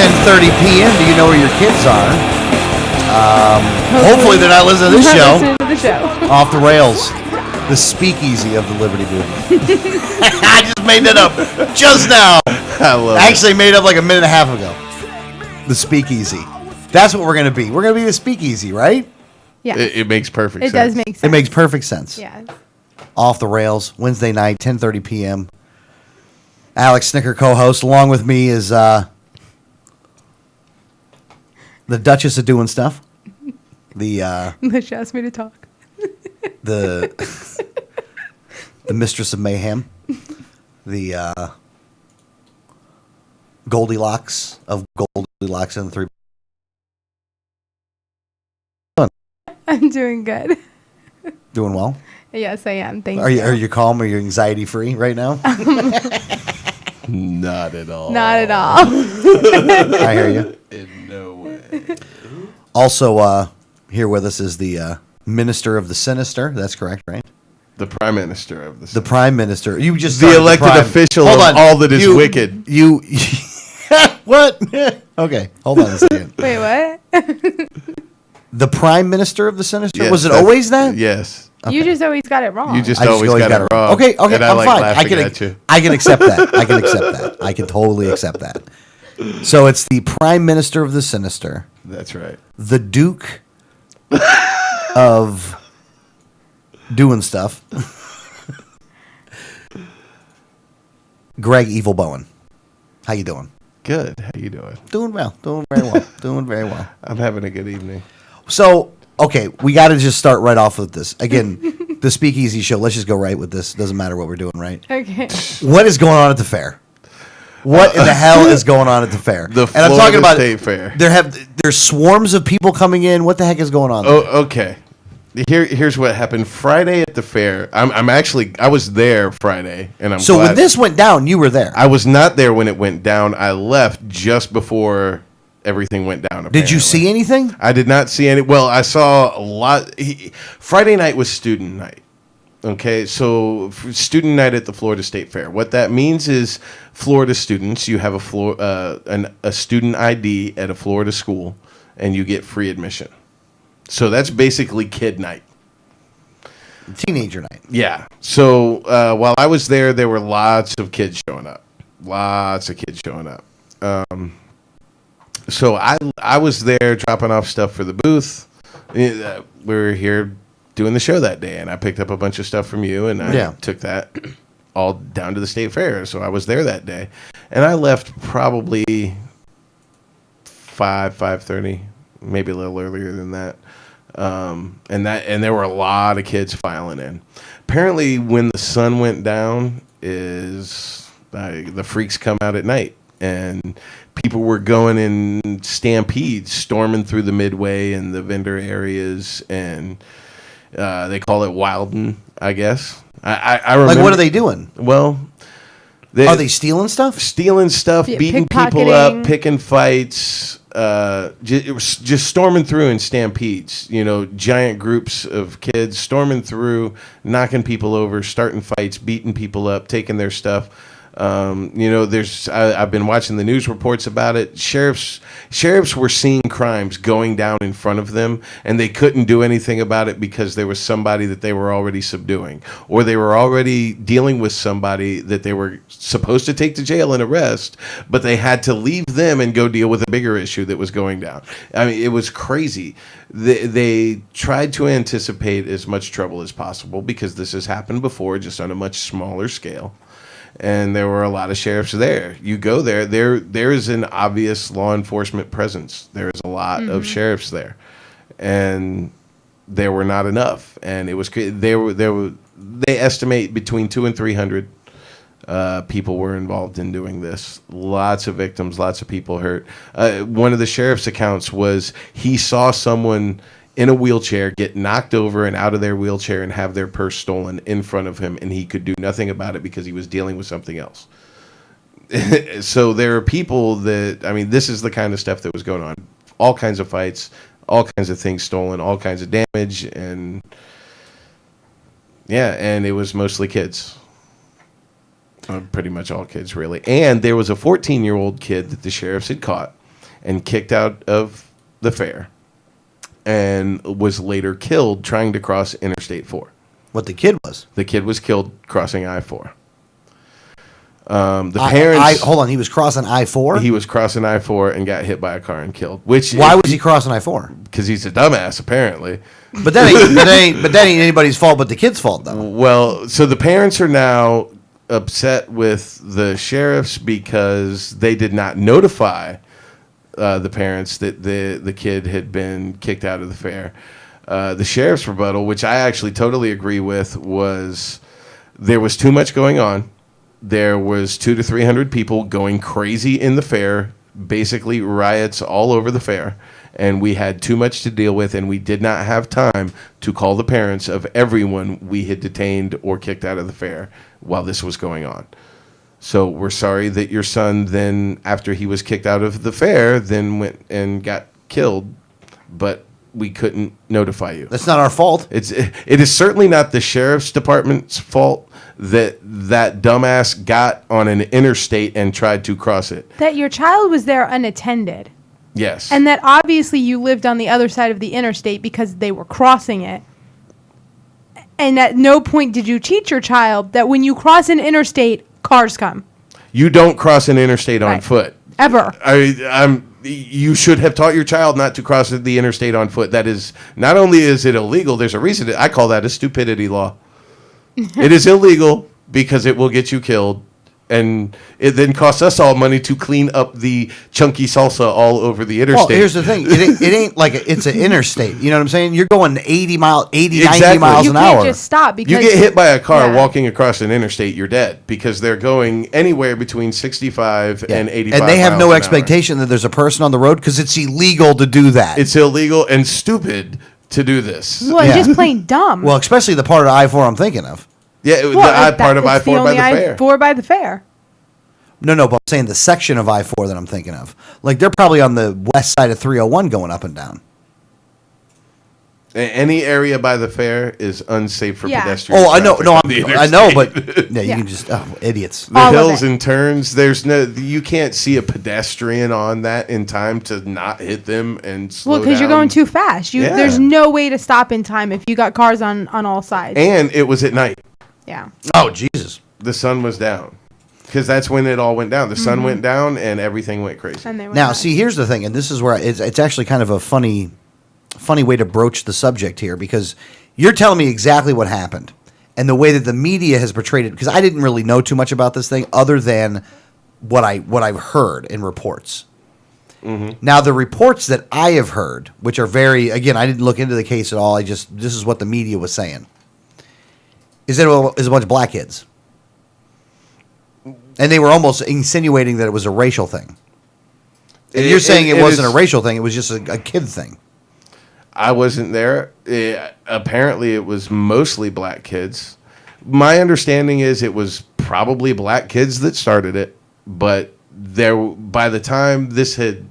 10:30 p.m. Do you know where your kids are? Hopefully they're not listening to this show. Listening to the show. Off the rails. The speakeasy of the Liberty Movement. I just made that up just now. I love Actually made it up like a minute and a half ago. The speakeasy. That's what we're going to be. We're going to be the speakeasy, right? Yeah. It makes perfect sense. It does make sense. It makes perfect sense. Yeah. Off the rails, Wednesday night, 10:30 p.m. Alex Snicker co-host. Along with me is the Duchess of Doing Stuff. She asked me to talk. The Mistress of Mayhem. The Goldilocks of Goldilocks and the Three. I'm doing good. Doing well? Yes, I am. Thank Are you. Are you calm? Are you anxiety free right now? Not at all. Not at all. I hear you. In no way. Also, here with us is the Minister of the Sinister. That's correct, right? The Prime Minister of The Prime Minister. You just the started elected Prime. official Hold of on. all that is wicked. You what? Okay, hold on a second. Wait, what? The Prime Minister of the Sinister? Yes, Was it that's- always that? Yes. You just always got it wrong. You just I always got it wrong. Okay, And I I'm like fine. laughing at you. I can accept that. I can accept that. I can totally accept that. So it's the Prime Minister of the Sinister, That's right. the Duke of Doing Stuff, Greg Evil Bowen. How you doing? Good. How you doing? Doing well. Doing very well. Doing very well. I'm having a good evening. So, okay, we got to just start right off with this. Again, the Speakeasy Show. Let's just go right with this. Doesn't matter what we're doing, right? Okay. What is going on at the fair? What in the hell is going on at the fair? The and I'm talking Florida about State Fair. There's swarms of people coming in. What the heck is going on there? Oh, okay. Here's what happened Friday at the fair. I was there Friday, and I'm So glad. when this went down, you were there. I was not there when it went down. I left just before everything went down. Did you see anything? I did not see any. Well, I saw a lot. Friday night was student night. Okay, so student night at the Florida State Fair. What that means is Florida students, you have a student ID at a Florida school, and you get free admission. So that's basically kid night. Teenager night. Yeah. So while I was there, there were lots of kids showing up. Lots of kids showing up. So I was there dropping off stuff for the booth. We were here doing the show that day, and I picked up a bunch of stuff from you, and I took that all down to the state fair. So I was there that day, and I left probably 5:30, maybe a little earlier than that. And there were a lot of kids filing in. Apparently, when the sun went down, the freaks come out at night, and people were going in stampedes, storming through the midway and the vendor areas, and they call it wilding, I guess. I remember. Like, what are they doing? Well, Are they stealing stuff? Stealing stuff, Yeah, beating people up, picking fights, just storming through in stampedes. You know, giant groups of kids storming through, knocking people over, starting fights, beating people up, taking their stuff. You know, I've been watching the news reports about it. Sheriffs were seeing crimes going down in front of them, and they couldn't do anything about it because there was somebody that they were already subduing, or they were already dealing with somebody that they were supposed to take to jail and arrest, but they had to leave them and go deal with a bigger issue that was going down. I mean, it was crazy. They tried to anticipate as much trouble as possible because this has happened before, just on a much smaller scale. And there were a lot of sheriffs there. You go there is an obvious law enforcement presence. There is a lot of sheriffs there, and there were not enough. And it was they estimate between 200 and 300 people were involved in doing this. Lots of victims, lots of people hurt. One of the sheriff's accounts was he saw someone in a wheelchair get knocked over and out of their wheelchair and have their purse stolen in front of him, and he could do nothing about it because he was dealing with something else. So there are people that, I mean, this is the kind of stuff that was going on. All kinds of fights, all kinds of things stolen, all kinds of damage, and yeah, and it was mostly kids. Pretty much all kids, really. And there was a 14-year-old kid that the sheriffs had caught and kicked out of the fair and was later killed trying to cross Interstate 4. What the kid was? The kid was killed crossing I-4. The parents... hold on, he was crossing I-4? He was crossing I-4 and got hit by a car and killed. Which Why was he crossing I-4? Because he's a dumbass, apparently. But that ain't anybody's fault but the kid's fault, though. Well, so the parents are now upset with the sheriffs because they did not notify the parents that the kid had been kicked out of the fair. The sheriff's rebuttal, which I actually totally agree with, was there was too much going on. There was 200 to 300 people going crazy in the fair, basically riots all over the fair, and we had too much to deal with, and we did not have time to call the parents of everyone we had detained or kicked out of the fair while this was going on. So we're sorry that your son then, after he was kicked out of the fair, then went and got killed, but we couldn't notify you. That's not our fault. It is certainly not the sheriff's department's fault that dumbass got on an interstate and tried to cross it. That your child was there unattended. Yes. And that obviously you lived on the other side of the interstate because they were crossing it. And at no point did you teach your child that when you cross an interstate, cars come. You don't cross an interstate on Right. foot. Ever. You should have taught your child not to cross the interstate on foot. That is, not only is it illegal, there's a reason. I call that a stupidity law. It is illegal because it will get you killed. And it then costs us all money to clean up the chunky salsa all over the interstate. Well, here's the thing. It ain't like it's an interstate. You know what I'm saying? You're going 90 miles Exactly. miles You an can't hour. just stop because You get hit by a car Yeah. walking across an interstate, you're dead because they're going anywhere between 65 and 85 And they have miles no an hour. expectation that there's a person on the road because it's illegal to do that. It's illegal and stupid to do this. Well, and Yeah. just plain dumb. Well, especially the part of I-4 I'm thinking of. Yeah, it was Well, the I that- part of it's I-4 by the fair. I-4 by the fair. No, but I'm saying the section of I-4 that I'm thinking of. Like, they're probably on the west side of 301 going up and down. Any area by the fair is unsafe for Yeah. pedestrians. Oh, I know. No, I know, but yeah, you Yeah. can just idiots. The All of hills it. and turns. You can't see a pedestrian on that in time to not hit them and slow Well, because you're down. going too fast. Yeah. There's no way to stop in time if you got cars on all sides. And it was at night. Yeah. Oh, Jesus. The sun was down. Because that's when it all went down. The sun went down and everything went crazy. And they went Now, nuts. see, here's the thing, and this is where it's actually kind of a funny way to broach the subject here, because you're telling me exactly what happened and the way that the media has portrayed it, because I didn't really know too much about this thing other than what I've heard in reports. Now, the reports that I have heard, which are again, I didn't look into the case at all. This is what the media was saying, is that it was a bunch of black kids. And they were almost insinuating that it was a racial thing. And you're saying it wasn't a racial thing, it was just a kid thing. I wasn't there. Apparently, it was mostly black kids. My understanding is it was probably black kids that started it, but by the time this had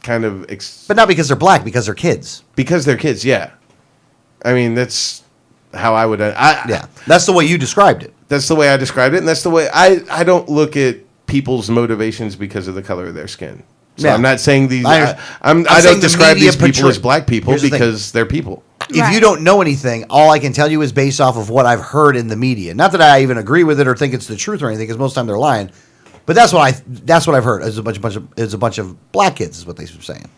kind of... But not because they're black, because they're kids. because they're kids, yeah. I mean, that's how I would... Yeah, that's the way you described it. That's the way I described it, and that's the way... I don't look at people's motivations because of the color of their skin. So Yeah. I'm not saying these... I'm I saying don't the describe media these people portray- as black people Here's the thing. because they're people. If you Right. don't know anything, all I can tell you is based off of what I've heard in the media. Not that I even agree with it or think it's the truth or anything, because most of the time they're lying. But that's what I've heard. Is a bunch of black kids is what they were saying.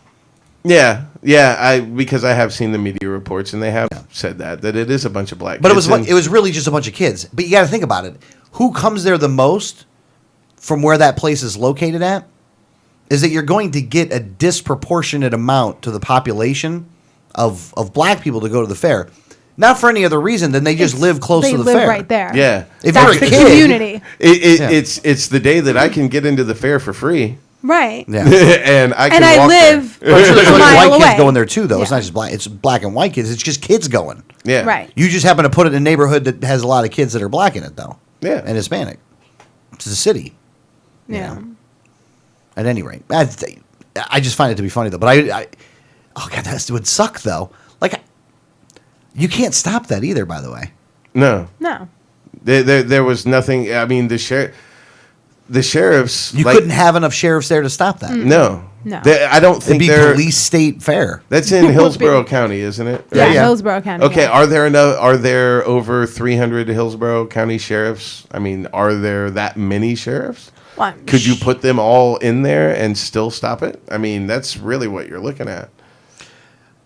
Yeah. Because I have seen the media reports and they have said that it is a bunch of black But kids. it was really just a bunch of kids. But you got to think about it. Who comes there the most from where that place is located at? Is that you're going to get a disproportionate amount to the population of black people to go to the fair. Not for any other reason than they just live close to the live fair. right there. Yeah. If That's you're a the kid, community. Yeah. It's the day that I can get into the fair for free. Right. Yeah. And I can And I walk live there. I'm sure there's a a bunch of mile white kids away. going there too, though. It's Yeah. not just black. It's black and white kids. It's just kids going. Yeah. Right. You just happen to put it in a neighborhood that has a lot of kids that are black in it, though. Yeah. And Hispanic. It's a city. Yeah. At any rate, I just find it to be funny though. But oh god, that would suck though. Like, you can't stop that either. By the way. No. No. There was nothing. I mean, the sheriffs. You couldn't have enough sheriffs there to stop that. No. No. I don't It'd think be they're. police state fair. That's in Hillsborough County, isn't it? Yeah, yeah. Hillsborough County. Okay, yeah. are there over 300 Hillsborough County sheriffs? I mean, are there that many sheriffs? Well, Could you put them all in there and still stop it? I mean, that's really what you're looking at.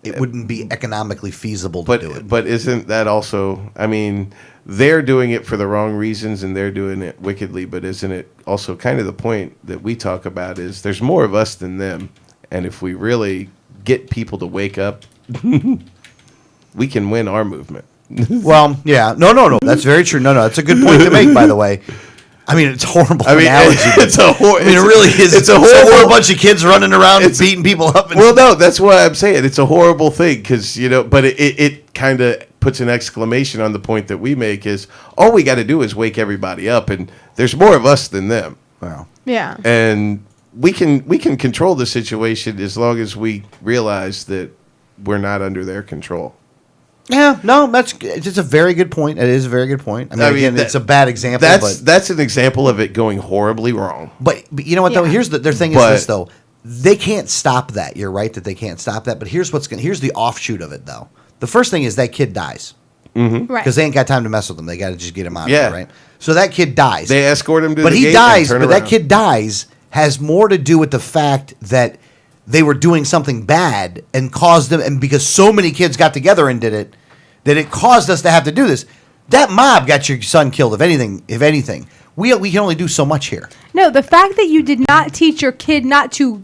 It wouldn't be economically feasible to do it. But isn't that also? I mean, they're doing it for the wrong reasons and they're doing it wickedly. But isn't it also kind of the point that we talk about is there's more of us than them, and if we really get people to wake up, we can win our movement. Well, yeah. No. That's very true. No. That's a good point to make, by the way. I mean, it's a horrible analogy. It's a I mean, it really is. It's a horrible bunch of kids running around and beating people up. Well, no, that's what I'm saying. It's a horrible thing because, but it kind of puts an exclamation on the point that we make is all we got to do is wake everybody up, and there's more of us than them. Wow. Yeah. And we can control the situation as long as we realize that we're not under their control. Yeah, no, it's a very good point. It is a very good point. I mean, again, it's a bad example. That's an example of it going horribly wrong. But you know what, though? Yeah. Here's their thing is this, though. They can't stop that. You're right that they can't stop that. But here's the offshoot of it, though. The first thing is that kid dies. Right. Because they ain't got time to mess with him. They got to just get him out of Yeah. there, right? So that kid dies. They escort him to but the he gate dies. and But turn that around. kid dies has more to do with the fact that they were doing something bad and caused them, and because so many kids got together and did it, that it caused us to have to do this. That mob got your son killed. If anything, we can only do so much here. No, the fact that you did not teach your kid not to,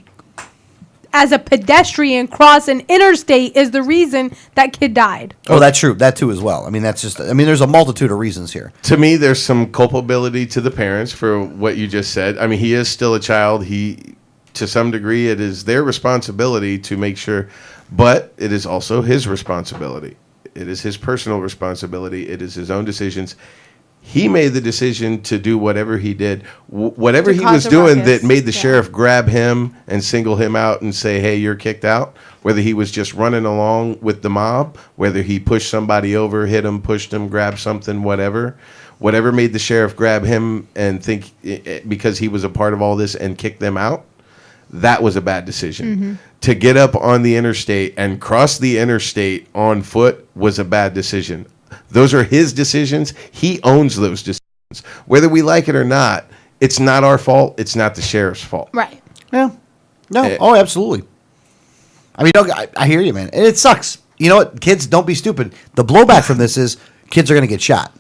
as a pedestrian, cross an interstate is the reason that kid died. Oh, that's true. That too as well. I mean, there's a multitude of reasons here. To me, there's some culpability to the parents for what you just said. I mean, he is still a child. To some degree, it is their responsibility to make sure, but it is also his responsibility. It is his personal responsibility. It is his own decisions. He made the decision to do whatever he did. Whatever To he cause was a doing ruckus. that made the Yeah. sheriff grab him and single him out and say, hey, you're kicked out. Whether he was just running along with the mob, whether he pushed somebody over, hit him, pushed him, grabbed something, whatever. Whatever made the sheriff grab him and think because he was a part of all this and kick them out, that was a bad decision. Mm-hmm. To get up on the interstate and cross the interstate on foot was a bad decision. Those are his decisions. He owns those decisions. Whether we like it or not, it's not our fault. It's not the sheriff's fault. Right. Yeah. No. Eh. Oh, absolutely. I mean, I hear you, man. And it sucks. You know what? Kids, don't be stupid. The blowback from this is kids are going to get shot.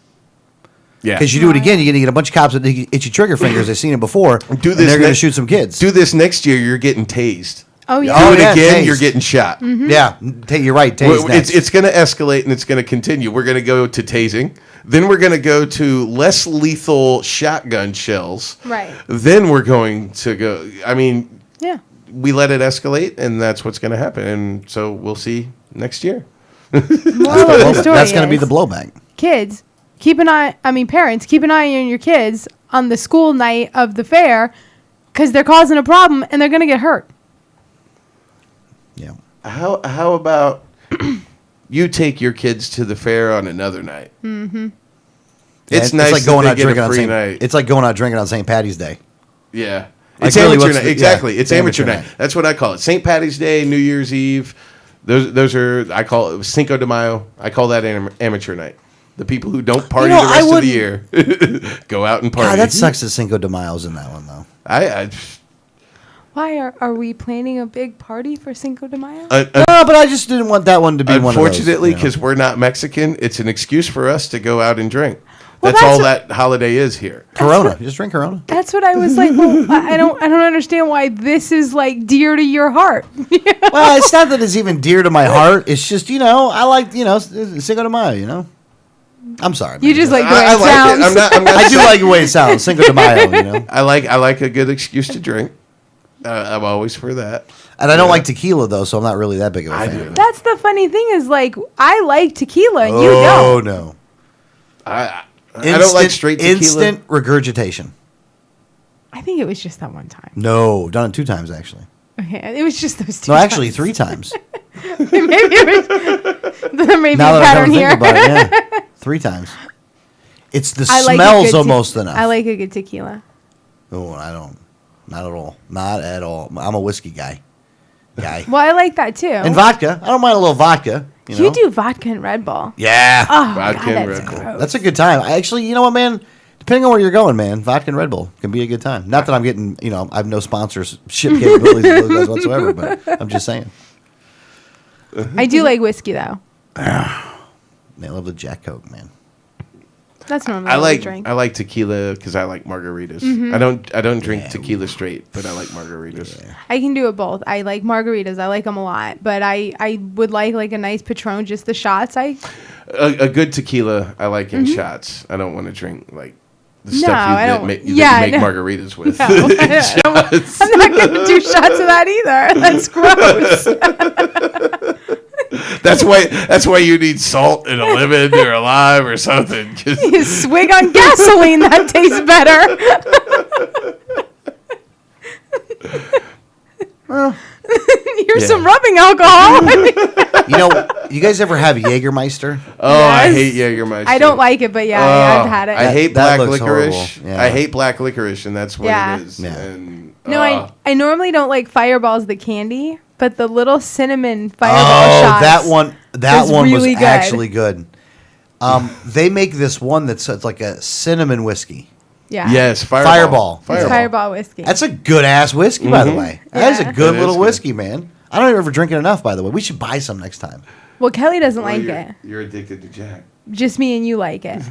Yeah. Because you do it again, you're going to get a bunch of cops with itchy trigger fingers. They've seen it before. Do and this they're going to next- shoot some kids. Do this next year, you're getting tased. Oh, yeah. Oh, Do it yeah, again, tased. you're getting shot. Yeah. You're right. Tase next. It's going to escalate and it's going to continue. We're going to go to tasing. Then we're going to go to less lethal shotgun shells. Right. Then we're going to go. I mean, Yeah. we let it escalate, and that's what's going to happen. And so we'll see next year. Moral of the story That's going to be is, the blowback. kids, parents, keep an eye on your kids on the school night of the fair because they're causing a problem and they're going to get hurt. Yeah. How about you take your kids to the fair on another night? Mm-hmm. It's nice like that going they out get drinking a on free St. night. It's like going out drinking on St. Patty's Day. Yeah. Like, It's really, amateur what's night. the- Exactly. yeah, It's amateur night. That's what I call it. St. Patty's Day, New Year's Eve. Those are, I call it Cinco de Mayo. I call that amateur night. The people who don't party You know, the I rest of the year go out and party. God, that sucks that Cinco de Mayo's in that one, though. Why are we planning a big party for Cinco de Mayo? No, but I just didn't want that one to be one of those. Unfortunately, you know. because we're not Mexican, it's an excuse for us to go out and drink. Well, That's all that's that holiday is here. Corona. You just drink Corona. That's what I was like. Well, I don't understand why this is like dear to your heart. Well, it's not that it's even dear to my heart. It's just, I like, Cinco de Mayo, I'm sorry. You man. just like the way I it like sounds. it. I'm not I do like the way it sounds, Cinco de Mayo, I like a good excuse to drink. I'm always for that. And I don't like tequila, though, so I'm not really that big of a I fan do. of it. That's the funny thing is like I like tequila and you Oh, don't. no. I don't like straight tequila. Instant regurgitation. I think it was just that one time. No, done it 2 times, actually. Okay, it was just those two. No, actually, times. 3 times. Maybe it was, there may be Now a that I pattern come to here. think about it, yeah. 3 times. It's the I like a smells good almost enough. I like a good tequila. Oh, I don't. Not at all. Not at all. I'm a whiskey guy. Well, I like that too. And vodka. I don't mind a little vodka. You do vodka and Red Bull. Yeah. Oh, Vodka God, and that's Red Bull. gross. That's a good time. I actually, you know what, man? Depending on where you're going, man, vodka and Red Bull can be a good time. Not that I'm getting, I have no sponsorship capabilities of those guys whatsoever, but I'm just saying. I do like whiskey though. Man, I love the Jack Coke, man. That's normally I what like we drink. I like tequila because I like margaritas. Mm-hmm. I don't drink tequila straight, but I like margaritas. Yeah. I can do it both. I like margaritas. I like them a lot, but I would like a nice Patron, just the shots. A good tequila I like in shots. I don't want to drink like the No, stuff I that don't- make yeah, make no. margaritas with. No, I'm not going to do shots of that either. That's gross. That's why you need salt in a lemon or a lime or something. 'Cause You swig on gasoline. That tastes better. Here's some rubbing alcohol. You guys ever have Jägermeister? I Yes. hate Jägermeister. I don't like it, but yeah, I've had it. I hate That black looks licorice. horrible. Yeah. I hate black licorice, and that's what Yeah. it is. Yeah. And, No, I normally don't like Fireballs, the candy, but the little cinnamon Fireball Oh, shots. that one was was really good. actually good. They make this one it's like a cinnamon whiskey. Yeah. yes, Fireball. It's Fireball whiskey. That's a good ass whiskey, by the way. That is a Yeah. good It little is good. whiskey, man. I don't ever drink it enough, by the way. We should buy some next time. Well, Kelly doesn't Well, like you're, it. You're addicted to Jack. Just me and you like it.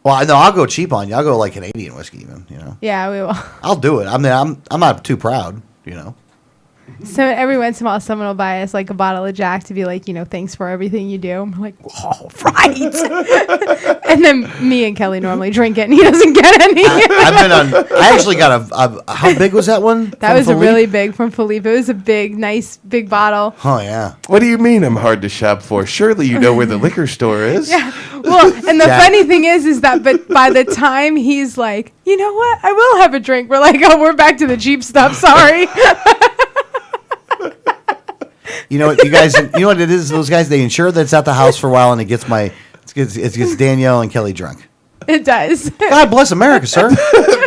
Well, no, I'll go cheap on you. I'll go like Canadian whiskey, even. Yeah, we will. I'll do it. I mean, I'm not too proud. So every once in a while, someone will buy us like a bottle of Jack to be like, thanks for everything you do. I'm like, all right. And then me and Kelly normally drink it, and he doesn't get any. I actually got how big was that one? That from was a Philippe? really big from Philippe. It was a big, nice, big bottle. Oh yeah. What do you mean I'm hard to shop for? Surely you know where the liquor store is. Yeah. Well, and the Yeah. funny thing is that but by the time he's like, you know what, I will have a drink. We're like, oh, we're back to the cheap stuff. Sorry. You know what, you guys? You know what it is? Those guys, they ensure that it's at the house for a while, and it gets Danielle and Kelly drunk. It does. God bless America, sir.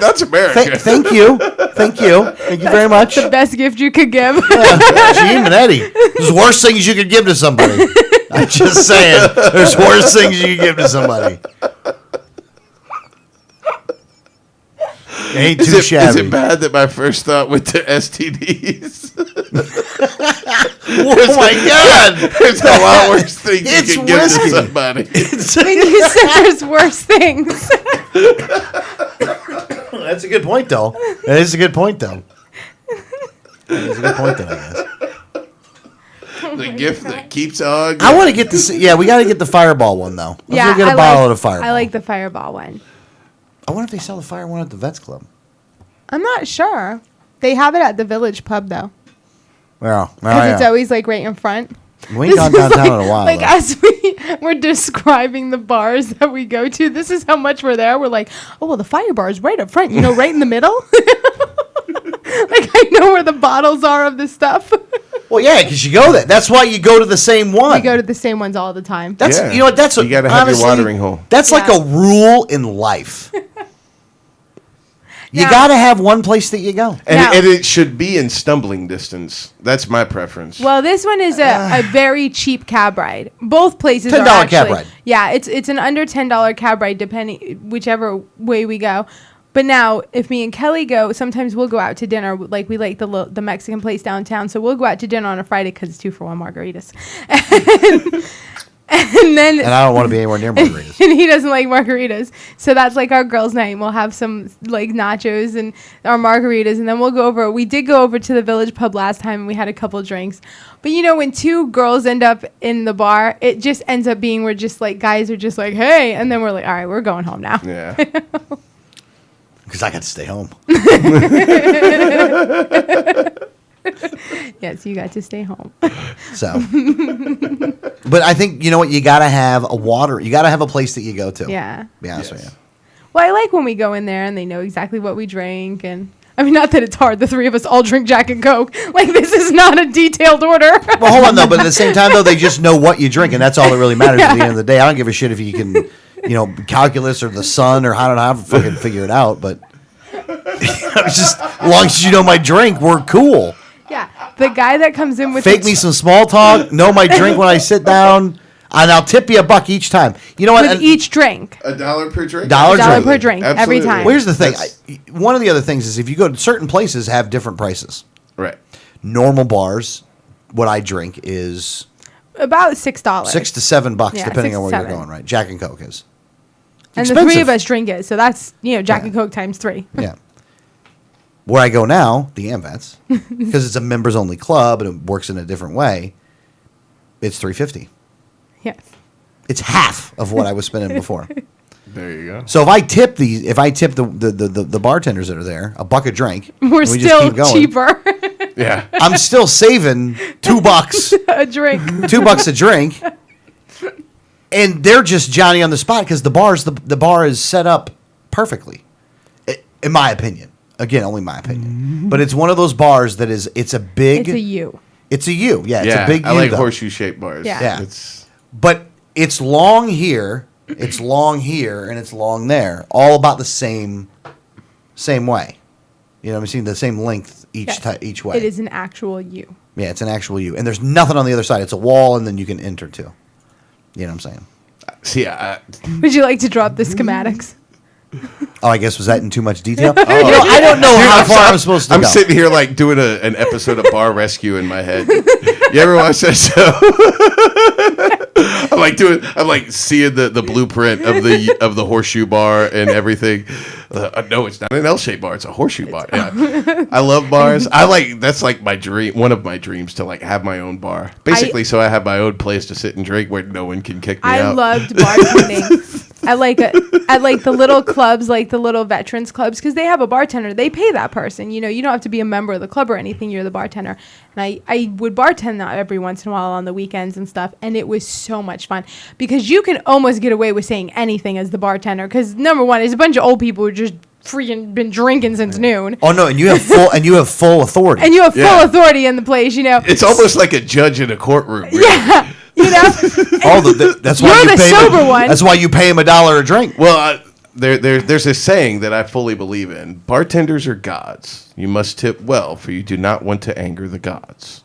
That's America. Thank you very much. The best gift you could give. Yeah, Gene and Eddie. There's worse things you could give to somebody. I'm just saying. There's worse things you could give to somebody. It ain't too shabby. Is it bad that my first thought went to STDs? Oh my God! There's a lot worse things It's you can give whiskey. to somebody. When you said there's worse things. That's a good point, though. That is a good point, though. That is a good point, though, I guess. The gift that keeps on. I want to get this. Yeah, we got to get the Fireball one, though. Let's go get a bottle of Fireball. I like the Fireball one. I wonder if they sell the Fire one at the Vets Club. I'm not sure. They have it at the Village Pub though, Well, because it's always like right in front. we ain't gone This is downtown in a while. Like though. as we're describing the bars that we go to, this is how much we're there. We're like, oh well, the Fire Bar is right up front. Right in the middle. Like I know where the bottles are of the stuff. Well, yeah, because you go there. That's why you go to the same one. We go to the same ones all the time. That's Yeah. you know what. That's what You gotta have your honestly, watering hole. That's like Yeah. a rule in life. You Yeah. got to have one place that you go. And, Now- and it should be in stumbling distance. That's my preference. Well, this one is a very cheap cab ride. Both places are $10 actually, cab ride. Yeah, it's an under $10 cab ride, depending whichever way we go. But now, if me and Kelly go, sometimes we'll go out to dinner. Like we like the Mexican place downtown, so we'll go out to dinner on a Friday because it's 2-for-1 margaritas. And then And I don't want to be anywhere near margaritas. and he doesn't like margaritas. So that's like our girls' night. We'll have some like nachos and our margaritas, and then we'll go over. We did go over to the Village Pub last time, and we had a couple drinks. But when two girls end up in the bar, it just ends up being we're just like guys are just like, hey, and then we're like, all right, we're going home now. yeah. Because I got to stay home. Yes, you got to stay home. So, but I think you know what, you got to have a water. You got to have a place that you go to. Yeah. Be honest Yes. with you. Well, I like when we go in there and they know exactly what we drink. And I mean, not that it's hard. The three of us all drink Jack and Coke. Like, this is not a detailed order. Well, hold on though. But at the same time though, they just know what you drink, and that's all that really matters at the end of the day. I don't give a shit if you can, calculus or the sun or I don't know how to fucking figure it out. But Just as long as you know my drink, we're cool. Yeah, the guy that comes in with Fake me some small talk. Know my drink when I sit down, and I'll tip you $1 each time. You know what? with each drink. $1 per drink. Dollar $1 drink. per drink every Absolutely. time. Well, here's the thing. One of the other things is if you go to certain places, have different prices. Right. Normal bars, what I drink is About $6. $6 to $7, Yeah, depending 6 on to where you're 7. going. Right? Jack and Coke is. And Expensive. the 3 of us drink it, so that's Jack Yeah. and Coke times 3. Yeah. Where I go now, the AmVets, because it's a members only club and it works in a different way. It's $3.50. Yes. It's half of what I was spending before. There you go. So if I tip the bartenders that are there $1 a drink, We're and we just still keep going, cheaper Yeah. I'm still saving $2, a drink. $2 a drink, and they're just Johnny on the spot because the bar is set up perfectly, in my opinion. Again, only my opinion, but it's one of those bars that it's a big. It's a U. It's a U. Yeah, it's Yeah. a big U. I like though. horseshoe shaped bars. Yeah. Yeah. It's But it's long here, it's long here, and it's long there. All about the same way. You know what I'm saying? The same length Yes. each way. It is an actual U. Yeah, it's an actual U. And there's nothing on the other side. It's a wall, and then you can enter too. You know what I'm saying? see. Would you like to drop the schematics? Oh, I guess was that in too much detail? You know, I don't know how far I'm supposed to I'm go. sitting here like doing an episode of Bar Rescue in my head. You ever watch that show? I'm like seeing the blueprint of the horseshoe bar and everything. No, it's not an L-shaped bar; it's a horseshoe bar. Yeah, I love bars. That's like my dream. One of my dreams to like have my own bar, basically, so I have my own place to sit and drink where no one can kick me I out. loved bartending. I like the little clubs, like the little veterans clubs, because they have a bartender. They pay that person. You don't have to be a member of the club or anything. You're the bartender. And I would bartend that every once in a while on the weekends and stuff. And it was so much fun because you can almost get away with saying anything as the bartender. Because number one, it's a bunch of old people who just freaking been drinking since noon. Oh no, and you have full authority. And you have full Yeah. authority in the place. It's almost like a judge in a courtroom. Really. Yeah. That's why You're you the pay sober him, one. That's why you pay him $1 a drink. Well, there's a saying that I fully believe in. Bartenders are gods. You must tip well, for you do not want to anger the gods.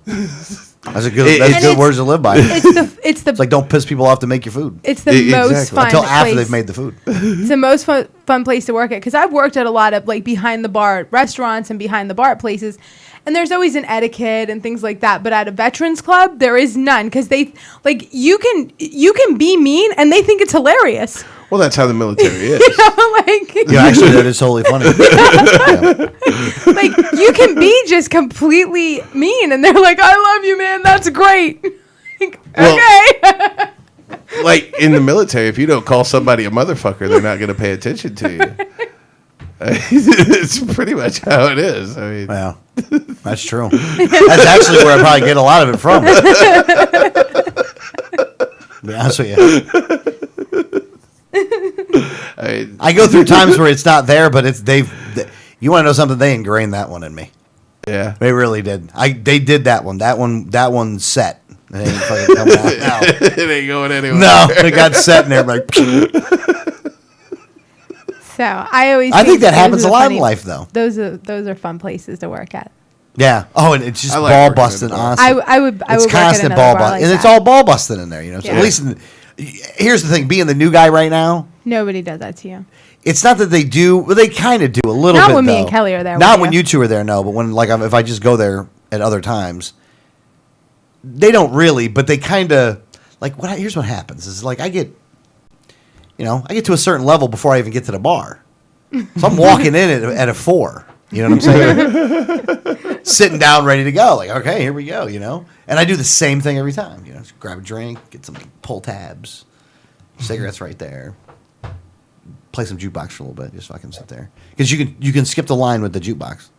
That's good words to live by. It's It's like don't piss people off to make your food It's the Exactly. most fun until after place. they've made the food. It's the most fun place to work at because I've worked at a lot of like behind the bar restaurants and behind the bar places, and there's always an etiquette and things like that. But at a veterans club, there is none because they like you can be mean and they think it's hilarious. Well, that's how the military is. Yeah, actually, that is totally funny. Yeah. Like you can be just completely mean, and they're like, "I love you, man. That's great." Like, Well- okay. Like in the military, if you don't call somebody a motherfucker, they're not going to pay attention to you. It's pretty much how it is. I mean, Yeah, that's true. That's actually where I probably get a lot of it from. To be honest with you. I go through times where it's not there, but you want to know something? They ingrained that one in me. yeah. They really did. They did that one. That one's set. It ain't fucking coming out now. It ain't going anywhere. No, it got set in there. Like, So I think that those happens are a the lot funny- in life, though. Those are fun places to work at. Yeah. Oh, and it's just I like ball working at a busting. bar. Honestly, I would I it's would work at constant another ball bar busting, like and it's that. all ball busting in there. So Yeah. at least, here's the thing: being the new guy right now, Nobody does that to you. it's not that they do. Well, they kind of do a little Not bit. when me though. and Kelly are there Not with when you. you two are there. No, but when if I just go there at other times, they don't really. But they kind of here's what happens: is like I get to a certain level before I even get to the bar. So I'm walking in at a 4. You know what I'm saying? Sitting down, ready to go. Like, okay, here we go. And I do the same thing every time. Just grab a drink, get some pull tabs, cigarettes right there, play some jukebox for a little bit. Just fucking sit there because you can skip the line with the jukebox.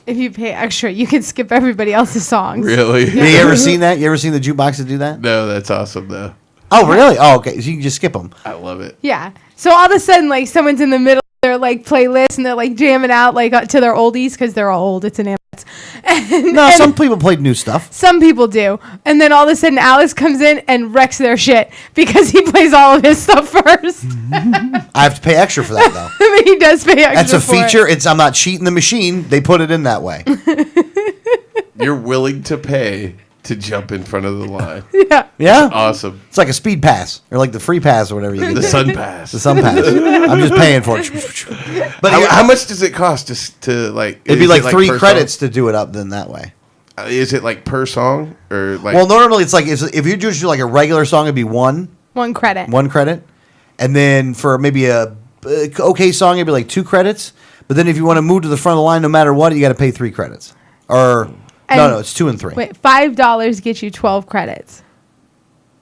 If you pay extra, you can skip everybody else's songs. Really? Yeah, you ever seen that? You ever seen the jukebox to do that? No, that's awesome though. Oh, really? Oh, okay. So you can just skip them. I love it. Yeah. So all of a sudden, like someone's in the middle of their like playlist and they're like jamming out like to their oldies because they're all old. It's an No, some people played new stuff. Some people do. And then all of a sudden Alex comes in and wrecks their shit because he plays all of his stuff first. I have to pay extra for that, though. He does pay extra. That's a for feature. It. I'm not cheating the machine. They put it in that way. You're willing to pay to jump in front of the line. Yeah. Yeah. Awesome. It's like a speed pass or like the free pass or whatever you get. The Sun Pass. The sun pass. I'm just paying for it. But How much does it cost to like? it'd be is like it 3 per credits to do it up then that way. song? Is it like per song or like? Well, normally it's like if you just do like a regular song, it'd be 1 credit. credit, and then for maybe a okay song, it'd be like 2 credits. But then if you want to move to the front of the line, no matter what, you got to pay 3 credits. Or no, it's 2 and 3. Wait, $5 gets you 12 credits.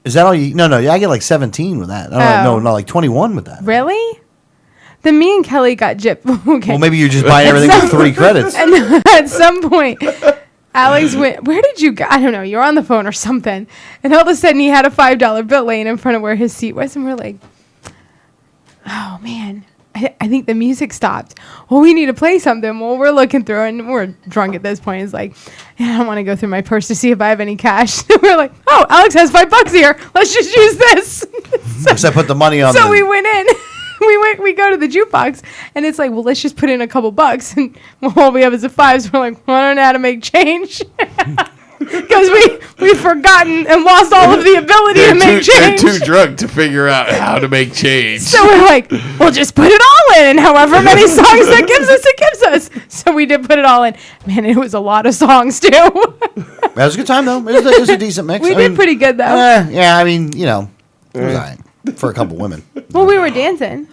Is that all you? No, I get like 17 with that. No, like 21 with that. Really? Then me and Kelly got gypped. Okay. Well, maybe you just buy everything with 3 credits. And at some point, Alex went, where did you go? I don't know. You were on the phone or something. And all of a sudden, he had a $5 bill laying in front of where his seat was. And we're like, oh, man. I think the music stopped. Well, we need to play something. Well, we're looking through, and we're drunk at this point. It's like, I don't want to go through my purse to see if I have any cash. We're like, oh, Alex has $5 here. Let's just use this. Because I put the money on. So we went in. We go to the jukebox, and it's like, well, let's just put in a couple bucks, and all we have is a 5. So we're like, well, I don't know how to make change. Because we've forgotten and lost all of the ability to make change. They're too drunk to figure out how to make change. So we're like, we'll just put it all in, and however many songs that gives us, it gives us. So we did put it all in. Man, it was a lot of songs, too. That was a good time, though. It was a decent mix. We did pretty good, though. Yeah, I mean, it was all right for a couple women. Well, we were dancing.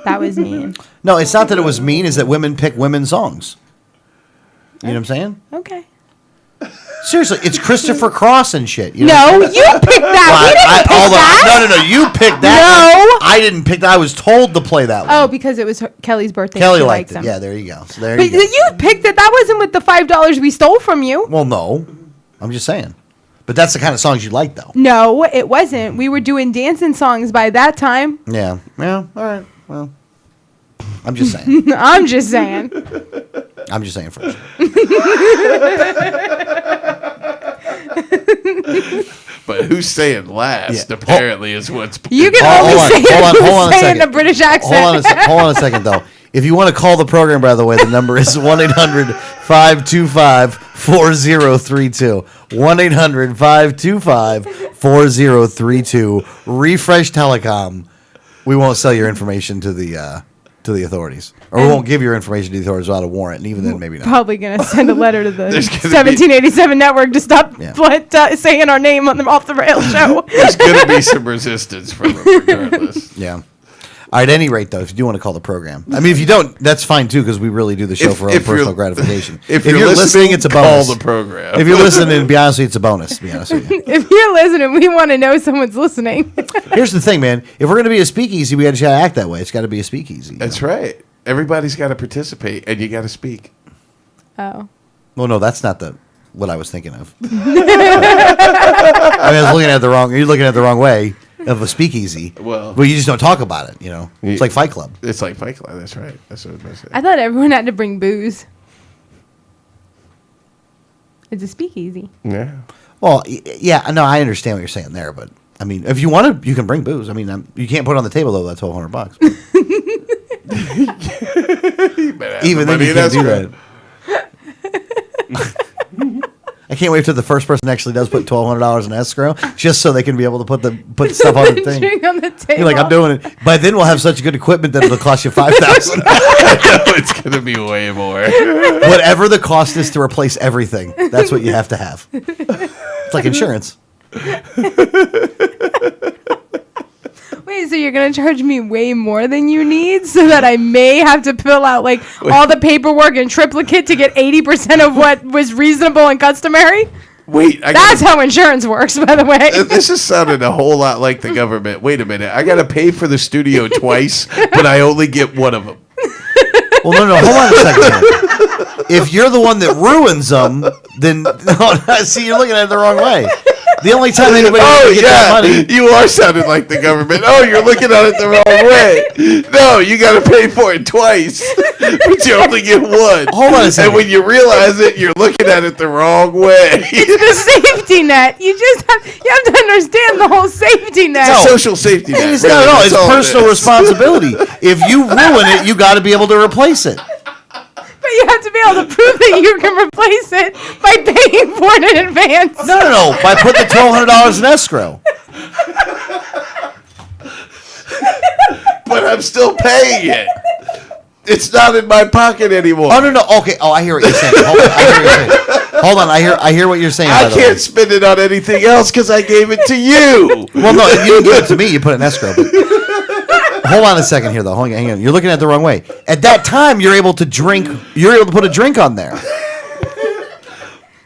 That was mean. No, it's not that it was mean. It's that women pick women's songs. You know what I'm saying? Okay. Seriously, it's Christopher Cross and shit. You know No, you picked that. We didn't pick that. No, you picked that. No. I didn't pick that. I was told to play that one. Oh, because it was Kelly's birthday. Kelly She liked likes it. them. Yeah, there you go. So there But you go. you picked it. That wasn't with the $5 we stole from you. Well, no. I'm just saying. But that's the kind of songs you like, though. No, it wasn't. We were doing dancing songs by that time. Yeah. All right. Well, I'm just saying. I'm just saying. I'm just saying first. But who's saying last? Yeah. Apparently, is what's. You can only say it hold on a in second. a British accent. Hold on a second, though. If you want to call the program, by the way, the number is 1-800-525-4032. 1-800-525-4032. Refresh Telecom. We won't sell your information to the authorities, or we won't give your information to the authorities without a warrant. And even then, maybe not. Probably gonna send a letter to the There's gonna 1787 network to stop Yeah. saying our name on the Off the Rail show. There's going to be some resistance from them, regardless. Yeah. All right. At any rate, though, if you do want to call the program, I mean, if you don't, that's fine too, because we really do the show for our own personal gratification. If you're listening, it's a call bonus. the program. If you're listening, to be honest with you, it's a bonus. To be honest with you. If you're listening, we want to know someone's listening. Here's the thing, man. If we're going to be a speakeasy, we got to act that way. It's got to be a speakeasy. That's right. Everybody's got to participate, and you got to speak. Oh. Well, no, that's not what I was thinking of. I was looking at the wrong. You're looking at the wrong way of a speakeasy. Well, you just don't talk about it. It's like Fight Club. It's like Fight Club. That's right. That's what I was going to say. I thought everyone had to bring booze. It's a speakeasy. Yeah. Well, yeah, no, I understand what you're saying there, but I mean, if you want to, you can bring booze. I mean, you can't put it on the table though. That's $1,200. Even then, you can't do that. I can't wait till the first person actually does put $1,200 in escrow, just so they can be able to put stuff on the thing. Drink on the table. You're like, I'm doing it. By then, we'll have such good equipment that it'll cost you $5,000. It's going to be way more. Whatever the cost is to replace everything, that's what you have to have. It's like insurance. Wait, so you're going to charge me way more than you need so that I may have to fill out like all the paperwork and triplicate to get 80% of what was reasonable and customary? Wait, that's how insurance works, by the way. This is sounding a whole lot like the government. Wait a minute. I got to pay for the studio twice, but I only get one of them. Well, no, hold on a second. if you're the one that ruins them, then see, you're looking at it the wrong way. The only time anybody gets that money, you are sounding like the government. Oh, you're looking at it the wrong way. No, you got to pay for it twice, but you only get one. Hold on a second. And when you realize it, you're looking at it the wrong way. It's the safety net. You have to understand the whole safety net. It's a social safety net. It's not at all. It's personal responsibility. If you ruin it, you got to be able to replace it. But you have to be able to prove that you can replace it by paying for it in advance. No. By putting the $1,200 in escrow. But I'm still paying it. It's not in my pocket anymore. Oh no. Okay. Oh, I hear what you're saying. Hold on. I hear what you're saying. I can't spend it on anything else because I gave it to you. Well, no, you didn't give it to me. You put it in escrow. But hold on a second here, though. Hang on. You're looking at it the wrong way. At that time, you're able to drink. You're able to put a drink on there.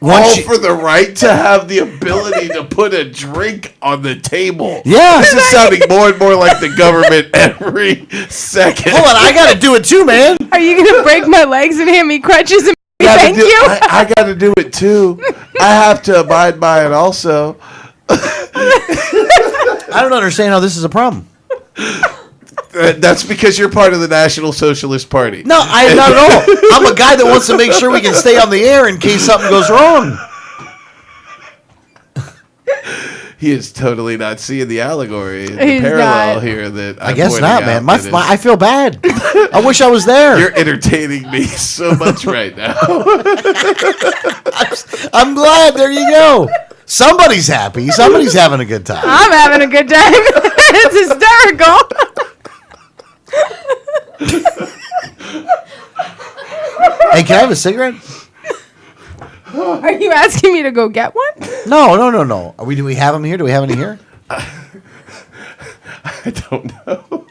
All for the right to have the ability to put a drink on the table. Yeah. This is sounding more and more like the government every second. Hold on, I got to do it too, man. Are you going to break my legs and hand me crutches and thank you? I got to do it too. I have to abide by it also. I don't understand how this is a problem. That's because you're part of the National Socialist Party. No, I am not at all. I'm a guy that wants to make sure we can stay on the air in case something goes wrong. He is totally not seeing the allegory, the He's parallel not. here that I guess not, man. I feel bad. I wish I was there. You're entertaining me so much right now. I'm glad. There you go. Somebody's happy. Somebody's having a good time. I'm having a good time. It's hysterical. Hey, can I have a cigarette? Are you asking me to go get one? No. Do we have them here? Do we have any here? I don't know.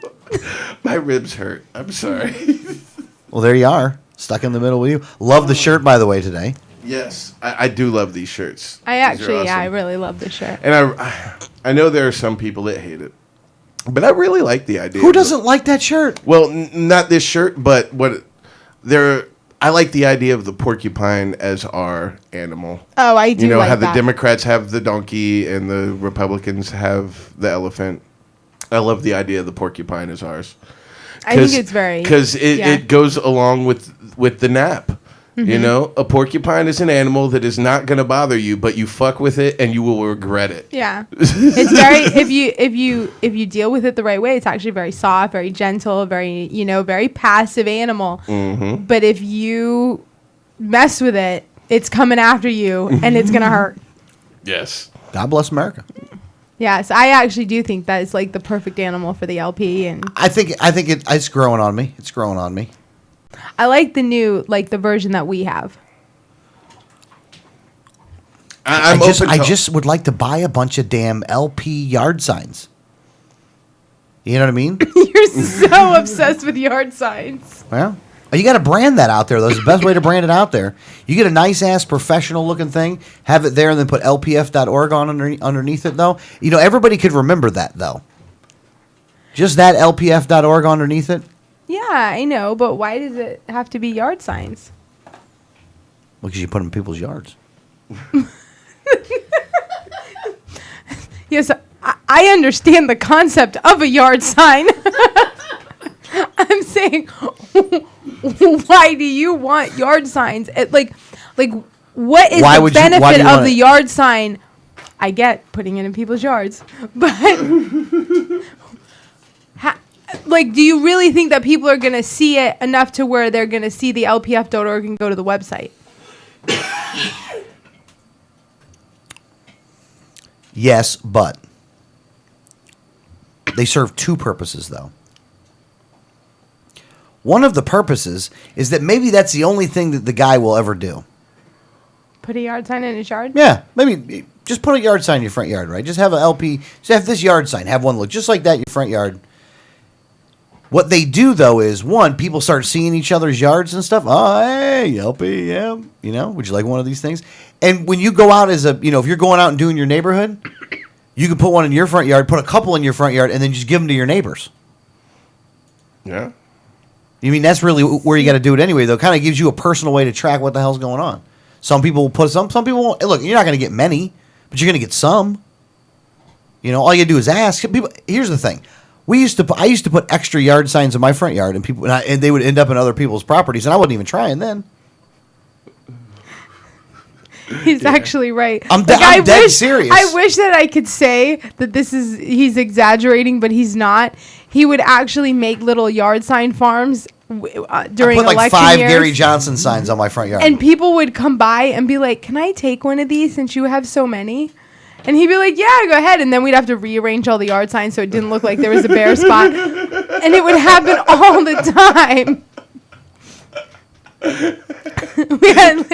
My ribs hurt. I'm sorry. Well, there you are. Stuck in the middle with you. Love the shirt, by the way, today. Yes, I do love these shirts. I These are actually, awesome. I really love this shirt. And I know there are some people that hate it, but I really like the idea. Who doesn't like that shirt? Well, not this shirt, but I like the idea of the porcupine as our animal. Oh, I do. You know like how that. the Democrats have the donkey and the Republicans have the elephant. I love the idea of the porcupine as ours. I think it's very because it goes along with the nap. Mm-hmm. You know, a porcupine is an animal that is not going to bother you, but you fuck with it and you will regret it. Yeah, it's very if you deal with it the right way, it's actually very soft, very gentle, very very passive animal. Mm-hmm. But if you mess with it, it's coming after you and it's gonna hurt. Yes. God bless America. Yes, I actually do think that it's like the perfect animal for the LP, and I think it's growing on me. It's growing on me. I like the version that we have. I just would like to buy a bunch of damn LP yard signs. You know what I mean? You're so obsessed with yard signs. Well, you got to brand that out there. That's the best way to brand it out there. You get a nice ass professional looking thing, have it there, and then put lpf.org on underneath it. Though, everybody could remember that though. Just that lpf.org underneath it. Yeah, I know, but why does it have to be yard signs? Because you put them in people's yards. Yes, I understand the concept of a yard sign. I'm saying, why do you want yard signs? What is the benefit of the yard sign? I get putting it in people's yards, but do you really think that people are going to see it enough to where they're going to see the lpf.org and go to the website? Yes, but they serve two purposes, though. One of the purposes is that maybe that's the only thing that the guy will ever do. Put a yard sign in his yard? Yeah, maybe just put a yard sign in your front yard, right? Just have an LP, just have this yard sign, have one look just like that in your front yard. What they do, though, is, one, people start seeing each other's yards and stuff. Oh, hey, LP, yeah. Would you like one of these things? And when you go out as if you're going out and doing your neighborhood, you can put one in your front yard, put a couple in your front yard, and then just give them to your neighbors. Yeah. I mean, that's really where you got to do it anyway, though. It kind of gives you a personal way to track what the hell's going on. Some people will put some people won't. Look, you're not going to get many, but you're going to get some. You know, all you do is ask people. Here's the thing: I used to put extra yard signs in my front yard, and and they would end up in other people's properties, and I wasn't even trying then. He's actually right. I'm dead serious. I wish that I could say that he's exaggerating, but he's not. He would actually make little yard sign farms during I put like election 5 years. Gary Johnson signs on my front yard. And people would come by and be like, "Can I take one of these since you have so many?" And he'd be like, "Yeah, go ahead." And then we'd have to rearrange all the yard signs so it didn't look like there was a bare spot. And it would happen all the time. We had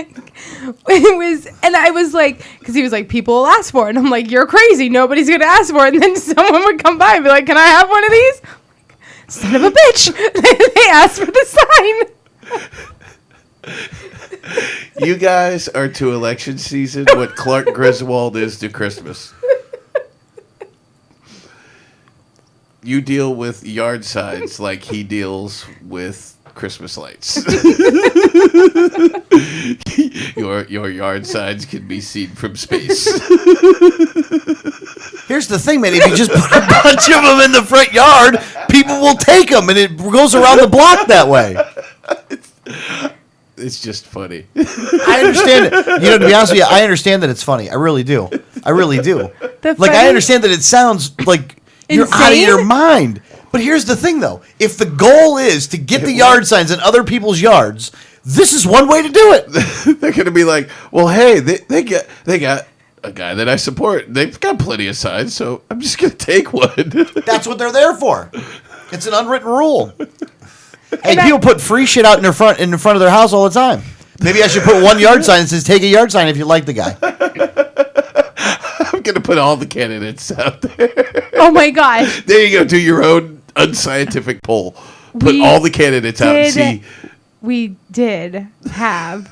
and I was like, because he was like, people will ask for it. And I'm like, you're crazy. Nobody's going to ask for it. And then someone would come by and be like, can I have one of these? Son of a bitch. They asked for the sign. You guys are to election season what Clark Griswold is to Christmas. You deal with yard signs like he deals with Christmas lights. Your yard signs can be seen from space. Here's the thing, man. If you just put a bunch of them in the front yard, people will take them, and it goes around the block that way. It's just funny. I understand it. You know, to be honest with you, I understand that it's funny. I really do. I really do. I understand that it sounds like you're out of your mind. But here's the thing, though. If the goal is to get the yard signs in other people's yards, this is one way to do it. They're going to be like, well, hey, they got a guy that I support. They've got plenty of signs, so I'm just going to take one. That's what they're there for. It's an unwritten rule. Hey, people put free shit out in front of their house all the time. Maybe I should put one yard sign that says, take a yard sign if you like the guy. I'm going to put all the candidates out there. Oh, my gosh. There you go. Do your own unscientific poll. Put all the candidates out and see. We did have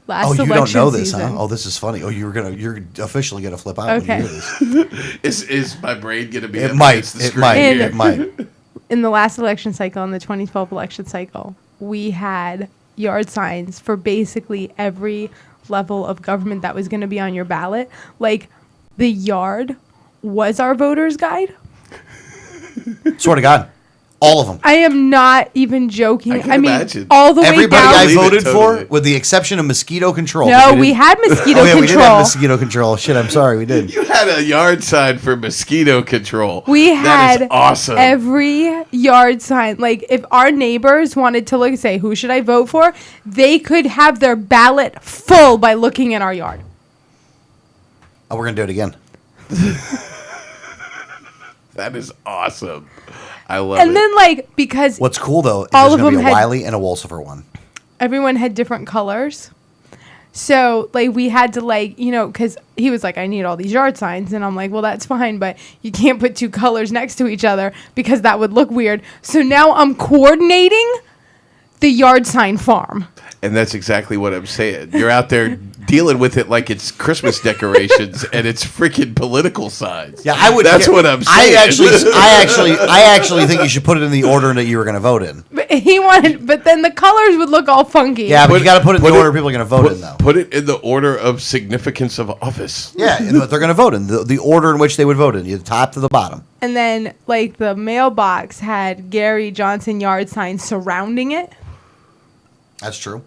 last election. Oh, you don't know this, season. huh? Oh, this is funny. Oh, you're officially gonna flip out Okay. when you hear this. Is my brain going to be? It might. It might. In the last election cycle, in the 2012 election cycle, we had yard signs for basically every level of government that was going to be on your ballot. Like, the yard was our voter's guide. Swear to God. All of them. I am not even joking. I can imagine. All the Everybody way down. I voted totally. for, with the exception of mosquito control. No, we had mosquito oh, yeah, control. we did have mosquito control. Shit, I'm sorry, we did. You had a yard sign for mosquito control. We that had is awesome. every yard sign. Like, if our neighbors wanted to look and say, who should I vote for? They could have their ballot full by looking in our yard. Oh, we're going to do it again. That is awesome. I love it. And then, like, because What's cool, though, is all there's of going to them be a had- Wiley and a Wolsifer one. everyone had different colors. So, like, we had to, like, you know, because he was like, I need all these yard signs. And I'm like, well, that's fine, but you can't put two colors next to each other because that would look weird. So now I'm coordinating the yard sign farm. And that's exactly what I'm saying. You're out there dealing with it like it's Christmas decorations and it's freaking political signs. Yeah, I would. That's what I'm saying. I actually think you should put it in the order that you were going to vote in. But but then the colors would look all funky. Yeah, but you got to put it in the order people are going to vote in, though. Put it in the order of significance of office. Yeah, and what they're going to vote in, the order in which they would vote in, the top to the bottom. And then, like, the mailbox had Gary Johnson yard signs surrounding it. That's true.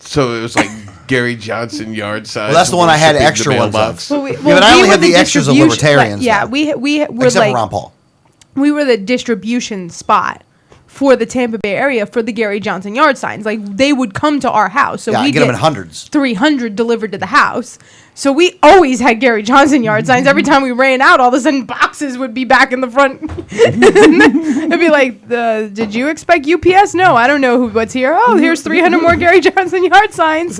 So it was like Gary Johnson yard signs. Well, that's the one I had worshipping the extra ones mailbox. of. But I only were had the extras of distribution- libertarians, Yeah, though. we were Except like for Ron Paul. we were the distribution spot for the Tampa Bay area for the Gary Johnson yard signs. Like, they would come to our house, so Yeah, we get them in hundreds. 300 delivered to the house. So we always had Gary Johnson yard signs. Every time we ran out, all of a sudden boxes would be back in the front. It'd be like, did you expect UPS? No, I don't know what's here. Oh, here's 300 more Gary Johnson yard signs.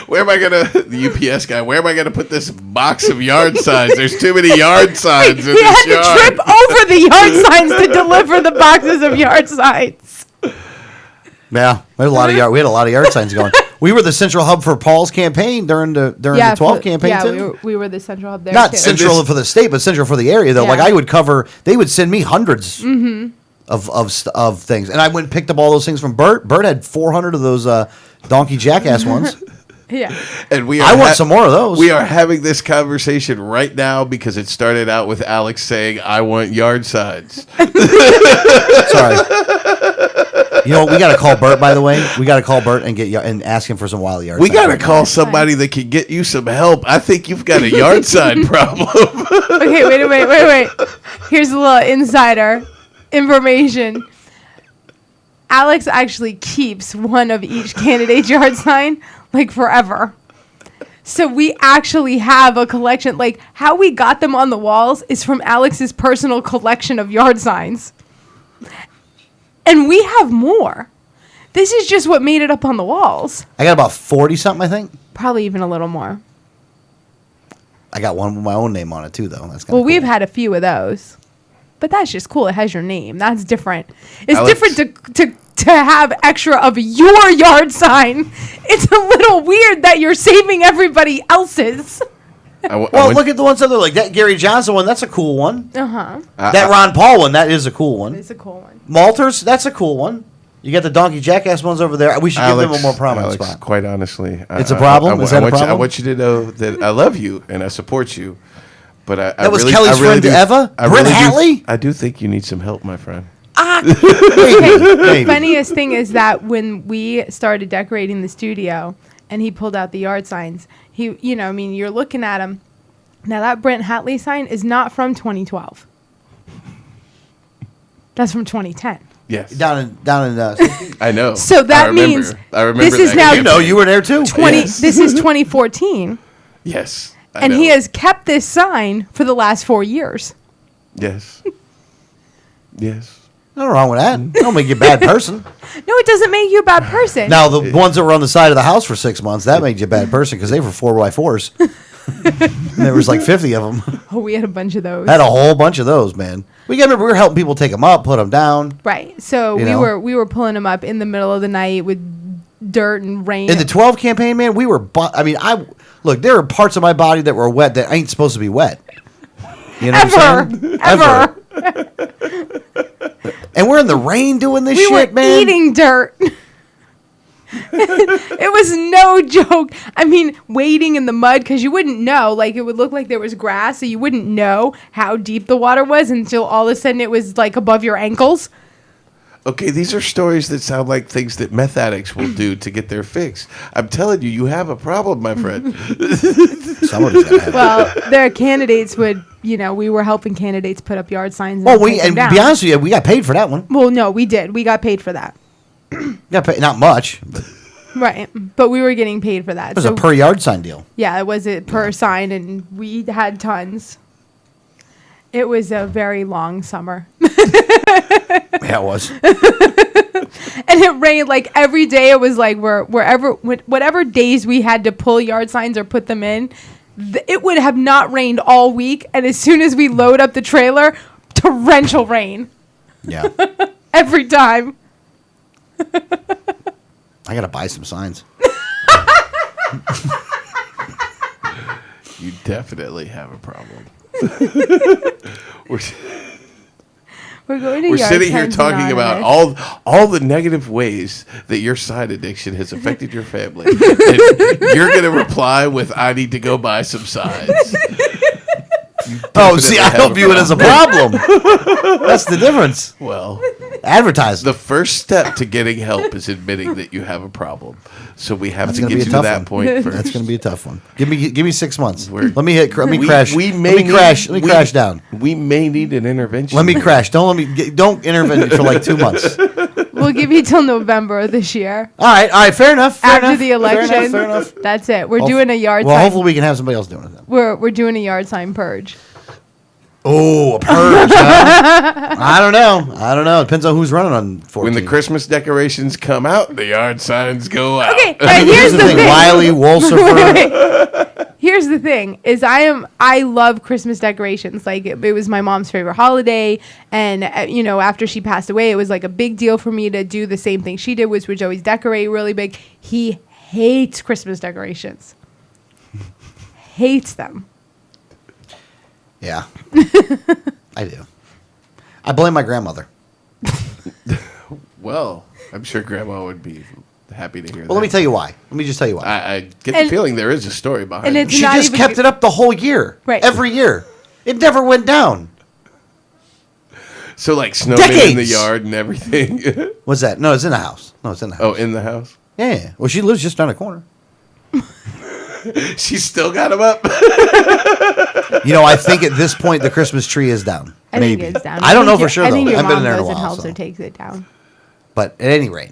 Where am I the UPS guy, where am I gonna put this box of yard signs? There's too many yard signs in He had this to yard. trip over the yard signs to deliver the boxes of yard signs. Yeah, we had a lot of yard signs going. We were the central hub for Paul's campaign during the 12 campaign yeah, too. we were the central hub there. Not too. central for the state, but central for the area. Though, Yeah. like I would cover, they would send me hundreds of things, and I went and picked up all those things from Bert. Bert had 400 of those donkey jackass ones. Yeah. And I want some more of those. We are having this conversation right now because it started out with Alex saying, "I want yard signs." Sorry. You know, we got to call Bert. By the way, we got to call Bert and and ask him for some wild yard. We signs got to right call now. somebody that can get you some help. I think you've got a yard sign problem. Okay, wait. Here's a little insider information. Alex actually keeps one of each candidate's yard sign, like, forever. So we actually have a collection. Like, how we got them on the walls is from Alex's personal collection of yard signs. And we have more. This is just what made it up on the walls. I got about 40 something, I think. Probably even a little more. I got one with my own name on it too, though. That's Well, cool. we've had a few of those. But that's just cool. It has your name. That's different. It's Alex- different to have extra of your yard sign. It's a little weird that you're saving everybody else's. Well, look at the ones that are like that Gary Johnson one. That's a cool one. Uh-huh. That Ron Paul one. That is a cool one. It's a cool one. Malters. That's a cool one. You got the donkey jackass ones over there. We should give them a more prominent Alex, spot. quite honestly, It's a problem? Is that a I problem? want you to know that I love you and I support you. But I That was really, Kelly's I really friend do, Eva? I Brent really do- Hatley? I do think you need some help, my friend. Maybe. Funniest thing is that when we started decorating the studio and he pulled out the yard signs, you're looking at him. Now, that Brent Hatley sign is not from 2012. That's from 2010. Yes, Down in I know. So that means I remember this is that now- you know, you were there too. 20. Yes. This is 2014. Yes, I And know. he has kept this sign for the last 4 years. Yes. Yes. Nothing wrong with that. Don't make you a bad person. No, it doesn't make you a bad person. Now, the ones that were on the side of the house for 6 months, that made you a bad person because they were 4x4s. And there was like 50 of them. Oh, we had a bunch of those. Had a whole bunch of those, man. We got to remember we were helping people take them up, put them down. Right. So You know? we were pulling them up in the middle of the night with dirt and rain. In the 12 campaign, man, we were. Look, there are parts of my body that were wet that ain't supposed to be wet. You know what I'm saying? Ever. And we're in the rain doing this We shit, were man. eating dirt. It was no joke. I mean, wading in the mud because you wouldn't know. Like, it would look like there was grass, so you wouldn't know how deep the water was until all of a sudden it was like above your ankles. Okay, these are stories that sound like things that meth addicts will do to get their fix. I'm telling you, you have a problem, my friend. Somebody's gotta have it. Well, their candidates would, we were helping candidates put up yard signs. Well, take them and down. to be honest with you, we got paid for that one. Well, no, we did. We got paid for that. Got paid, not much. But Right. But we were getting paid for that. it was a per yard sign deal. Yeah, it was a per sign, and we had tons. It was a very long summer. Yeah, it was. And it rained like every day. It was like whatever days we had to pull yard signs or put them in, it would have not rained all week. And as soon as we load up the trailer, torrential rain Yeah. every time. I got to buy some signs. You definitely have a problem. We're going to We're Yard sitting here Signs talking about Anonymous. all the negative ways that your sign addiction has affected your family. And you're going to reply with, "I need to go buy some signs." Oh, see, I don't view it as a problem. That's the difference. Well, Advertising. the first step to getting help is admitting that you have a problem. So we have That's to gonna get be a you to tough that one. point That's first. going to be a tough one. Give me 6 months. We're- Let me crash. We Let may me crash. need- Crash down. We may need an intervention. Let me crash. Don't intervene for like 2 months. We'll give you till November of this year. All right. Fair enough. Fair After enough, the election. Fair enough. That's it. We're doing a yard Well, sign. hopefully we can have somebody else doing it then. We're doing a yard sign purge. Oh, a purge. Huh? I don't know. Depends on who's running on 14. When the Christmas decorations come out, the yard signs go out. Okay, but here's the thing. Wiley, Wolsifer. Here's the thing: is I love Christmas decorations. Like it was my mom's favorite holiday, and after she passed away, it was like a big deal for me to do the same thing she did, which was always decorate really big. He hates Christmas decorations. Hates them. Yeah. I do. I blame my grandmother. Well, I'm sure Grandma would be happy to hear that. Well, let me tell you why. Let me just tell you why. I get the feeling there is a story behind and it. it's She not just even kept good- it up the whole year. Right. Every year. It never went down. So, like, snowmen in the Decades. yard and everything. What's that? No, it's in the house. No, it's in the house. Oh, in the house? Yeah. Well, she lives just down the corner. She's still got him up? You know, I think at this point the Christmas tree is down. I Maybe. think it's down. I don't know think for sure, I though. think your I've been mom in there in a goes and while. helps So. her takes it down. But at any rate,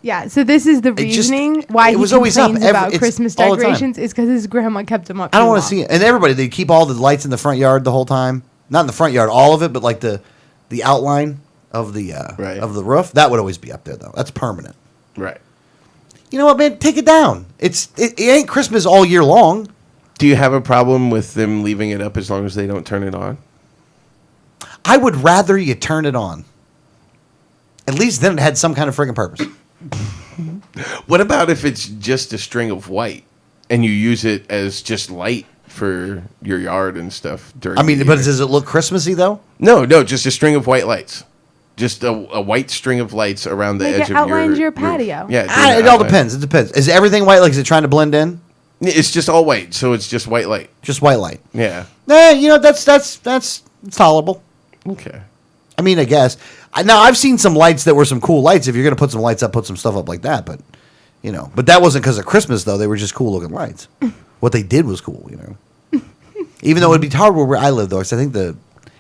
Yeah, so this is the It just- reasoning why it he was always up. complains about It's Christmas all the time. decorations is because his grandma kept them up. I don't want to see it. And everybody, they keep all the lights in the front yard the whole time. Not in the front yard, all of it, but like the outline of the Right. of the roof. That would always be up there, though. That's permanent. Right. You know what, man? Take it down. It ain't Christmas all year long. Do you have a problem with them leaving it up as long as they don't turn it on? I would rather you turn it on. At least then it had some kind of friggin' purpose. What about if it's just a string of white and you use it as just light for your yard and stuff during I mean, the but year? does it look Christmassy though? No, just a string of white lights. Just a white string of lights around the Like edge it of outlines your roof. patio. Yeah, It all depends. It depends. Is everything white? Like, is it trying to blend in? It's just all white, so it's just white light. Just white light. Yeah. You know, that's tolerable. Okay. I mean, I guess. Now, I've seen some lights that were some cool lights. If you're going to put some lights up, put some stuff up like that. But, you know. But that wasn't because of Christmas, though. They were just cool-looking lights. What they did was cool, you know. Even though it would be hard where I live, though, because I think it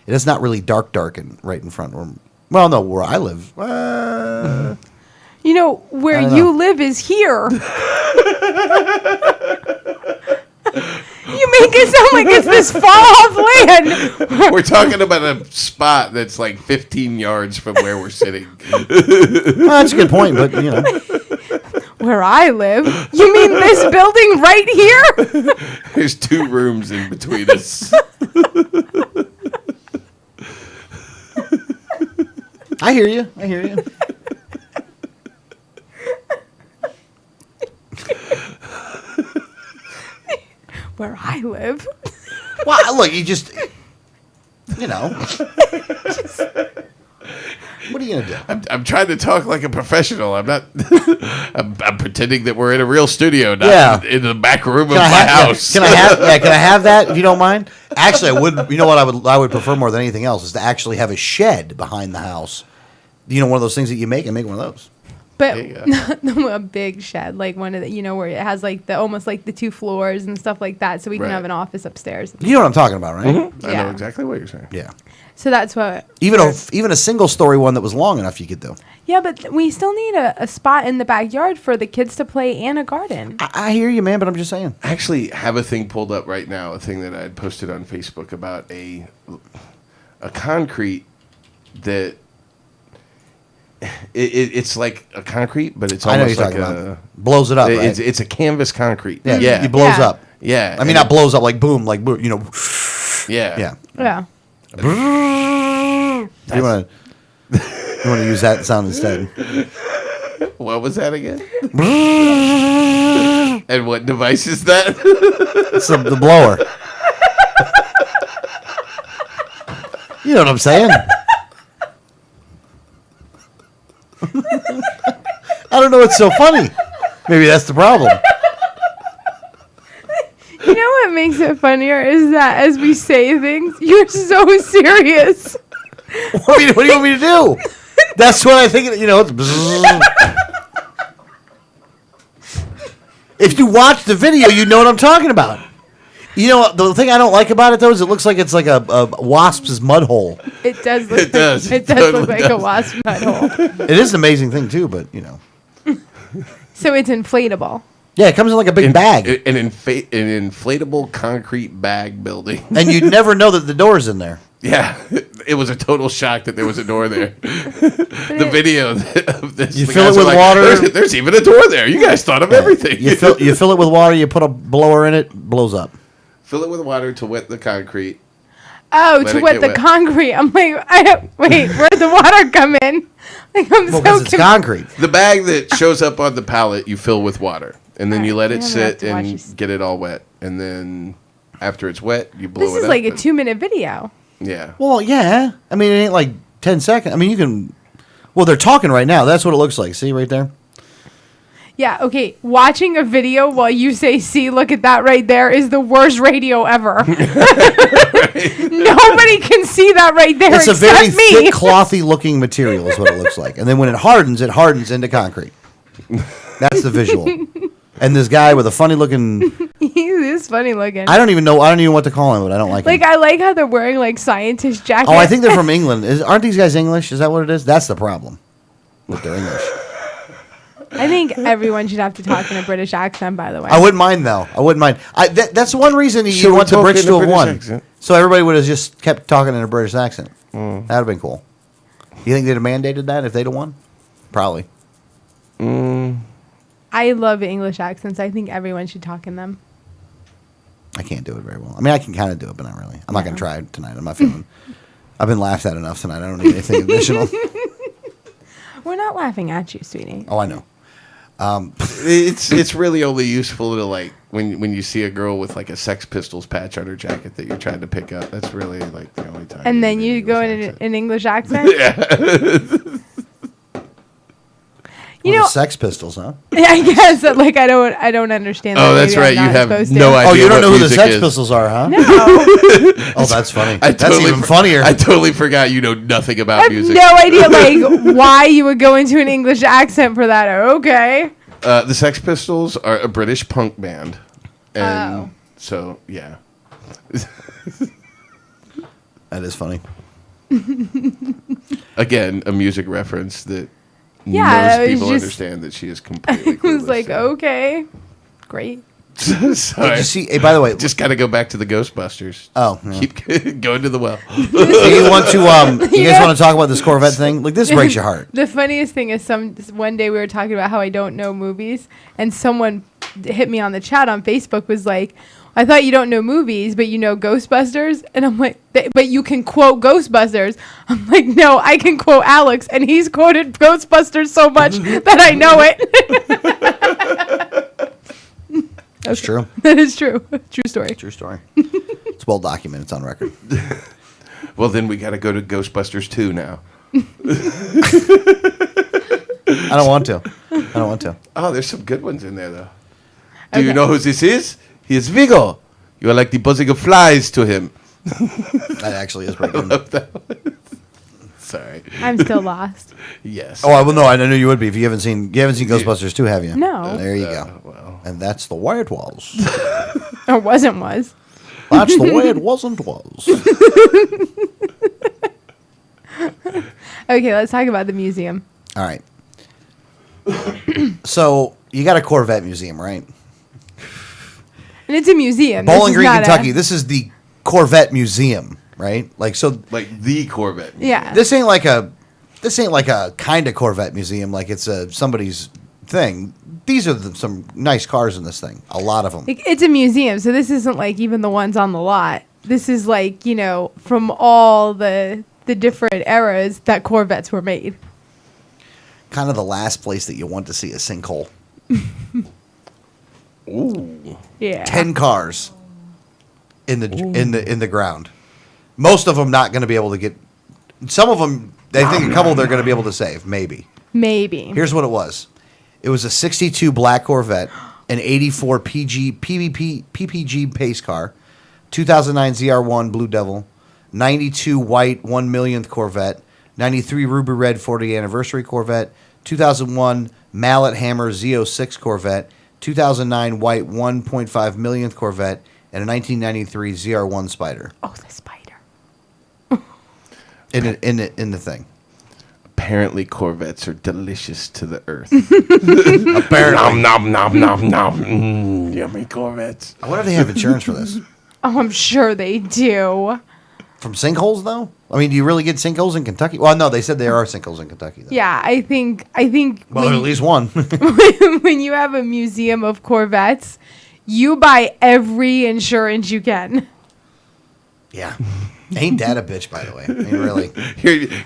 is not really dark right in front. Well, no, where I live. You know, where I don't you know. live is here. You make it sound like it's this far off land. We're talking about a spot that's like 15 yards from where we're sitting. Well, that's a good point, but, you know. Where I live? You mean this building right here? There's 2 rooms in between us. I hear you. Where I live. Well, look, you just, you know. What are you going to do? I'm trying to talk like a professional. I'm not. I'm pretending that we're in a real studio, not Yeah. in the back room of Can my I have, house. Can I have that if you don't mind? Actually, I would. You know what I would prefer more than anything else is to actually have a shed behind the house. You know, one of those things that you make and make one of those. But There you not a big shed, like one of the, you know, where it has like the almost like the 2 floors and stuff like that, so we Right. can have an office upstairs. You know what I'm talking about, right? I know Yeah. exactly what you're saying. Yeah. So that's what. Even a single story one that was long enough you could do. Yeah, but we still need a spot in the backyard for the kids to play and a garden. I hear you, man, but I'm just saying. I actually have a thing pulled up right now, a thing that I had posted on Facebook about a concrete that it's like a concrete, but it's I know almost you're like talking a about. Blows it up, right? it's a canvas concrete. yeah, Yeah, it blows Yeah. up. yeah. I mean, not blows up like boom, you know. Yeah, Yeah. Yeah. You want to use that sound instead. What was that again? And what device is that? It's the blower. You know what I'm saying? I don't know what's so funny. Maybe that's the problem. You know what makes it funnier is that as we say things, you're so serious. What do you want me to do? That's what I think. You know, it's bzzz. If you watch the video, you know what I'm talking about. You know, the thing I don't like about it, though, is it looks like it's like a wasp's mud hole. It does look It does. It It does totally look like does. a wasp mud hole. It is an amazing thing, too, but, you know. So it's inflatable. Yeah, it comes in like a big bag. An inflatable concrete bag building. And you'd never know that the door's in there. Yeah, it was a total shock that there was a door there. The video of this. You the fill guys it were with water. There's even a door there. You guys thought of everything. You fill it with water, you put a blower in it, blows up. Fill it with water to wet the concrete. Oh, Let to it wet get the wet. concrete. I'm like, wait, where'd the water come in? Like, I'm Well, so because it's concrete. The bag that shows up on the pallet, you fill with water, and then you let it I'm gonna have sit to watch and this. get it all wet, and then after it's wet, you blow This it is up. like a and- 2-minute video. Yeah. Well, yeah. I mean, it ain't like 10 seconds. I mean, you can. Well, they're talking right now. That's what it looks like. See right there? Yeah, okay. Watching a video while you say, see, look at that right there is the worst radio ever. Nobody can see that right there It's a except very me. thick, clothy looking material, is what it looks like. And then when it hardens into concrete. That's the visual. And this guy with a funny looking. He is funny looking. I don't even know. I don't even know what to call him, but I don't like Like, him. I like how they're wearing, like, scientist jackets. Oh, I think they're from England. Aren't these guys English? Is that what it is? That's the problem with their English. I think everyone should have to talk in a British accent, by the way. I wouldn't mind, though. I wouldn't mind. That's one reason you Should we want the talk Brits in to a have British won. accent? So everybody would have just kept talking in a British accent. That would have been cool. You think they'd have mandated that if they'd have won? Probably. I love English accents. I think everyone should talk in them. I can't do it very well. I mean, I can kind of do it, but not really. I'm not going to try it tonight. I'm not feeling. I've been laughed at enough tonight. I don't need anything additional. We're not laughing at you, sweetie. Oh, I know. It's really only useful to like when you see a girl with like a Sex Pistols patch on her jacket that you're trying to pick up. That's really like the only time. And then use you go in English accent. an English accent? You Well, know, the Sex Pistols, huh? I guess that, like I don't understand. Oh, that. that's Maybe I'm right. You not have supposed no to. idea. Oh, you don't what know who the music Sex is. Pistols are, huh? No, Oh, that's funny. I That's totally even funnier. I totally forgot you know nothing about I have music. no idea like why you would go into an English accent for that. Okay. The Sex Pistols are a British punk band, and Oh. so yeah. That is funny. Again, a music reference that Yeah, most it was people just- understand that she is completely. It was clueless like, to. okay, great. Sorry. Did you see? Hey, by the way, Just got to go back to the Ghostbusters. Oh, yeah. Keep going to the well. do you want to? You guys Yeah. want to talk about this Corvette thing? Like, this breaks your heart. The funniest thing is one day we were talking about how I don't know movies, and someone hit me on the chat on Facebook was like, I thought you don't know movies, but you know Ghostbusters? And I'm like, but you can quote Ghostbusters. I'm like, no, I can quote Alex, and he's quoted Ghostbusters so much that I know it. It's true. That is true. True story. True story. It's well documented. It's on record. Well, then we got to go to Ghostbusters 2 now. I don't want to. I don't want to. Oh, there's some good ones in there, though. Do Okay. you know who this is? He is Vigo. You are like the buzzing of flies to him. That actually is pretty good. Sorry. I'm still lost. Yes. Oh, well, no, I knew you would be if you haven't seen Ghostbusters 2, have you? No. There you go. Well. And that's the way it was. Or was. That's the way it wasn't was. Okay, let's talk about the museum. All right. So you got a Corvette museum, right? And it's a museum. This Bowling is Green, not Kentucky. This is the Corvette Museum, right? Like, so Like the Corvette. Yeah. this ain't like a kind of Corvette museum. Like it's somebody's thing. These are some nice cars in this thing. A lot of them. Like, it's a museum, so this isn't like even the ones on the lot. This is like, you know, from all the different eras that Corvettes were made. Kind of the last place that you want to see a sinkhole. Ooh. Yeah. 10 cars in the ground. Most of them not going to be able to get. Some of them, they think a couple they're going to be able to save, maybe. Maybe. Here's what it was. It was a 62 black Corvette, an 84 PPG pace car, 2009 ZR1 Blue Devil, 92 white 1 millionth Corvette, 93 ruby red 40th anniversary Corvette, 2001 mallet hammer Z06 Corvette, 2009 white 1.5 millionth Corvette, and a 1993 ZR1 Spider Oh, the spider. in the thing. Apparently, Corvettes are delicious to the earth. Apparently. Nom, nom, nom, nom, nom. Yummy Corvettes. I wonder if they have insurance for this. Oh, I'm sure they do. From sinkholes, though? I mean, do you really get sinkholes in Kentucky? Well, no, they said there are sinkholes in Kentucky, though. Yeah, I think Well, at least one. when you have a museum of Corvettes, you buy every insurance you can. Yeah. Ain't that a bitch, by the way? I mean, really.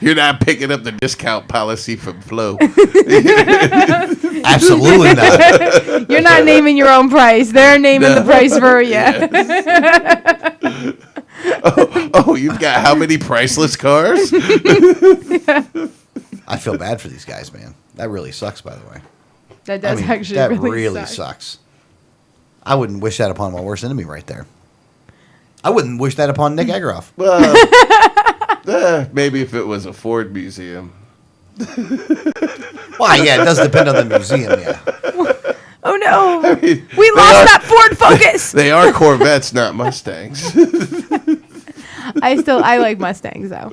You're not picking up the discount policy from Flo. Absolutely not. You're not naming your own price. They're naming the price for you. Oh, you've got how many priceless cars? I feel bad for these guys, man. That really sucks, by the way. That does actually that really suck. sucks. I wouldn't wish that upon my worst enemy right there. I wouldn't wish that upon Nick Egeroff. Well, maybe if it was a Ford museum. Well, yeah, it does depend on the museum, yeah. Oh no, I mean, we lost that Ford Focus. They are Corvettes, not Mustangs. I like Mustangs though.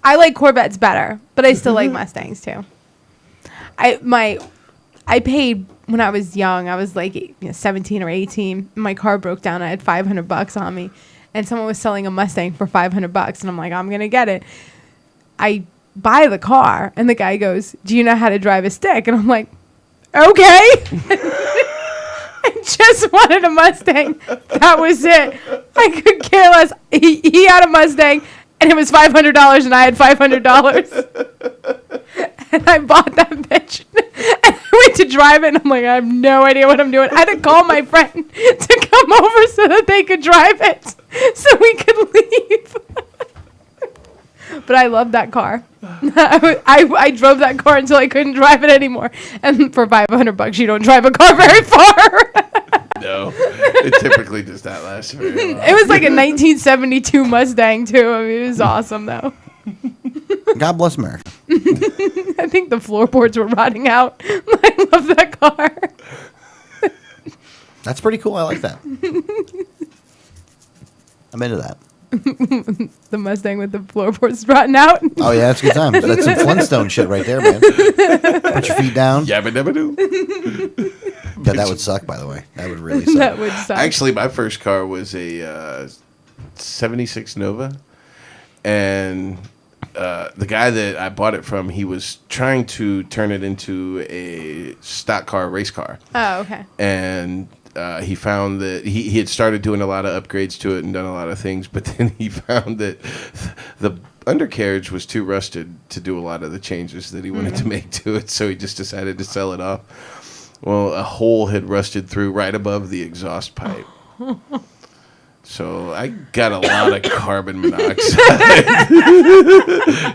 I like Corvettes better, but I still like Mustangs too. I paid when I was young. I was like 17 or 18. My car broke down. I had $500 on me, and someone was selling a Mustang for $500, and I'm like, I'm gonna get it. I buy the car, and the guy goes, "Do you know how to drive a stick?" And I'm like, "Okay." I just wanted a Mustang. That was it. I could care less. He had a Mustang, and it was $500, and I had $500. And I bought that bitch. And I went to drive it, and I'm like, I have no idea what I'm doing. I had to call my friend to come over so that they could drive it, so we could leave. But I loved that car. I drove that car until I couldn't drive it anymore. And for $500, you don't drive a car very far. No, it typically does not last very long. It was like a 1972 Mustang too. I mean, it was awesome though. God bless America. I think the floorboards were rotting out. I love that car. That's pretty cool. I like that. I'm into that. The Mustang with the floorboards rotting out. Oh, yeah, that's a good time. That's some Flintstone shit right there, man. Put your feet down. Yabba dabba doo. Yeah, that would suck, by the way. That would really suck. That would suck. Actually, my first car was a 76 Nova. And the guy that I bought it from, he was trying to turn it into a stock car, race car. Oh, okay. And he found that he had started doing a lot of upgrades to it and done a lot of things, but then he found that the undercarriage was too rusted to do a lot of the changes that he wanted to make to it, so he just decided to sell it off. Well, a hole had rusted through right above the exhaust pipe. So I got a lot of carbon monoxide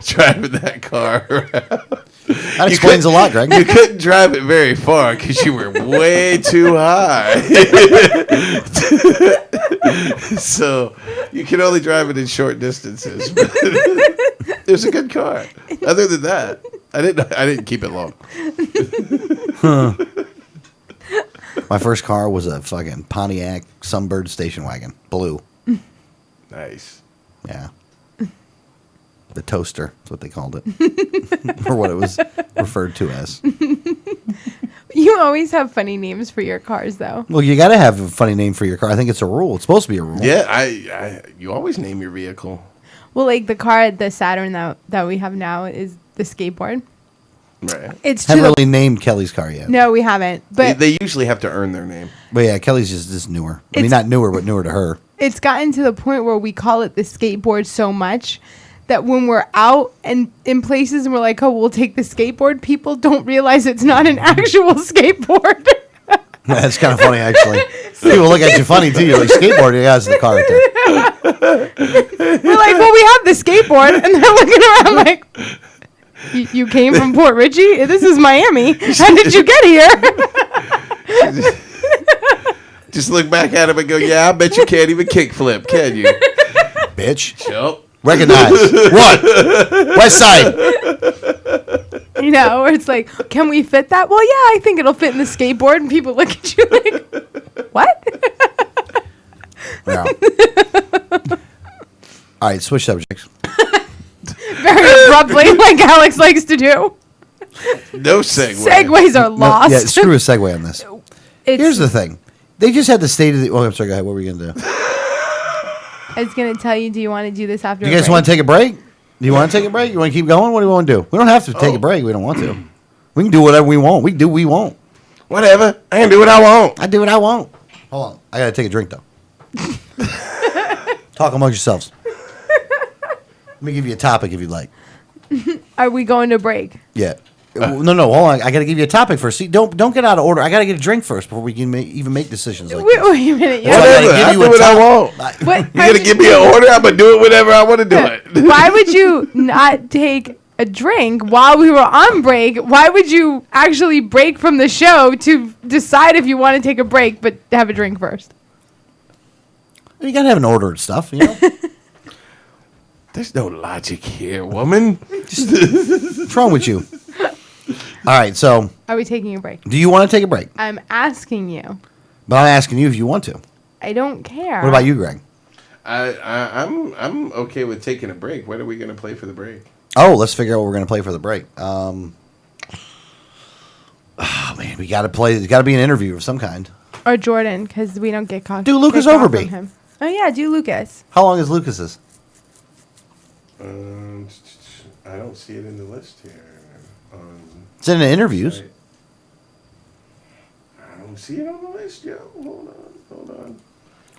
driving that car around. That explains a lot, Greg. You couldn't drive it very far because you were way too high. So you can only drive it in short distances. But it was a good car. Other than that, I didn't keep it long. My first car was a fucking Pontiac Sunbird station wagon. Blue. Nice. Yeah. The toaster. That's what they called it. Or what it was referred to as. You always have funny names for your cars, though. Well, you got to have a funny name for your car. I think it's a rule. It's supposed to be a rule. Yeah, you always name your vehicle. Well, like the car, the Saturn that we have now is the skateboard. Right. It's Haven't really named Kelly's car yet. No, we haven't. But they usually have to earn their name. But yeah, Kelly's just newer. I mean, not newer, but newer to her. It's gotten to the point where we call it the skateboard so much that when we're out and in places and we're like, oh, we'll take the skateboard, people don't realize it's not an actual skateboard. That's kind of funny, actually. People look at you funny, too. You're like, skateboard? Yeah, it's the car right there. We're like, well, we have the skateboard. And they're looking around like, you came from Port Richey? This is Miami. How did you get here? Just look back at him and go, yeah, I bet you can't even kickflip, can you? Bitch. Yep. Recognize. What? West side. You know, or it's like, can we fit that? Well, yeah, I think it'll fit in the skateboard. And people look at you like, what? Yeah. All right, switch subjects. Very abruptly, like Alex likes to do. No segue. Segues are No, lost. yeah, screw a segue on this. It's- Here's the thing. They just had the state of the... Oh, I'm sorry. Go ahead. What were you going to do? I was going to tell you, do you want to do this after You guys want to take a break? Do you want to take a break? You want to keep going? What do you want to do? We don't have to take a break. We don't want to. We can do whatever we want. We can do what we want. Whatever. I can do what I want. I do what I want. Hold on. I got to take a drink, though. Talk amongst yourselves. Let me give you a topic if you'd like. Are we going to break? Yeah. No, hold on. I got to give you a topic first. See, don't get out of order. I got to get a drink first before we can even make decisions like this. Wait a minute. So I Whatever. gotta give I you do a what I top- want. What? You gotta give me an order. I'm gonna do it whenever I want to do it. Why would you not take a drink while we were on break? Why would you actually break from the show to decide if you want to take a break but have a drink first? You got to have an order and stuff, you know? There's no logic here, woman. What's wrong with you? All right, so Are we taking a break? do you want to take a break? I'm asking you. But I'm asking you if you want to. I don't care. What about you, Greg? I'm okay with taking a break. What are we gonna play for the break? Oh, let's figure out what we're going to play for the break. Oh, man, we got to play. It's got to be an interview of some kind. Or Jordan, because we don't get caught. Do Lucas get caught Overby. from him. Oh, yeah, do Lucas. How long is Lucas's? I don't see it in the list here. It's in the interviews. I don't see it on the list, yo. Hold on.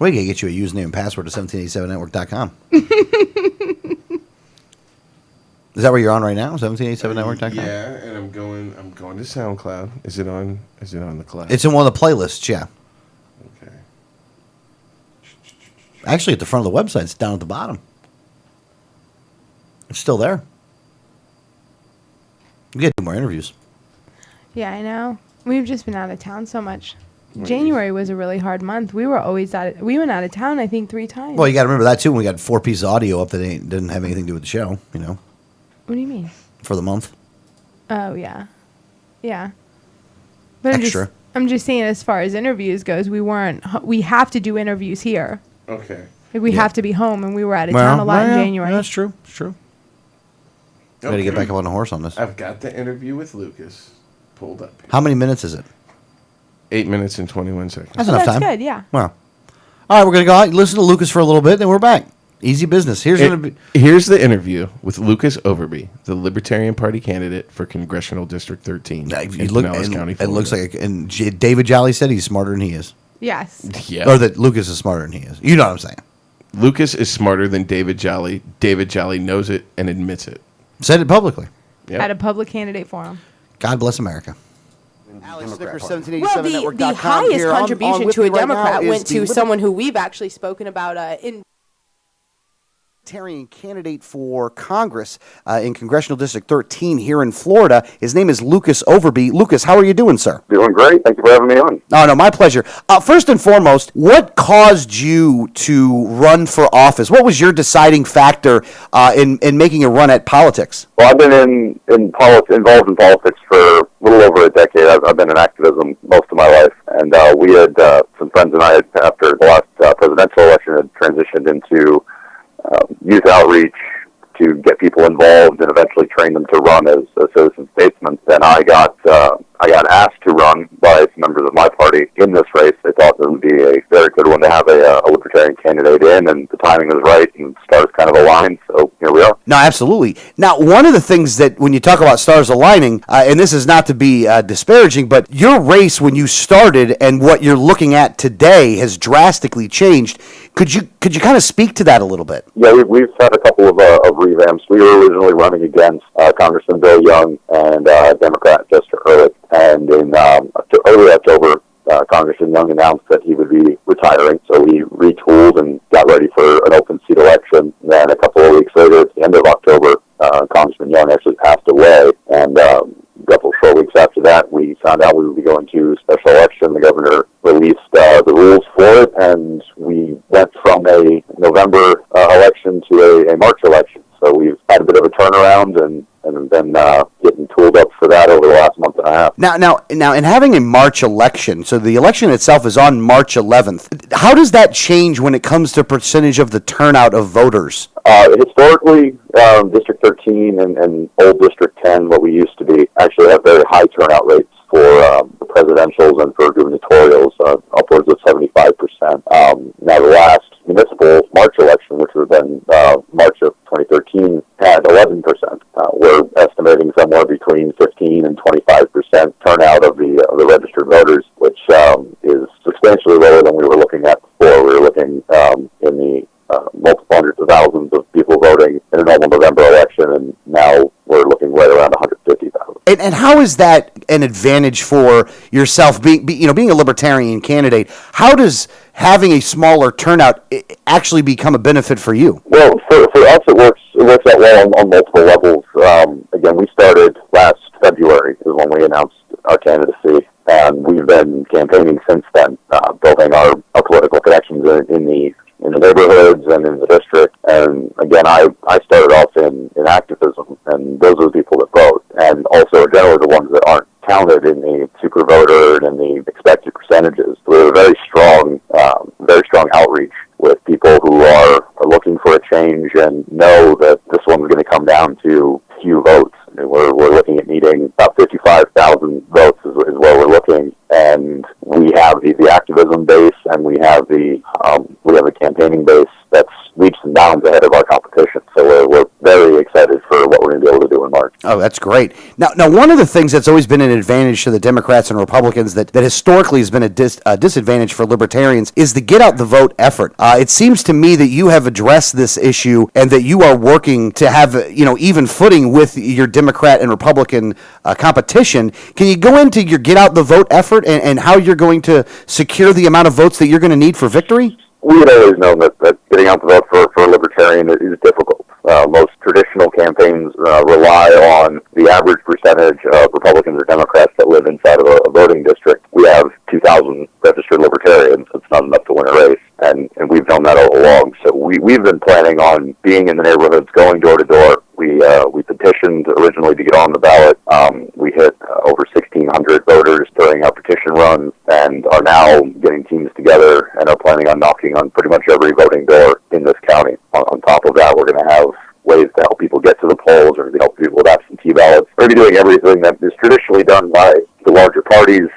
We got to get you a username and password to 1787network.com. Is that where you're on right now? 1787network.com? Yeah, and I'm going to SoundCloud. Is it on the cloud? It's in one of the playlists, yeah. Okay. Actually, at the front of the website, it's down at the bottom. It's still there. We got to do more interviews. Yeah, I know. We've just been out of town so much. January was a really hard month. We went out of town, I think, 3 times. Well, you got to remember that, too, when we got 4 pieces of audio up that didn't have anything to do with the show, you know, What do you mean? for the month. Oh, yeah. Yeah. But Extra. I'm just saying, as far as interviews goes, we have to do interviews here. Okay. Like, we Yeah. have to be home, and we were out of town a lot in January. Yeah, that's true. It's true. Got to get back up on the horse on this. I've got the interview with Lucas pulled up. How many minutes is it? 8 minutes and 21 seconds. That's Oh, enough that's time. good, yeah. Well, all right, we're going to go out and listen to Lucas for a little bit, then we're back. Easy business. Here's Here's the interview with Lucas Overby, the Libertarian Party candidate for Congressional District 13 in Pinellas County, it looks Florida. like, and David Jolly said he's smarter than he is. Yes. Yeah. Or that Lucas is smarter than he is. You know what I'm saying. Lucas is smarter than David Jolly. David Jolly knows it and admits it. Said it publicly. Yep. At a public candidate forum. God bless America. Alex Snicker, Well, 1787network.com the highest here. contribution with to me a right now Democrat is went the to someone who we've actually spoken about in. Libertarian candidate for Congress in Congressional District 13 here in Florida. His name is Lucas Overby. Lucas, how are you doing, sir? Doing great. Thank you for having me on. Oh, no, my pleasure. First and foremost, what caused you to run for office? What was your deciding factor in making a run at politics? Well, I've been involved in politics for a little over a decade. I've been in activism most of my life, and we had some friends and I, after the last presidential election, had transitioned into youth outreach to get people involved and eventually train them to run as citizen statesmen. Then I got asked to run by some members of my party in this race. They thought it would be a very good one to have a libertarian candidate in, and the timing was right, and stars kind of aligned, so here we are. No, absolutely. Now, one of the things that when you talk about stars aligning, and this is not to be disparaging, but your race when you started and what you're looking at today has drastically changed. Could you kind of speak to that a little bit? Yeah, we've had a couple of revamps. We were originally running against Congressman Bill Young and Democrat Jester Ehrlich, and in early October, Congressman Young announced that he would be retiring, so we retooled and got ready for an open seat election. Then a couple of weeks later, at the end of October, Congressman Young actually passed away, and a couple short weeks after that, we found out we would be going to special election. The governor released the rules for it, and we went from a November election to a March election. So we've had a bit of a turnaround and been getting tooled up for that over the last month and a half. Now, in having a March election, so the election itself is on March 11th. How does that change when it comes to percentage of the turnout of voters? Historically, District 13 and old District 10, what we used to be, actually have very high turnout rates for the presidentials and for gubernatorials, upwards of 75%. Now, the last municipal March election, which would have been March of 2013, had 11%. We're estimating somewhere between 15 and 25% turnout of the registered voters, which is substantially lower than we were looking at before. We were looking in the multiple hundreds of thousands of people voting in a normal right around 150,000. And how is that an advantage for yourself, being a libertarian candidate? How does having a smaller turnout actually become a benefit for you? Well, for us, it works out well on multiple levels. Again, we started last February is when we announced our candidacy, and we've been campaigning since then, building our political connections in the neighborhoods and in the district. And again, I started off in activism, and those are the people that vote, and also generally the ones that aren't counted in the super voter and in the expected percentages. We have a very strong outreach with people who are looking for a change and know that this one's going to come down to few votes. I mean, we're looking at needing about 55,000 votes is where we're looking, and we have the activism base, and we have the campaigning base that's leaps and bounds ahead of our competition. So we're very excited for what we're going to be able to do in March. Oh, that's great. Now, one of the things that's always been an advantage to the Democrats and Republicans that historically has been a disadvantage for libertarians is the get out the vote effort. It seems to me that you have addressed this issue and that you are working to have even footing with your Democrat and Republican competition. Can you go into your get out the vote effort and how you're going to secure the amount of votes that you're going to need for victory? We had always known that getting out the vote for a libertarian is difficult. Most traditional campaigns rely on the average percentage of Republicans or Democrats that live inside of a voting district. We have 2,000 registered libertarians. It's not enough to win a race, and we've known that all along. So we've been planning on being in the neighborhoods, going door to door. We petitioned originally to get on the ballot. We hit over 1,600 voters during our petition runs, and are now getting teams together and are planning on knocking on pretty much every voting door in this county. On top of that, we're going to have ways to help people get to the polls, or to help people with absentee ballots. We're going to be doing everything that is traditionally done by the larger parties,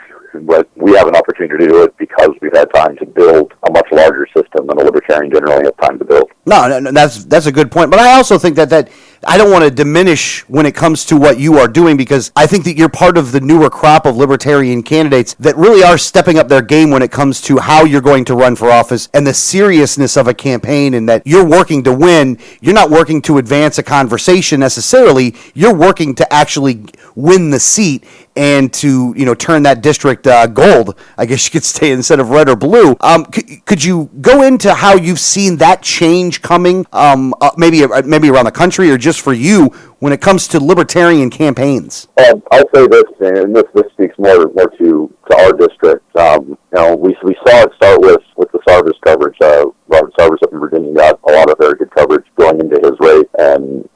but we have an opportunity to do it because we've had time to build a much larger system than a libertarian generally has time to build. No, that's a good point. But I also think that I don't want to diminish when it comes to what you are doing, because I think that you're part of the newer crop of libertarian candidates that really are stepping up their game when it comes to how you're going to run for office and the seriousness of a campaign, and that you're working to win. You're not working to advance a conversation necessarily. You're working to actually win the seat and to turn that district gold, I guess you could say, instead of red or blue. Could you go into how you've seen that change coming, maybe around the country or just for you when it comes to libertarian campaigns? I'll say this, and this speaks more to our district. We saw it start with the Sarvis coverage. Robert Sarvis up in Virginia got a lot of very good coverage going into his race, and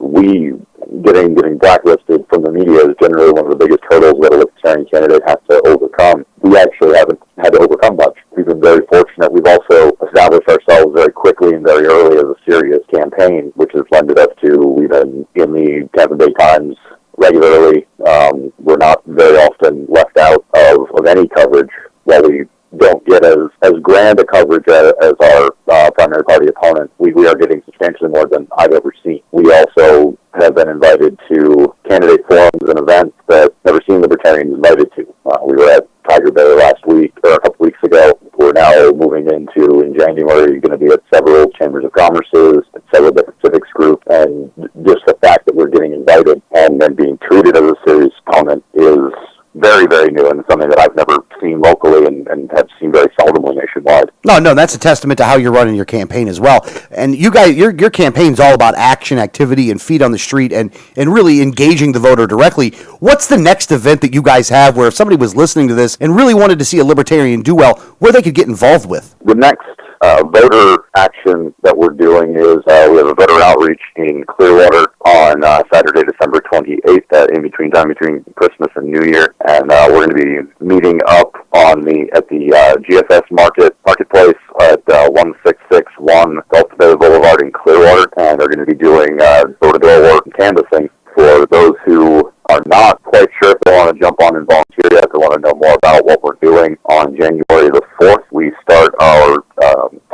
getting blacklisted from the media is generally one of the biggest hurdles that a libertarian candidate has to overcome. We actually haven't had to overcome much. We've been very fortunate. We've also established ourselves very quickly and very early as a serious campaign, which has lended us to, we've been in the Tampa Bay Times regularly. We're not very often left out of any coverage. While we don't get as grand a coverage as our primary party opponent, we are getting substantially more than I've ever seen. We also have been invited to candidate forums and events that never seen libertarians invited to. We were at Tiger Bay last week, or a couple weeks ago. We're now moving into, in January, going to be at several chambers of commerces, at several different civics groups, and just the fact that we're getting invited and then being treated as a serious opponent is very, very new, and something that I've never seen locally and have seen very seldomly nationwide. No, that's a testament to how you're running your campaign as well. And you guys, your campaign's all about action, activity, and feet on the street, and really engaging the voter directly. What's the next event that you guys have where if somebody was listening to this and really wanted to see a libertarian do well, where they could get involved with? The next voter action that we're doing is we have a voter outreach in Clearwater on Saturday, December 28th, in between Christmas and New Year, and we're going to be meeting up at the GFS marketplace at 1661 Gulf Bay Boulevard in Clearwater, and they're going to be doing door-to-door work and canvassing. For those who are not quite sure if they want to jump on and volunteer yet, they want to know more about what we're doing, on January the 4th, we start our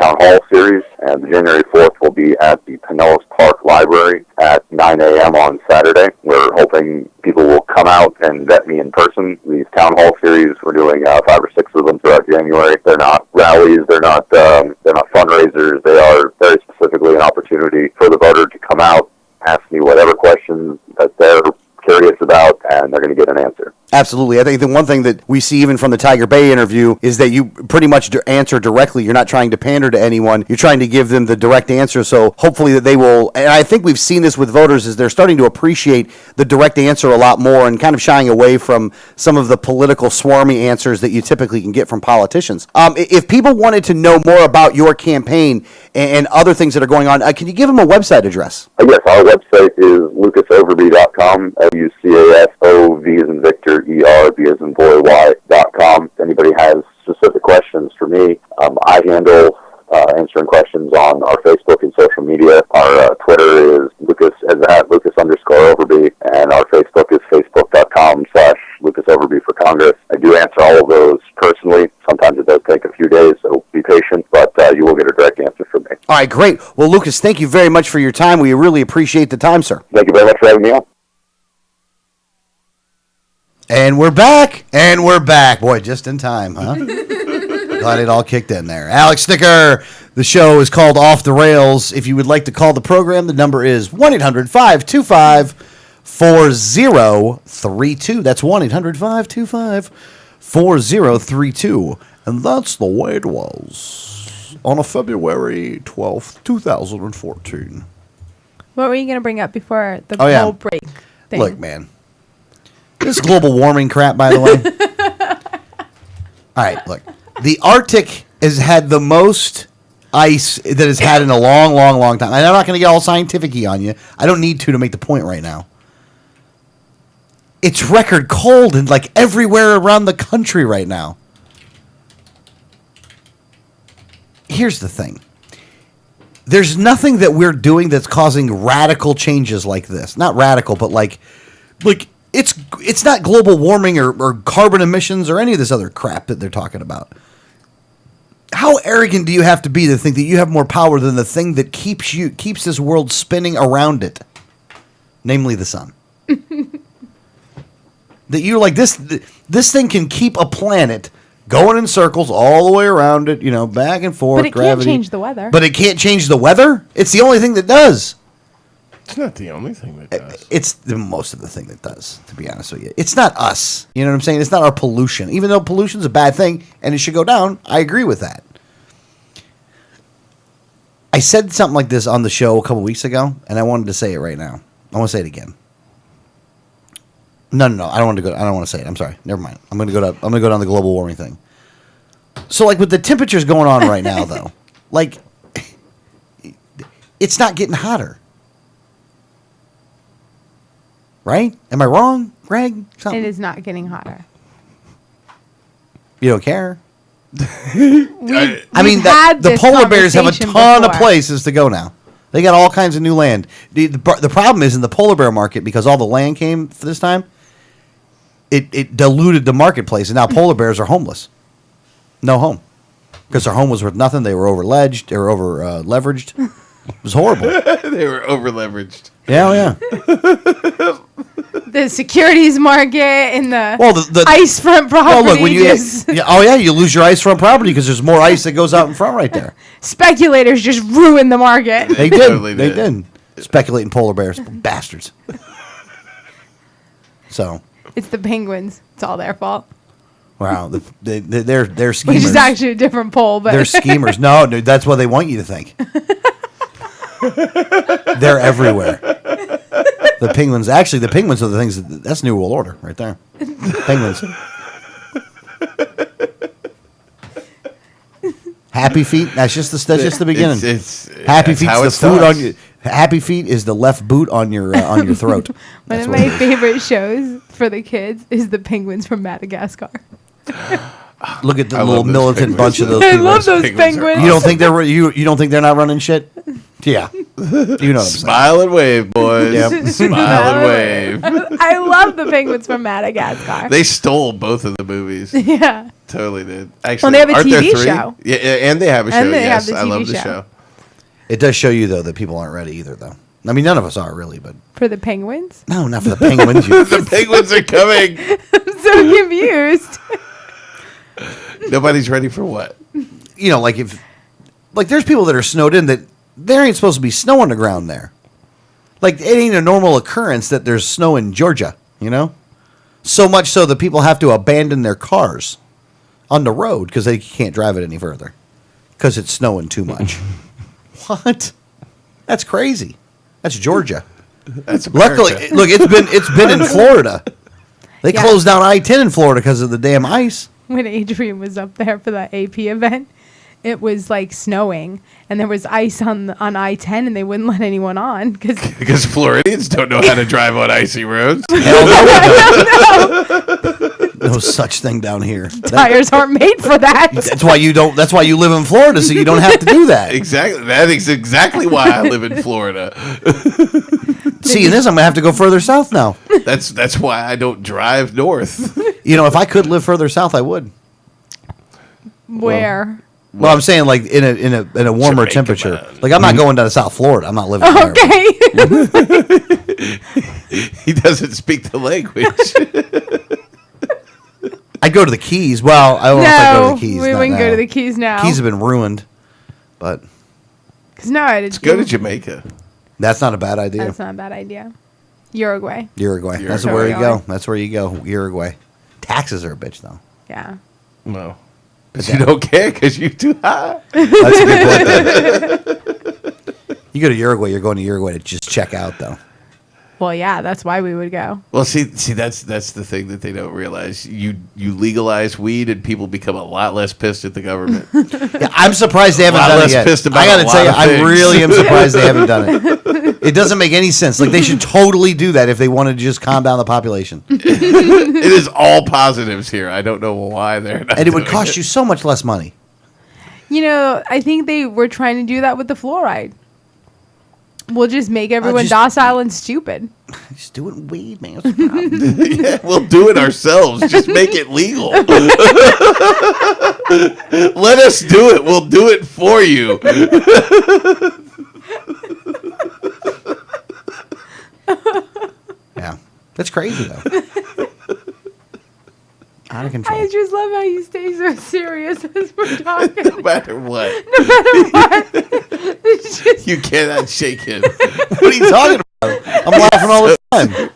town hall series, and January 4th will be at the Pinellas Park Library at 9 a.m. on Saturday. We're hoping people will come out and vet me in person. These town hall series, we're doing 5 or 6 of them throughout January. They're not rallies, they're not fundraisers. They are very specifically an opportunity for the voter to come out, ask me whatever questions that they're curious about, and they're going to get an answer. Absolutely. I think the one thing that we see even from the Tiger Bay interview is that you pretty much answer directly. You're not trying to pander to anyone. You're trying to give them the direct answer. So hopefully that they will, and I think we've seen this with voters, is they're starting to appreciate the direct answer a lot more and kind of shying away from some of the political swarmy answers that you typically can get from politicians. If people wanted to know more about your campaign and other things that are going on, can you give them a website address? Yes, our website is lucasoverby.com, LUCASOV as in Victor, ERB as in boy, Y.com. If anybody has specific questions for me, I handle answering questions on our Facebook and social media. Our Twitter is Lucas_Overby, and our Facebook is facebook.com/LucasOverby for Congress. I do answer all of those personally. Sometimes it does take a few days, so be patient, but you will get a direct answer from me. All right, great. Well, Lucas, thank you very much for your time. We really appreciate the time, sir. Thank you very much for having me on. And we're back. Boy, just in time, huh? Glad it all kicked in there. Alex Sticker, the show is called Off the Rails. If you would like to call the program, the number is 1-800-525-4032. That's 1-800-525-4032. And that's the way it was on a February 12th, 2014. What were you going to bring up before the Oh, yeah. whole break thing? Look, man. This global warming crap, by the way. All right, look. The Arctic has had the most ice that it's had in a long, long, long time. And I'm not going to get all scientific-y on you. I don't need to make the point right now. It's record cold in like everywhere around the country right now. Here's the thing. There's nothing that we're doing that's causing radical changes like this. Not radical, but like it's not global warming or carbon emissions or any of this other crap that they're talking about. How arrogant do you have to be to think that you have more power than the thing that keeps this world spinning around it, namely the sun? That you're like this thing can keep a planet going in circles all the way around it, back and forth. But it gravity. can't change the weather. But it can't change the weather? It's the only thing that does. It's not the only thing that does. It's the most of the thing that does, to be honest with you. It's not us. You know what I'm saying? It's not our pollution. Even though pollution's a bad thing and it should go down, I agree with that. I said something like this on the show a couple weeks ago, and I wanted to say it right now. I want to say it again. No. I don't want to say it. I'm sorry. Never mind. I'm going to go down the global warming thing. So, like, with the temperatures going on right now, though, like, it's not getting hotter. Right? Am I wrong, Greg? It is not getting hotter. You don't care? Had the this polar bears have a conversation ton of before. places to go now. They got all kinds of new land. The problem is in the polar bear market, because all the land came for this time, it diluted the marketplace, and now polar bears are homeless. No home. Because their home was worth nothing. They were over-leveraged. It was horrible. They were over-leveraged. Yeah. The securities market and the the ice front property. Well, look, you lose your ice front property because there's more ice that goes out in front right there. Speculators just ruined the market. They did. Totally They did. did. Speculating polar bears, bastards. So. It's the penguins. It's all their fault. Wow, they're schemers. Which is actually a different poll, but They're schemers. No, dude, that's what they want you to think. They're everywhere. The penguins are the things that's New World Order right there. Penguins. Happy Feet. That's just the beginning. Happy Feet's the food on your. Happy Feet is the left boot on your throat. One of my favorite shows for the kids is the penguins from Madagascar. Look at the I little love those militant penguins. bunch of those I people. love those Penguins are penguins. You don't think you don't think they're not running shit? Yeah, you know what I'm saying. Smile and wave, boys. Yep. Smile and wave. I love the penguins from Madagascar. They stole both of the movies. Yeah. Totally did. Actually, they have a aren't there TV three? show. Yeah, and they have a show. And they have Yes, the I love TV the show. show. It does show you though that people aren't ready either, though. I mean, none of us are really, but For the penguins? no, not for the penguins. The penguins are coming. I'm so confused. Nobody's ready for what? There's people that are snowed in that there ain't supposed to be snow on the ground there. Like, it ain't a normal occurrence that there's snow in Georgia, you know? So much so that people have to abandon their cars on the road because they can't drive it any further because it's snowing too much. What? That's crazy. That's Georgia. That's America. Luckily, look, it's been in Florida. They Yeah. closed down I-10 in Florida because of the damn ice. When Adrian was up there for that AP event, it was like snowing, and there was ice on I-10, and they wouldn't let anyone on Because Floridians don't know how to drive on icy roads. Hell no. No such thing down here. tires aren't made for that. That's why you don't. That's why you live in Florida, so you don't have to do that. Exactly. That is exactly why I live in Florida. Seeing this, I'm gonna have to go further south now. That's why I don't drive north. You know, if I could live further south, I would. Where? Well, I'm saying like in a warmer Jamaica, temperature. man. Like I'm not going down to South Florida. I'm not living there. Okay. He doesn't speak the language. I'd go to the Keys. Well, I don't know if I'd go to No, the Keys. we not wouldn't go now. to the Keys now. Keys have been ruined, but Because no, Let's go to Jamaica. that's not a bad idea. That's not a bad idea. Uruguay. Uruguay. That's Uruguay. where you go. That's where you go. Uruguay. Taxes are a bitch, though. Yeah. No. But you don't care because you're too high. That's a good point. You go to Uruguay, you're going to Uruguay to just check out, though. Well, yeah, that's why we would go. Well, see, that's the thing that they don't realize. You legalize weed and people become a lot less pissed at the government. Yeah, I'm surprised they haven't lot done it less yet. pissed about I a gotta lot tell you, of I things. really am surprised they haven't done it. It doesn't make any sense. Like they should totally do that if they wanted to just calm down the population. It is all positives here. I don't know why they're not. And it would doing cost you so much less money. You know, I think they were trying to do that with the fluoride. We'll just make everyone just- docile and stupid. Just doing weed, man. What's the problem? Yeah, we'll do it ourselves. Just make it legal. Let us do it. We'll do it for you. Yeah. That's crazy, though. Out of control. I just love how you stay so serious as we're talking. No matter what. It's just, You cannot shake him. What are you talking about? I'm laughing all the time.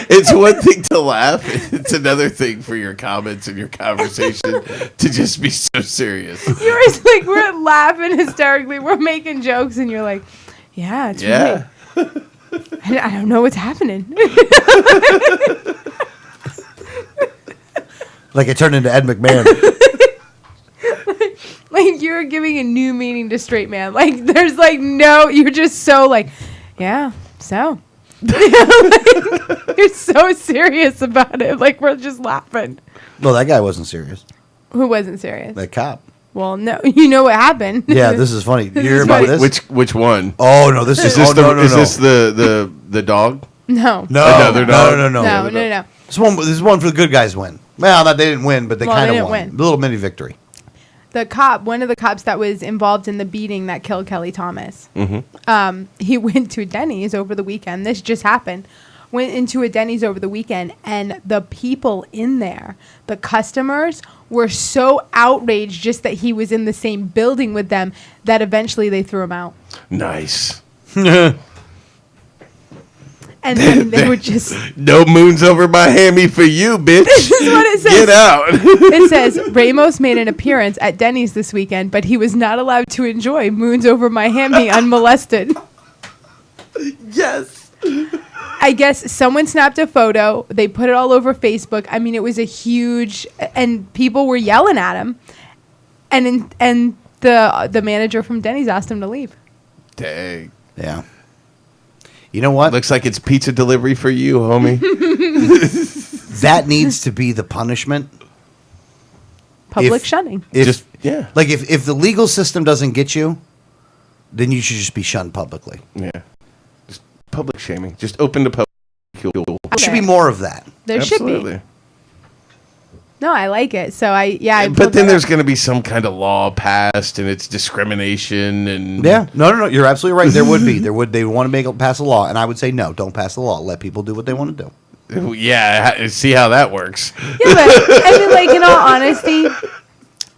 It's one thing to laugh. It's another thing for your comments and your conversation to just be so serious. you're just like, we're laughing hysterically. We're making jokes, and you're like, yeah, it's Yeah. right. I don't know what's happening. Like it turned into Ed McMahon. Like, you're giving a new meaning to straight man. Like, there's like no, you're just so like, yeah, so. Like, you're so serious about it. Like, we're just laughing. No, that guy wasn't serious. Who wasn't serious? That cop. Well, no, you know what happened. Yeah, this is funny. You hear is about funny. this? Which one? Oh no, this is Is this no. the dog? No. No, Another dog? No. This is one for the good guys win. Well, not they didn't win, but they Well, kind they of didn't won. win. A little mini victory. One of the cops that was involved in the beating that killed Kelly Thomas, Mm-hmm. he went to a Denny's over the weekend. This just happened. Went into a Denny's over the weekend, and the people in there, the customers, were so outraged just that he was in the same building with them that eventually they threw him out. Nice. And then they were just... No moons over my hammy for you, bitch. This is what it says. Get out. It says, Ramos made an appearance at Denny's this weekend, but he was not allowed to enjoy Moons Over Miami unmolested. Yes. I guess someone snapped a photo. They put it all over Facebook. I mean, it was a huge... And people were yelling at him. And the manager from Denny's asked him to leave. Dang. Yeah. You know what? Looks like it's pizza delivery for you, homie. That needs to be the punishment. Public If- shunning. If, Yeah. Like if the legal system doesn't get you, then you should just be shunned publicly. Yeah. Just public shaming. Just open to public. There should be more of that. There Absolutely. should be. No, I like it. So I But pulled then that there's up. going to be some kind of law passed, and it's discrimination, and Yeah. No. You're absolutely right. There would be. They want to pass a law, and I would say no. Don't pass the law. Let people do what they want to do. Yeah, see how that works. Yeah, but I mean, like, in all honesty,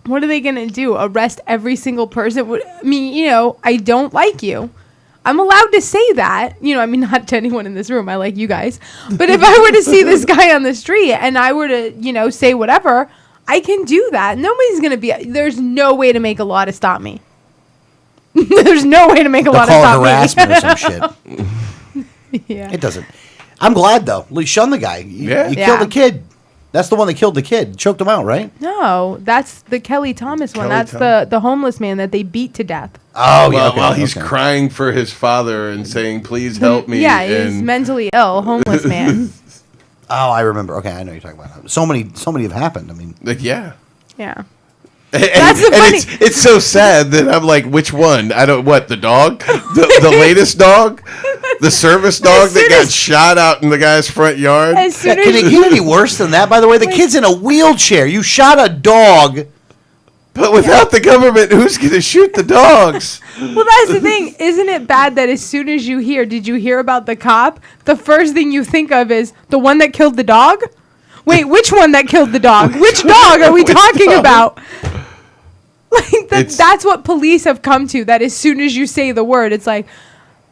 what are they going to do? Arrest every single person? I mean, I don't like you. I'm allowed to say that. I mean, not to anyone in this room. I like you guys. But if I were to see this guy on the street and I were to, say whatever, I can do that. Nobody's going to be, there's no way to make a law to stop me. There's no way to make a law to stop me. Harassment or some shit. Yeah. It doesn't. I'm glad, though. Shun the guy. You killed the kid. That's the one that killed the kid. Choked him out, right? No, that's the Kelly Thomas one. That's the homeless man that they beat to death. Oh, well, while he's crying for his father and saying, please help me. Yeah, he's mentally ill, homeless man. Oh, I remember. Okay, I know you're talking about. So many have happened. I mean, Yeah. That's the funny. It's so sad that I'm like, which one? The dog? The latest dog? The service dog that got shot out in the guy's front yard? Can it get any worse than that? By the way, the kid's in a wheelchair. You shot a dog. But without the government, who's going to shoot the dogs? Well, that's the thing. Isn't it bad that as soon as you did you hear about the cop? The first thing you think of is the one that killed the dog? Wait, which one that killed the dog? Which dog are we talking about? That's what police have come to. That as soon as you say the word, it's like,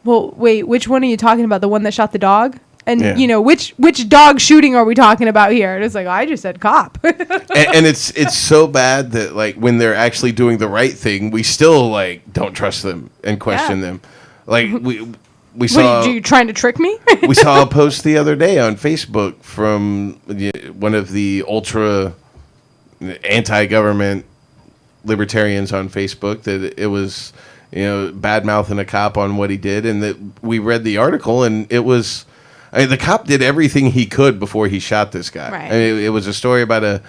well, wait, which one are you talking about? The one that shot the dog? And, which dog shooting are we talking about here? And it's like, I just said cop. and it's so bad that, when they're actually doing the right thing, we still, don't trust them and question them. We saw... What, are you trying to trick me? We saw a post the other day on Facebook from one of the ultra anti-government libertarians on Facebook that it was, bad-mouthing a cop on what he did, and that we read the article, and it was... the cop did everything he could before he shot this guy. Right. It was a story about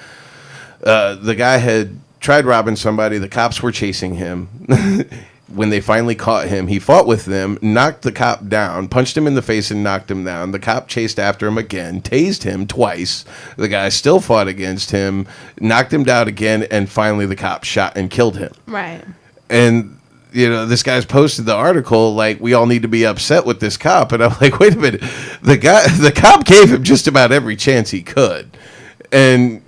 the guy had tried robbing somebody. The cops were chasing him. When they finally caught him, he fought with them, knocked the cop down, punched him in the face and knocked him down. The cop chased after him again, tased him twice. The guy still fought against him, knocked him down again, and finally the cop shot and killed him. Right. And this guy's posted the article we all need to be upset with this cop, and I'm like, wait a minute, the cop gave him just about every chance he could, and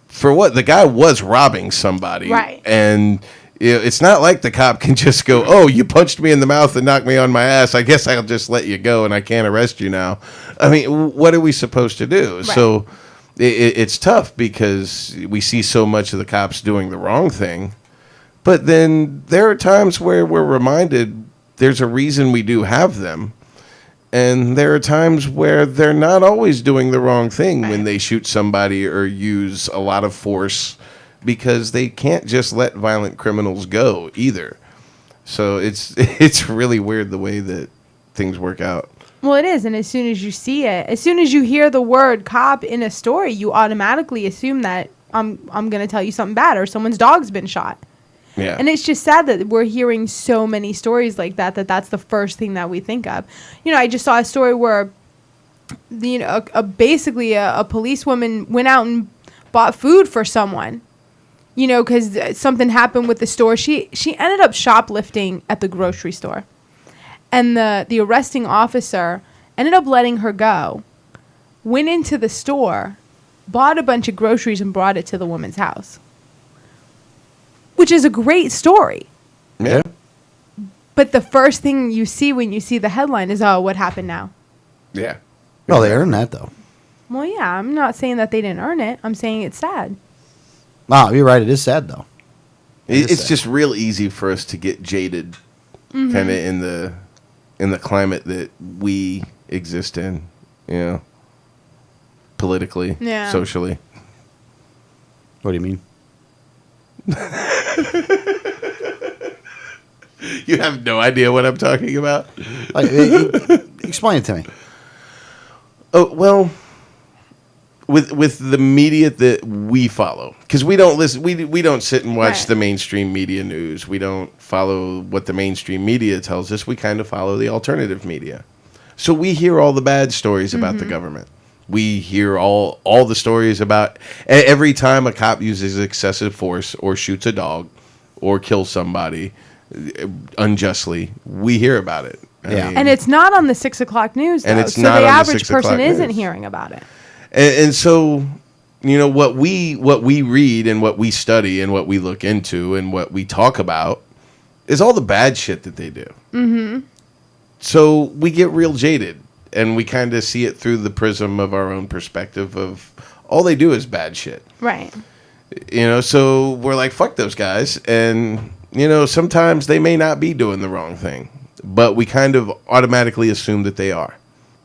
for what? The guy was robbing somebody, right? And it's not like the cop can just go, oh, you punched me in the mouth and knocked me on my ass, I guess I'll just let you go and I can't arrest you now. I mean, what are we supposed to do? Right. So it's tough because we see so much of the cops doing the wrong thing. But then there are times where we're reminded there's a reason we do have them. And there are times where they're not always doing the wrong thing when they shoot somebody or use a lot of force, because they can't just let violent criminals go either. So it's really weird the way that things work out. Well, it is. And as soon as you see it, as soon as you hear the word cop in a story, you automatically assume that I'm going to tell you something bad or someone's dog's been shot. Yeah. And it's just sad that we're hearing so many stories like that that's the first thing that we think of. I just saw a story where basically a policewoman went out and bought food for someone, because something happened with the store. She ended up shoplifting at the grocery store. And the arresting officer ended up letting her go, went into the store, bought a bunch of groceries and brought it to the woman's house. Which is a great story. Yeah. But the first thing you see when you see the headline is, oh, what happened now? Yeah. Well, they earned that, though. Well, yeah, I'm not saying that they didn't earn it. I'm saying it's sad. Wow, you're right. It is sad, though. It's just real easy for us to get jaded kind of in the climate that we exist in, politically, socially. What do you mean? You have no idea what I'm talking about? Explain it to me. Oh, well, with the media that we follow, because we don't listen, we don't sit and watch the mainstream media news. We don't follow what the mainstream media tells us. We kind of follow the alternative media. So we hear all the bad stories about the government. We hear all the stories about every time a cop uses excessive force or shoots a dog or kills somebody unjustly. We hear about it. I mean, and it's not on the 6 o'clock news, though. And it's so not the on the average 6 o'clock person isn't news. hearing about it. And so, what we read and what we study and what we look into and what we talk about is all the bad shit that they do. Mm-hmm. So we get real jaded, and we kind of see it through the prism of our own perspective of all they do is bad shit. Right. So we're like, fuck those guys. And, sometimes they may not be doing the wrong thing, but we kind of automatically assume that they are,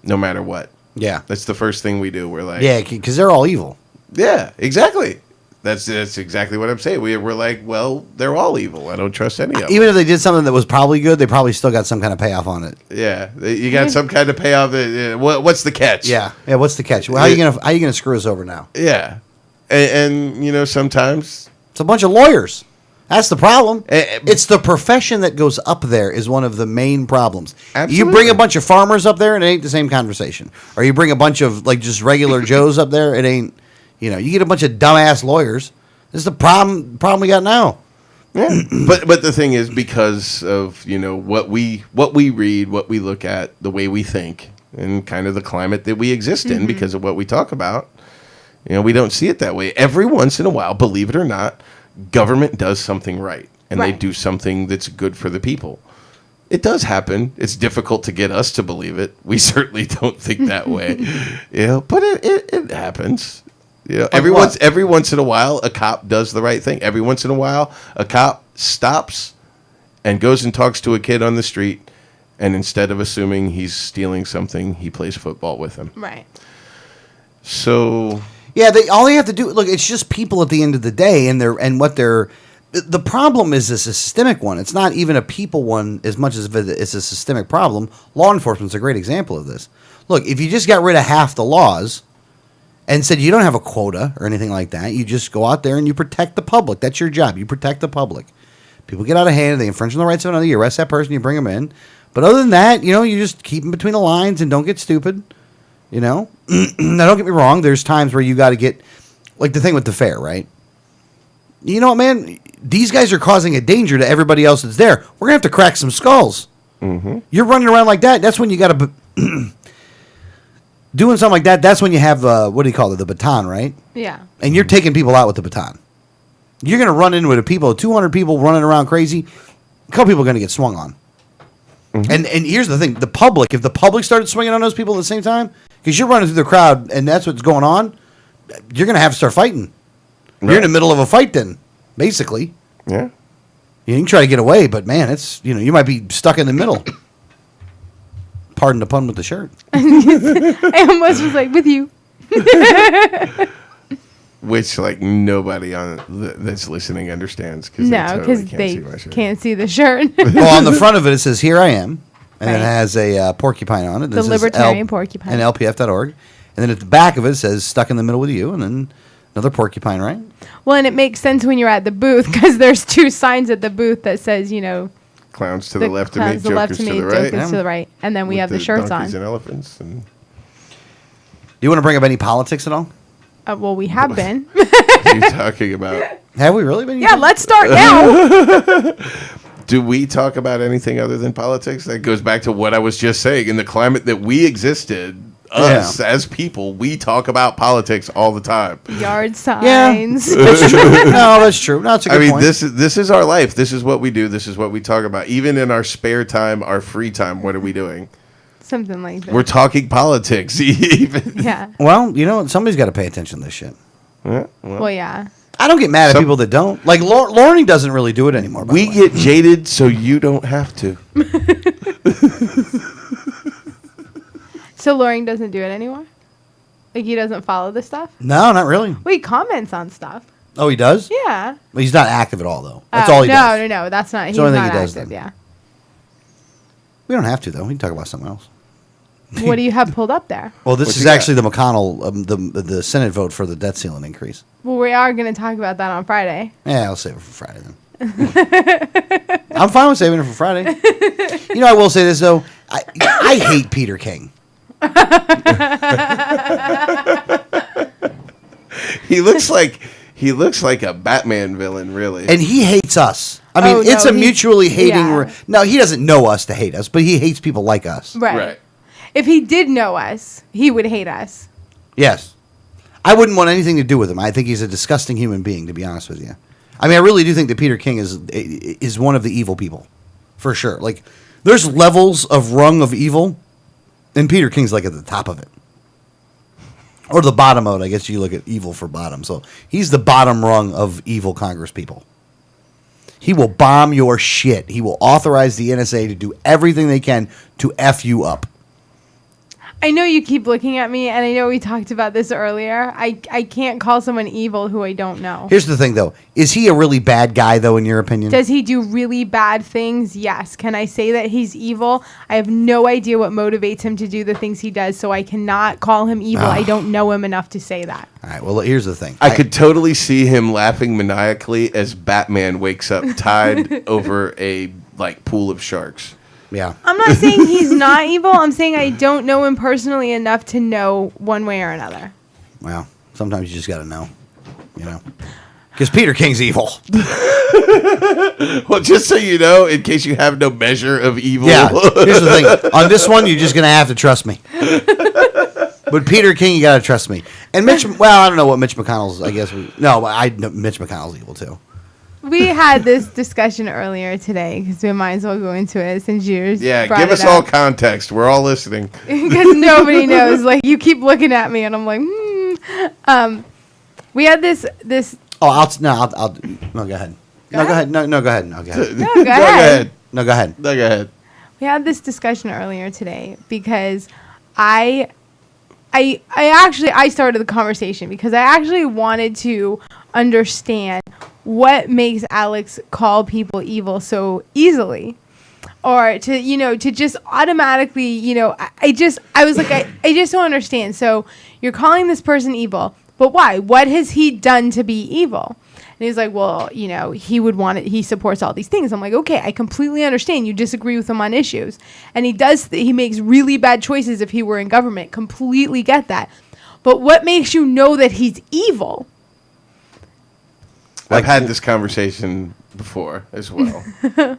no matter what. Yeah. That's the first thing we do. We're like, Yeah, because they're all evil. yeah, exactly. That's exactly what I'm saying. We're like, well, they're all evil. I don't trust any of them. Even if they did something that was probably good, they probably still got some kind of payoff on it. Yeah, you got some kind of payoff. What's the catch? Yeah. What's the catch? Well, how you gonna screw us over now? Yeah, and sometimes It's a bunch of lawyers. That's the problem. Eh, It's the profession that goes up there is one of the main problems. Absolutely. You bring a bunch of farmers up there, and it ain't the same conversation. Or you bring a bunch of just regular Joes up there, it ain't. You get a bunch of dumbass lawyers. This is the problem we got now. yeah. but the thing is, because of what we read, what we look at, the way we think, and kind of the climate that we exist in, because of what we talk about, we don't see it that way. Every once in a while, believe it or not, government does something right, and they Right. do something that's good for the people. It does happen. It's difficult to get us to believe it. We certainly don't think that way, but it happens. Every once in a while, a cop does the right thing. Every once in a while, a cop stops and goes and talks to a kid on the street, and instead of assuming he's stealing something, he plays football with him. Right. So Yeah, all they have to do. Look, it's just people at the end of the day, and what they're. The problem is a systemic one. It's not even a people one as much as it's a systemic problem. Law enforcement's a great example of this. Look, if you just got rid of half the laws and said you don't have a quota or anything like that, you just go out there and you protect the public. That's your job. You protect the public. People get out of hand, they infringe on the rights of another, you arrest that person, you bring them in. But other than that, you just keep them between the lines and don't get stupid. Now, don't get me wrong. There's times where you got to get, like the thing with the fair, right? You know what, man? These guys are causing a danger to everybody else that's there. We're going to have to crack some skulls. Mm-hmm. You're running around like that. That's when you got to... Doing something like that, that's when you have, what do you call it, the baton, right? Yeah. And you're taking people out with the baton. You're going to run into it, 200 people running around crazy. A couple people are going to get swung on. Mm-hmm. And here's the thing. The public, if the public started swinging on those people at the same time, because you're running through the crowd and that's what's going on, you're going to have to start fighting. Right. You're in the middle of a fight then, basically. yeah. You can try to get away, but man, it's, you might be stuck in the middle. Pardon the pun with the shirt. I almost was like, with you. Which nobody that's listening understands because No, because they can't see the shirt. Well, on the front of it, it says, "Here I am," and Right. it has a porcupine on it. The libertarian porcupine. And LPF.org. And then at the back of it, it says, "Stuck in the middle with you," and then another porcupine, right? Well, and it makes sense when you're at the booth because there's two signs at the booth that says, clowns to the left of me, clowns to the left jokers of me, to the right. jokers to the right. And then we With have the shirts donkeys on. and elephants. And Do you want to bring up any politics at all? Well, we have been. what are you talking about? Have we really been? Yeah, let's start now. Do we talk about anything other than politics? That goes back to what I was just saying. In the climate that we existed, us as people, we talk about politics all the time. Yard signs. That's true. No, that's true. No, that's a good point. This is our life. This is what we do. This is what we talk about. Even in our spare time, our free time, what are we doing? Something like that. We're talking politics. Even. Yeah. Well, somebody's got to pay attention to this shit. Yeah, Well, yeah. I don't get mad at people that don't. Like, Lauren doesn't really do it anymore. By we the way. get jaded so you don't have to. So Loring doesn't do it anymore? Like he doesn't follow the stuff? No, not really. Well, he comments on stuff. Oh, he does? Yeah. Well, he's not active at all, though. That's all he does. No. That's not. He's the only thing not he does active. then. Yeah. We don't have to, though. We can talk about something else. What do you have pulled up there? Well, this What's is he got? actually the McConnell, the Senate vote for the debt ceiling increase. Well, we are going to talk about that on Friday. Yeah, I'll save it for Friday then. I'm fine with saving it for Friday. I will say this, though. I hate Peter King. He looks like a Batman villain, really. And he hates us. I mean, it's a mutually hating. yeah. No, he doesn't know us to hate us, but he hates people like us. Right. If he did know us, he would hate us. Yes. I wouldn't want anything to do with him. I think he's a disgusting human being, to be honest with you. I mean, I really do think that Peter King is one of the evil people, for sure. Like, There's levels of rung of evil, and Peter King's like at the top of it. Or the bottom of it. I guess you look at evil for bottom. So he's the bottom rung of evil Congress people. He will bomb your shit. He will authorize the NSA to do everything they can to F you up. I know you keep looking at me, and I know we talked about this earlier. I can't call someone evil who I don't know. Here's the thing, though. Is he a really bad guy, though, in your opinion? Does he do really bad things? Yes. Can I say that he's evil? I have no idea what motivates him to do the things he does, so I cannot call him evil. I don't know him enough to say that. All right, well, here's the thing. I could totally see him laughing maniacally as Batman wakes up tied over a pool of sharks. Yeah. I'm not saying he's not evil. I'm saying I don't know him personally enough to know one way or another. Well, sometimes you just got to know, Because Peter King's evil. Well, just so you know, in case you have no measure of evil. Yeah, here's the thing. On this one, you're just going to have to trust me. But Peter King, you got to trust me. And Mitch, I don't know what Mitch McConnell's, I guess. Mitch McConnell's evil, too. We had this discussion earlier today because we might as well go into it since you brought give it us up. all context. We're all listening. Because nobody knows. Like, you keep looking at me, and I'm like, we had this. Oh, no, go ahead. No, go ahead. No, go ahead. No, go ahead. No, go ahead. No, go ahead. No, go ahead. We had this discussion earlier today because I started the conversation because I actually wanted to understand what makes Alex call people evil so easily. Or to just automatically, I was like, I just don't understand. So you're calling this person evil, but why? What has he done to be evil? And he's like, well, he would want it. He supports all these things. I'm like, okay, I completely understand. You disagree with him on issues. And he makes really bad choices if he were in government. Completely get that. But what makes you know that he's evil? I've had this conversation before as well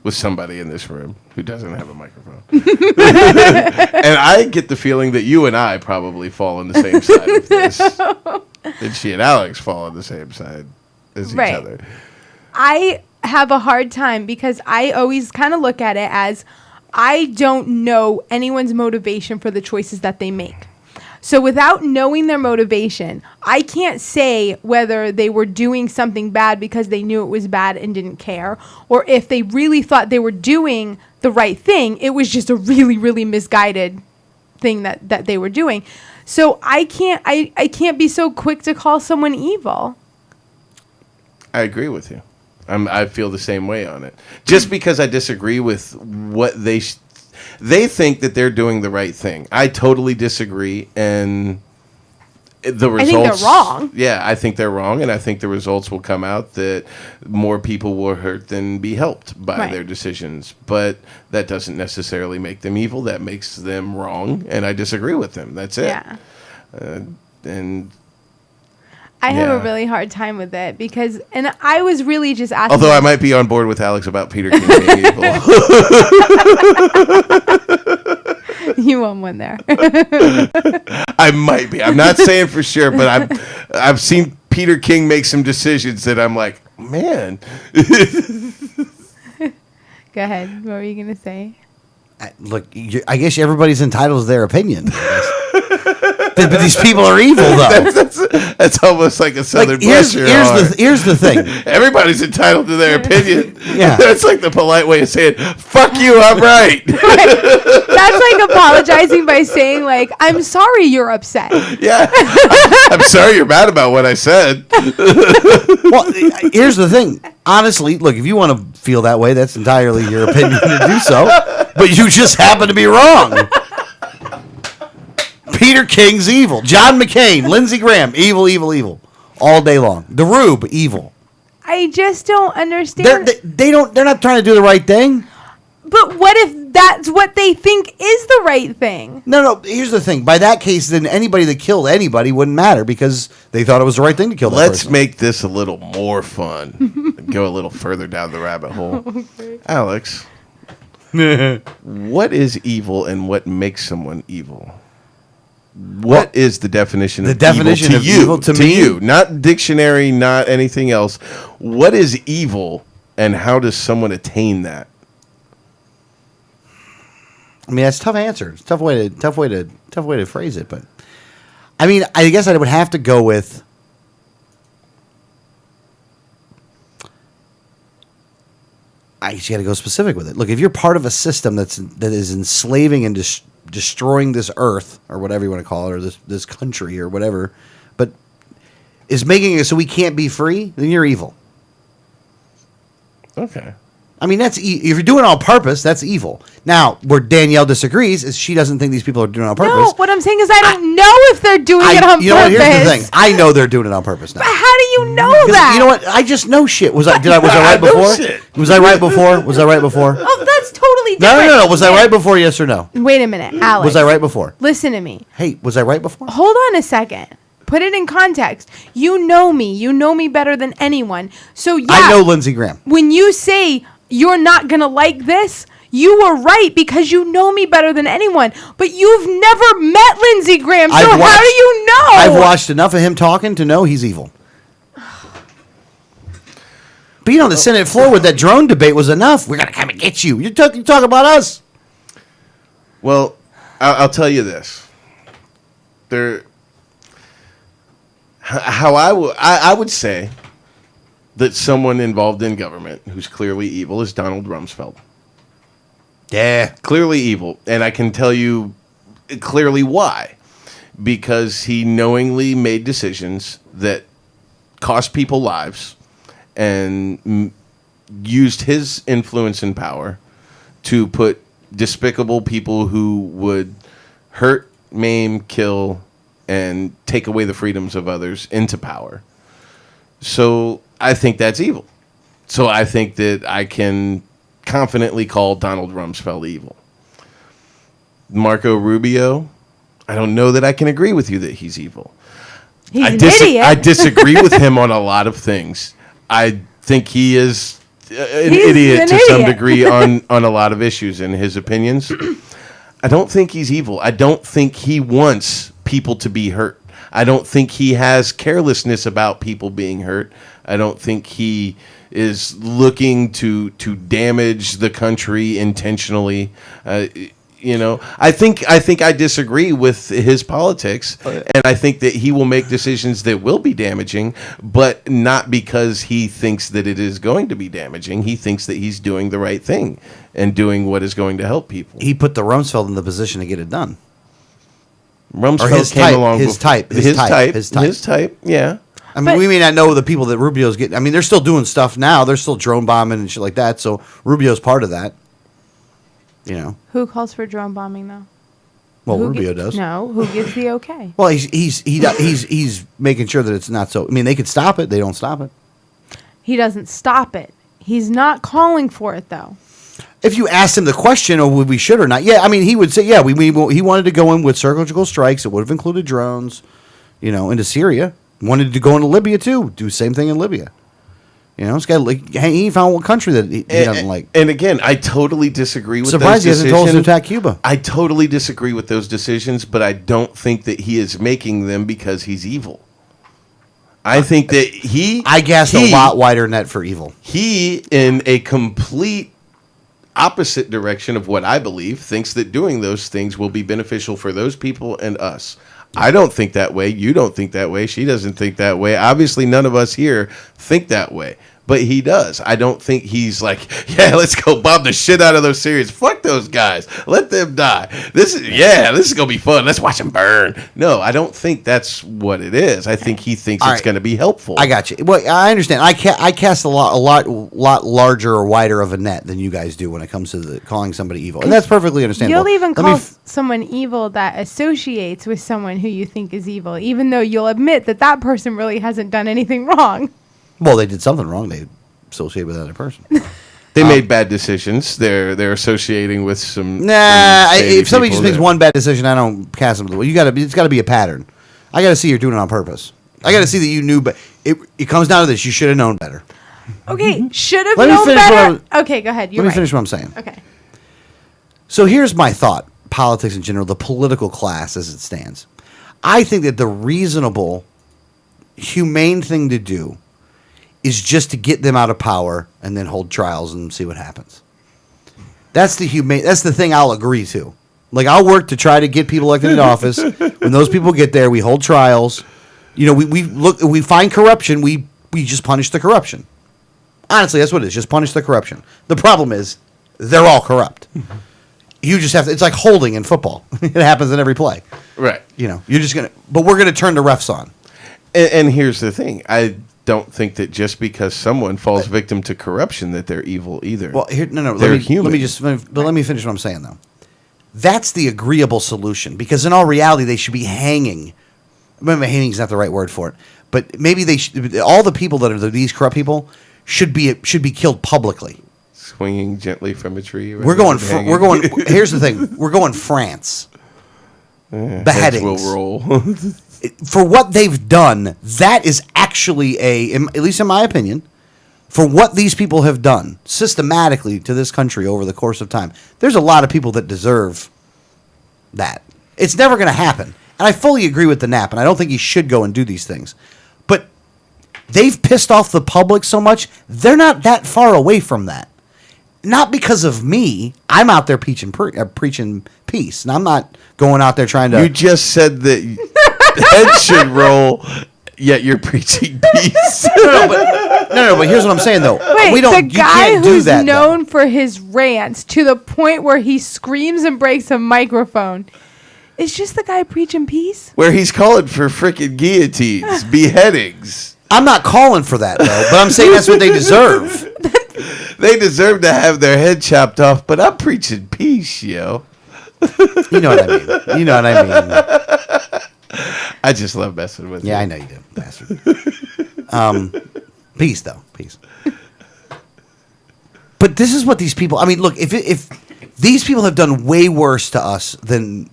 with somebody in this room who doesn't have a microphone. And I get the feeling that you and I probably fall on the same side of this. That she and Alex fall on the same side as each other. I have a hard time because I always kind of look at it as I don't know anyone's motivation for the choices that they make. So without knowing their motivation, I can't say whether they were doing something bad because they knew it was bad and didn't care, or if they really thought they were doing the right thing, it was just a really, really misguided thing that they were doing. So I can't be so quick to call someone evil. I agree with you. I feel the same way on it. Just because I disagree with what they think that they're doing the right thing. I totally disagree, and the results. I think they're wrong. Yeah, I think they're wrong, and I think the results will come out that more people will hurt than be helped by their decisions. But that doesn't necessarily make them evil. That makes them wrong, and I disagree with them. That's it. Yeah. And I have a really hard time with it because, and I was really just asking. Although I might be on board with Alex about Peter King being evil. You won one there. I might be. I'm not saying for sure, but I've seen Peter King make some decisions that I'm like, man. Go ahead. What were you gonna say? Look, I guess everybody's entitled to their opinion. But these people are evil, though. That's almost like a Southern here's pressure. here's the thing. Everybody's entitled to their opinion. Yeah. That's like the polite way of saying, fuck you, I'm right. That's like apologizing by saying, like, I'm sorry you're upset. Yeah. I'm sorry you're mad about what I said. Well, here's the thing. Honestly, look, if you want to feel that way, that's entirely your opinion to do so. But you just happen to be wrong. Peter King's evil. John McCain, Lindsey Graham, evil, all day long. The Rube, evil. I just don't understand. They're not trying to do the right thing. But what if that's what they think is the right thing? No. Here's the thing. By that case, then anybody that killed anybody wouldn't matter because they thought it was the right thing to kill that Let's person. make this a little more fun. Go a little further down the rabbit hole. Okay. Alex, what is evil and what makes someone evil? What is the definition of evil to me? you? Not dictionary, not anything else. What is evil and how does someone attain that? I mean, that's a tough answer. It's a tough way to phrase it. But I mean, I guess I would have to go with. I just got to go specific with it. Look, if you're part of a system that is enslaving and destroying this earth or whatever you want to call it, or this country or whatever, but is making it so we can't be free, then you're evil. Okay. I mean, if you're doing it on purpose, that's evil. Now, where Danielle disagrees is she doesn't think these people are doing it on purpose. No, what I'm saying is I don't know if they're doing it on purpose. Here's the thing. I know they're doing it on purpose now. But how do you know that? You know what? I just know shit. Was I right before? Was I right before? Was I right before? Oh, that's totally different. No. Was I right before? Yes or no? Wait a minute, Alex. Was I right before? Listen to me. Hey, was I right before? Hold on a second. Put it in context. You know me. You know me better than anyone. So yeah. I know Lindsey Graham. When you say you're not going to like this, you were right because you know me better than anyone. But you've never met Lindsey Graham, so how do you know? I've watched enough of him talking to know he's evil. Being on the Senate floor with that drone debate was enough. We're going to come and get you. You talk about us. Well, I'll tell you this. I would say that someone involved in government who's clearly evil is Donald Rumsfeld. Yeah. Clearly evil. And I can tell you clearly why. Because he knowingly made decisions that cost people lives and used his influence and power to put despicable people who would hurt, maim, kill, and take away the freedoms of others into power. So I think that's evil. So I think that I can confidently call Donald Rumsfeld evil. Marco Rubio, I don't know that I can agree with you that he's evil. He's an idiot. I disagree with him on a lot of things. I think he is an idiot to some degree on a lot of issues and his opinions. I don't think he's evil. I don't think he wants people to be hurt. I don't think he has carelessness about people being hurt. I don't think he is looking to damage the country intentionally. I think I disagree with his politics, and I think that he will make decisions that will be damaging, but not because he thinks that it is going to be damaging. He thinks that he's doing the right thing and doing what is going to help people. He put the Rumsfeld in the position to get it done. Rumsfeld came along. His type. Yeah. I mean, we may not know the people that Rubio's getting. I mean, they're still doing stuff now. They're still drone bombing and shit like that. So Rubio's part of that. You know. Who calls for drone bombing though? Well, Rubio does. No, who gives the okay? Well, he's making sure that it's not so. I mean, they could stop it. They don't stop it. He doesn't stop it. He's not calling for it though. If you asked him the question, or would we should or not? Yeah, I mean, he would say, yeah, he wanted to go in with surgical strikes. It would have included drones, into Syria. Wanted to go into Libya too. Do the same thing in Libya. It's got he found one country that he doesn't like. And again, I totally disagree with Surprised those decisions. He hasn't told us to attack Cuba. I totally disagree with those decisions, but I don't think that he is making them because he's evil. I think that I cast a lot wider net for evil. He, in a complete opposite direction of what I believe, thinks that doing those things will be beneficial for those people and us. I don't think that way. You don't think that way. She doesn't think that way. Obviously, none of us here think that way. But he does. I don't think he's like, yeah, let's go bomb the shit out of those Syrians. Fuck those guys. Let them die. This is going to be fun. Let's watch them burn. No, I don't think that's what it is. I think he thinks it's going to be helpful. I got you. Well, I understand. I cast a lot larger or wider of a net than you guys do when it comes to calling somebody evil. And that's perfectly understandable. You'll even call someone evil that associates with someone who you think is evil, even though you'll admit that person really hasn't done anything wrong. Well, they did something wrong. They associated with another person. They made bad decisions. They're associating with some. If somebody just makes one bad decision, I don't cast them to the wall. It's got to be a pattern. I got to see you're doing it on purpose. I got to see that you knew, but it comes down to this: you should have known better. Okay, should have known better. Okay, go ahead. Let me finish what I'm saying. Okay. So here's my thought: politics in general, the political class as it stands. I think that the reasonable, humane thing to do is just to get them out of power and then hold trials and see what happens. That's the thing I'll agree to. Like, I'll work to try to get people elected into office. When those people get there, we hold trials. You know, we find corruption, we just punish the corruption. Honestly, that's what it is. Just punish the corruption. The problem is they're all corrupt. You just have to. It's like holding in football. It happens in every play. Right. You know, you're just but we're gonna turn the refs on. And here's the thing. I don't think that just because someone falls victim to corruption that they're evil either. Well, no. They're Let human. me finish what I'm saying though. That's the agreeable solution, because in all reality, they should be hanging. Maybe hanging is not the right word for it, but maybe all the people that are these corrupt people should be killed publicly. Swinging gently from a tree. We're going. Here's the thing. We're going France. Beheadings. Heads will roll. For what they've done, that is actually at least in my opinion, for what these people have done systematically to this country over the course of time, there's a lot of people that deserve that. It's never going to happen. And I fully agree with the Nap, and I don't think he should go and do these things. But they've pissed off the public so much, they're not that far away from that. Not because of me. I'm out there preaching peace, and I'm not going out there trying to... You just said that head should roll, yet you're preaching peace. No, but here's what I'm saying, though. Wait, the guy who's that, known for his rants to the point where he screams and breaks a microphone is just the guy preaching peace? Where he's calling for frickin' guillotines, beheadings. I'm not calling for that, though, but I'm saying that's what they deserve. They deserve to have their head chopped off, but I'm preaching peace, yo. You know what I mean. I just love messing with you. Yeah, I know you do, bastard. Peace, though. Peace. But this is what these people... I mean, look, if these people have done way worse to us than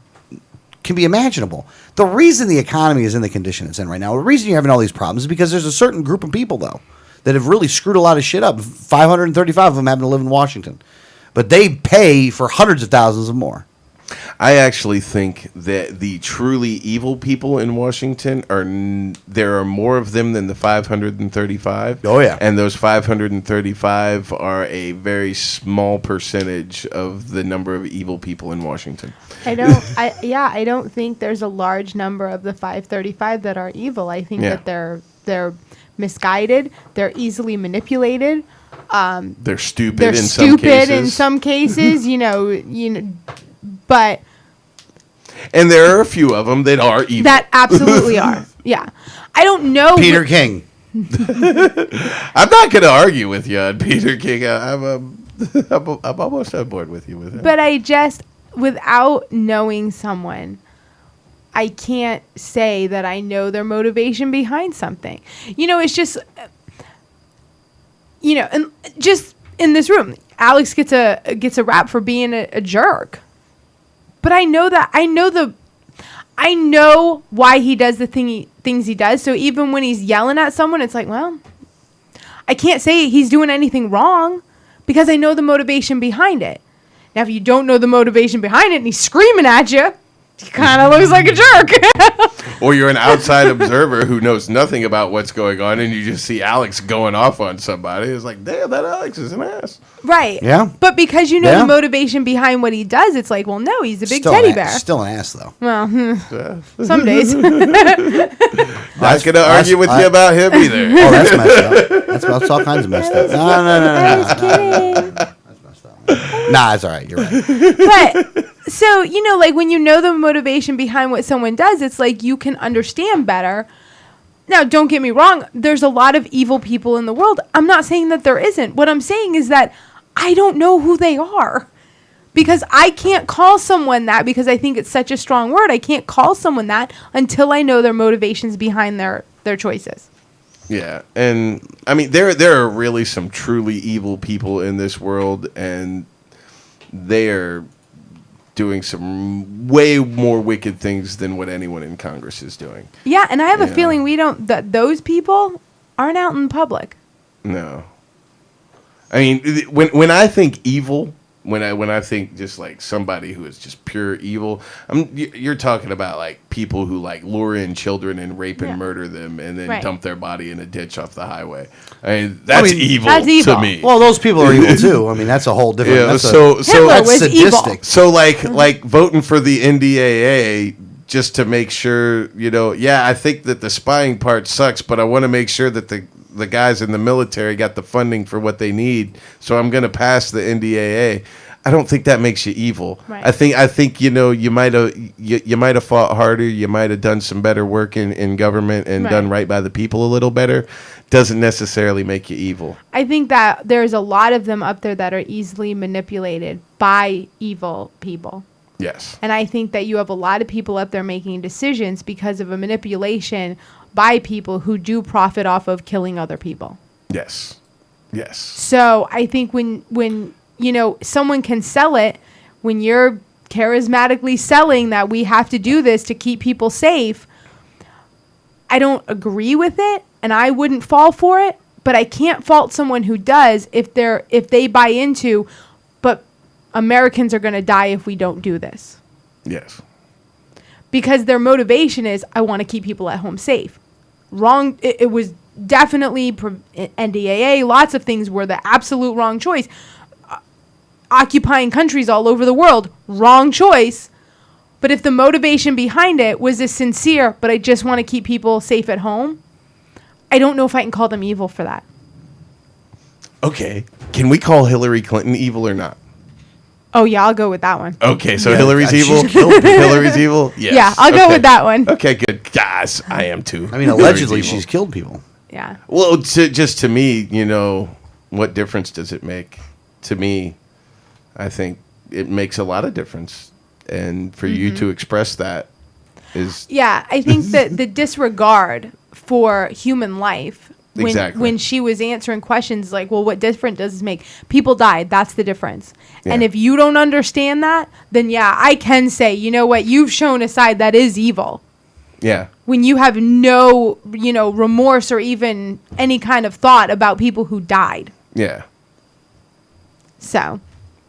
can be imaginable. The reason the economy is in the condition it's in right now, the reason you're having all these problems is because there's a certain group of people, though, that have really screwed a lot of shit up. 535 of them happen to live in Washington. But they pay for hundreds of thousands of more. I actually think that the truly evil people in Washington there are more of them than the 535. Oh, yeah. And those 535 are a very small percentage of the number of evil people in Washington. I don't think there's a large number of the 535 that are evil. I think that they're misguided, they're easily manipulated. They're stupid. They're in stupid some in some cases. You know, but and there are a few of them that are evil. That absolutely are. Yeah, I don't know. Peter King. I'm not going to argue with you on Peter King. I'm almost on board with you with him. But I just, without knowing someone, I can't say that I know their motivation behind something. You know, it's just, you know, and just in this room, Alex gets a rap for being a jerk. But I know why he does the things he does. So even when he's yelling at someone, it's like, well, I can't say he's doing anything wrong because I know the motivation behind it. Now, if you don't know the motivation behind it and he's screaming at you, he kind of looks like a jerk. Or you're an outside observer who knows nothing about what's going on, and you just see Alex going off on somebody. It's like, damn, that Alex is an ass. Right. Yeah. But because you know the motivation behind what he does, it's like, well, no, he's a big teddy bear. Still an ass, though. Well, some days. Not going to argue with you about him either. Oh, that's messed up. That's all kinds of messed up. No. I was kidding. That's messed up. Nah, it's all right. You're right. But so, you know, like when you know the motivation behind what someone does, it's like you can understand better. Now, don't get me wrong. There's a lot of evil people in the world. I'm not saying that there isn't. What I'm saying is that I don't know who they are because I can't call someone that because I think it's such a strong word. I can't call someone that until I know their motivations behind their choices. Yeah, and I mean there are really some truly evil people in this world, and they are doing some way more wicked things than what anyone in Congress is doing. Yeah, and I have a feeling that those people aren't out in public. No. I mean, when I think evil, When I think just like somebody who is just pure evil, you're talking about like people who like lure in children and rape and murder them and then Right. dump their body in a ditch off the highway. I mean, that's evil That's evil. to me. Well, those people are evil too. I mean, that's a whole different. Yeah, that's so Hitler that's was evil. sadistic. So like voting for the NDAA just to make sure, I think that the spying part sucks, but I want to make sure that the guys in the military got the funding for what they need. So I'm going to pass the NDAA. I don't think that makes you evil. Right. I think you might have fought harder, you might have done some better work in government and Right. done right by the people a little better. Doesn't necessarily make you evil. I think that there's a lot of them up there that are easily manipulated by evil people. Yes. And I think that you have a lot of people up there making decisions because of a manipulation by people who do profit off of killing other people. Yes. Yes. So I think when someone can sell it, when you're charismatically selling that we have to do this to keep people safe, I don't agree with it and I wouldn't fall for it, but I can't fault someone who does if they buy into, but Americans are going to die if we don't do this. Yes. Because their motivation is, I want to keep people at home safe. Wrong. It was definitely NDAA. Lots of things were the absolute wrong choice. Occupying countries all over the world, wrong choice. But if the motivation behind it was as sincere, but I just want to keep people safe at home, I don't know if I can call them evil for that. Okay. Can we call Hillary Clinton evil or not? Oh yeah, I'll go with that one. Okay, so Yeah, Hillary's she's evil. killed people. Hillary's evil. Yes. Yeah, I'll go Okay. with that one. Okay, good. Guys, I am too. I mean, Hillary's allegedly, evil. she's killed people. Yeah. Well, to me, what difference does it make? To me, I think it makes a lot of difference, and for you to express that is Yeah, I think that the disregard for human life Exactly. when she was answering questions like, well, what difference does this make? People died. That's the difference. And Yeah. if you don't understand that, then yeah, I can say, you know what? You've shown a side that is evil. yeah. When you have no, remorse or even any kind of thought about people who died. Yeah. So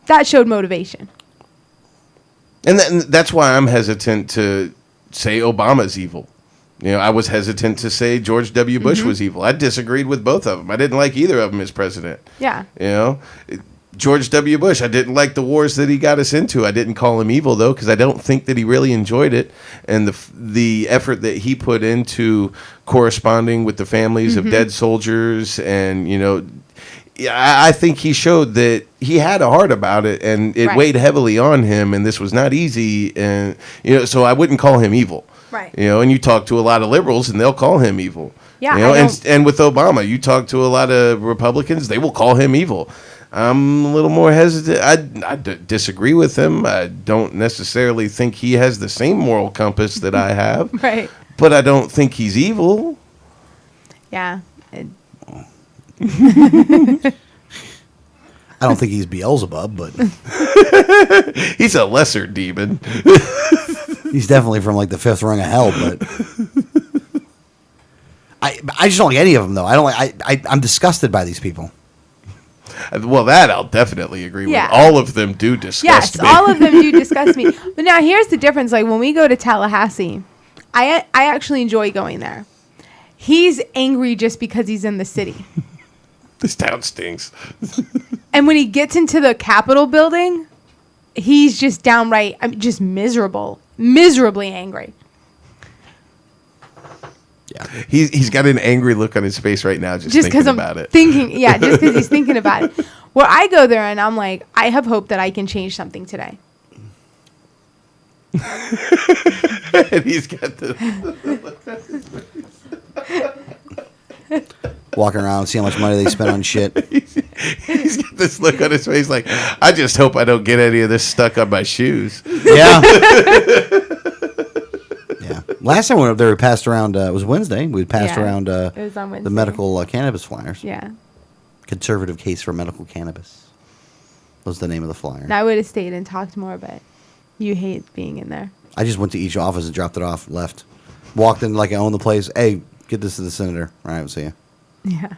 that showed motivation. And that's why I'm hesitant to say Obama's evil. I was hesitant to say George W. Bush was evil. I disagreed with both of them. I didn't like either of them as president. Yeah. George W. Bush, I didn't like the wars that he got us into. I didn't call him evil, though, because I don't think that he really enjoyed it. And the effort that he put into corresponding with the families of dead soldiers and, I think he showed that he had a heart about it, and it Right. weighed heavily on him, and this was not easy. And, so I wouldn't call him evil. Right. And you talk to a lot of liberals, and they'll call him evil. Yeah, You know, I don't- and with Obama, you talk to a lot of Republicans, they will call him evil. I'm a little more hesitant. I disagree with him. I don't necessarily think he has the same moral compass that I have. Right. But I don't think he's evil. Yeah. I don't think he's Beelzebub, but He's a lesser demon. he's definitely from like the fifth rung of hell. But I just don't like any of them though. I don't like. I'm disgusted by these people. Well, that I'll definitely agree Yeah. with. All of them do disgust Yes, me. all of them do disgust me. But now here's the difference. Like when we go to Tallahassee, I actually enjoy going there. He's angry just because he's in the city. This town stinks. And when he gets into the Capitol building, he's just downright, just miserably angry. Yeah. He's got an angry look on his face right now just Just thinking because I'm about it. thinking, yeah, just because he's thinking about it. Well, I go there and I'm like, I have hope that I can change something today. And he's got the... Walking around, see how much money they spend on shit. He's got this look on his face like, I just hope I don't get any of this stuck on my shoes. Yeah. Yeah. Last time we went up there, we passed around. It was Wednesday. We passed Yeah, around it was on the Wednesday. medical cannabis flyers. Yeah. Conservative case for medical cannabis was the name of the flyer. And I would have stayed and talked more, but you hate being in there. I just went to each office and dropped it off, left. Walked in like I own the place. Hey, get this to the senator. All right, we'll see you. Yeah.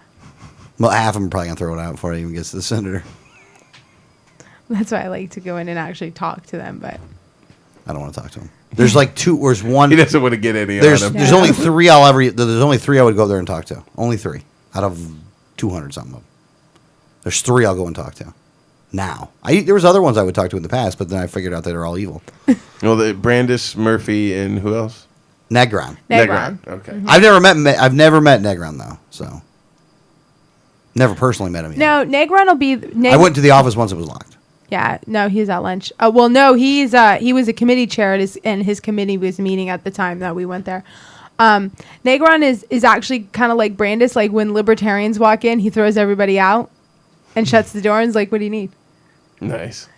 Well, half of them are probably going to throw it out before it even gets to the senator. That's why I like to go in and actually talk to them. But I don't want to talk to him. There's like two. There's one. He doesn't want to get any There's on him. there's only three I'll ever. There's only three I would go there and talk to. Only three out of 200 something of them. There's three I'll go and talk to. Now, there was other ones I would talk to in the past, but then I figured out that they're all evil. Well, Brandis, Murphy, and who else? Negron. Negron. Okay. I've never met Negron though, so never personally met him yet. No, Negron will be. I went to the office once; it was locked. Yeah, no, he's at lunch. Well, no, he was a committee chair, and his committee was meeting at the time that we went there. Negron is actually kind of like Brandis. Like when libertarians walk in, he throws everybody out and shuts the door and is like, "What do you need?" Nice.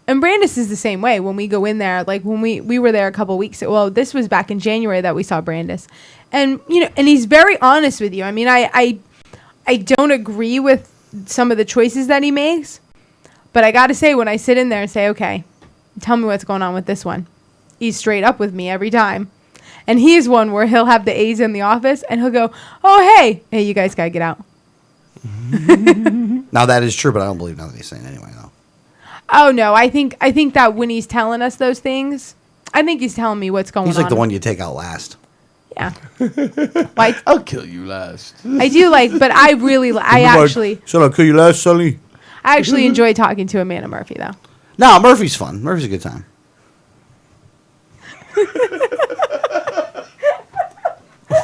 And Brandis is the same way. When we go in there, like when we were there a couple weeks ago. Well, this was back in January that we saw Brandis, and and he's very honest with you. I mean, I don't agree with some of the choices that he makes, but I got to say, when I sit in there and say, "Okay, tell me what's going on with this one," he's straight up with me every time. And he's one where he'll have the A's in the office, and he'll go, "Oh, hey, you guys gotta get out." Now that is true, but I don't believe nothing he's saying anyway. Though. Oh no, I think that when he's telling us those things, I think he's telling me what's going on. He's like the one you take out last. Yeah. Like, I'll kill you last. I do like, but I really, I actually kill you last, Sonny. enjoy talking to Amanda Murphy though. No, Murphy's fun. Murphy's a good time.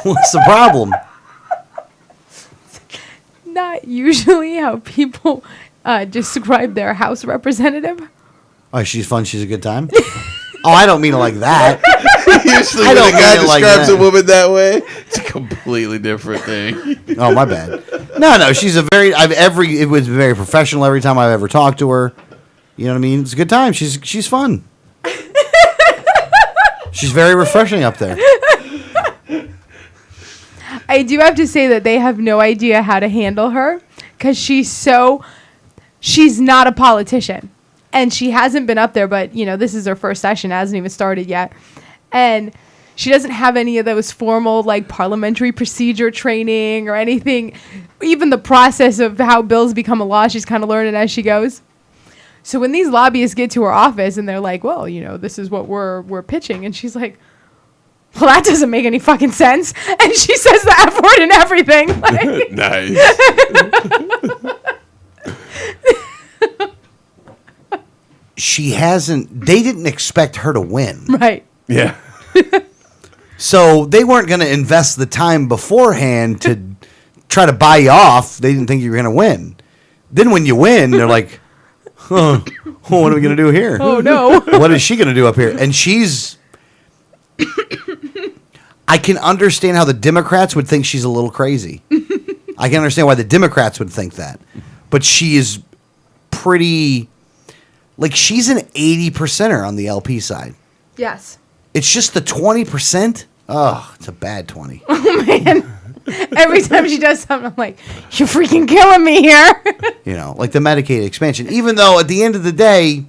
What's the problem? Not usually how people describe their House representative. Oh, she's fun. She's a good time. Oh, I don't mean it like that. Usually I when don't a guy mean it like describes that. a woman that way, it's a completely different thing. Oh, my bad. No, she's it was very professional every time I've ever talked to her. You know what I mean? It's a good time. She's fun. She's very refreshing up there. I do have to say that they have no idea how to handle her because she's not a politician. And she hasn't been up there, but, this is her first session. It hasn't even started yet. And she doesn't have any of those formal, like, parliamentary procedure training or anything. Even the process of how bills become a law, she's kind of learning as she goes. So when these lobbyists get to her office and they're like, well, this is what we're pitching. And she's like, well, that doesn't make any fucking sense. And she says the F word and everything. Like, Nice. They didn't expect her to win. right. Yeah. So they weren't going to invest the time beforehand to try to buy you off. They didn't think you were going to win. Then when you win, they're like, huh, what are we going to do here? Oh, no. What is she going to do up here? And I can understand how the Democrats would think she's a little crazy. I can understand why the Democrats would think that. But she is pretty, like, she's an 80%er on the LP side. Yes. It's just the 20%. Oh, it's a bad 20. Oh, man. Every time she does something, I'm like, you're freaking killing me here. Like the Medicaid expansion. Even though at the end of the day,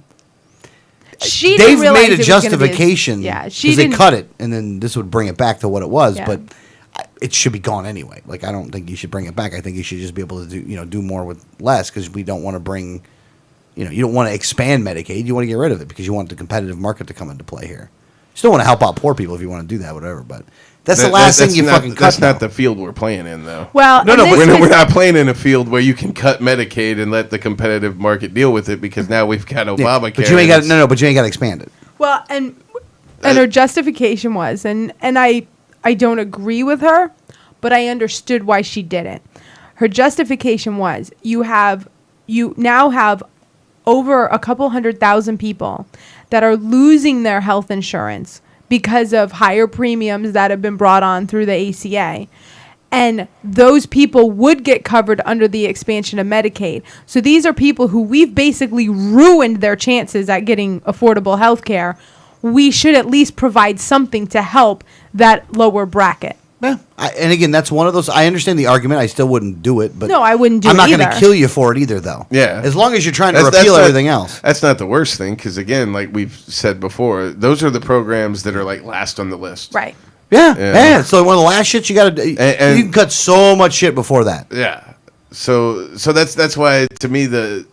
She they've didn't realize made a it was gonna be justification. she because they didn't. cut it, and then this would bring it back to what it was. Yeah. But it should be gone anyway. Like, I don't think you should bring it back. I think you should just be able to do more with less, because we don't want to bring, you don't want to expand Medicaid. You want to get rid of it because you want the competitive market to come into play here. You still want to help out poor people if you want to do that, whatever. But that's the last thing you fucking cut. That's not now. the field we're playing in, though. Well, No, and no, this We're was- not playing in a field where you can cut Medicaid and let the competitive market deal with it, because now we've got Yeah, Obamacare. but you ain't got but you ain't got to expand it. Well, and her justification was, and I don't agree with her, but I understood why she did it. Her justification was you now have over a couple 100,000 people that are losing their health insurance because of higher premiums that have been brought on through the ACA. And those people would get covered under the expansion of Medicaid. So these are people who we've basically ruined their chances at getting affordable health care. We should at least provide something to help that lower bracket. Yeah, and again, that's one of those. I understand the argument. I still wouldn't do it, but No, I wouldn't do I'm it not going to either. kill you for it either, though. Yeah. as long as you're trying to That's repeal not- everything else. That's not the worst thing, because, again, like we've said before, those are the programs that are like last on the list. Right. Yeah, Yeah. yeah. So one of the last shits you got to. And- You can cut so much shit before that. Yeah. So that's why, to me, the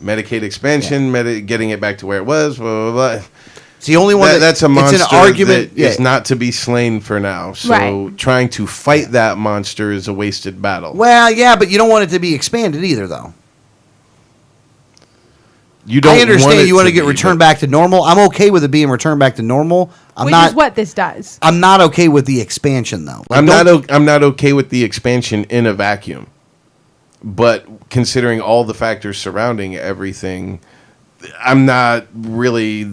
Medicaid expansion, getting it back to where it was, blah, blah, blah. It's the only one That's a monster it's an argument. that is not to be slain for now. So Right. trying to fight that monster is a wasted battle. Well, yeah, but you don't want it to be expanded either, though. You don't I understand you want to get be, returned but- back to normal. I'm okay with it being returned back to normal. Which is what this does. I'm not okay with the expansion, though. Like, I'm not okay with the expansion in a vacuum. But considering all the factors surrounding everything, I'm not really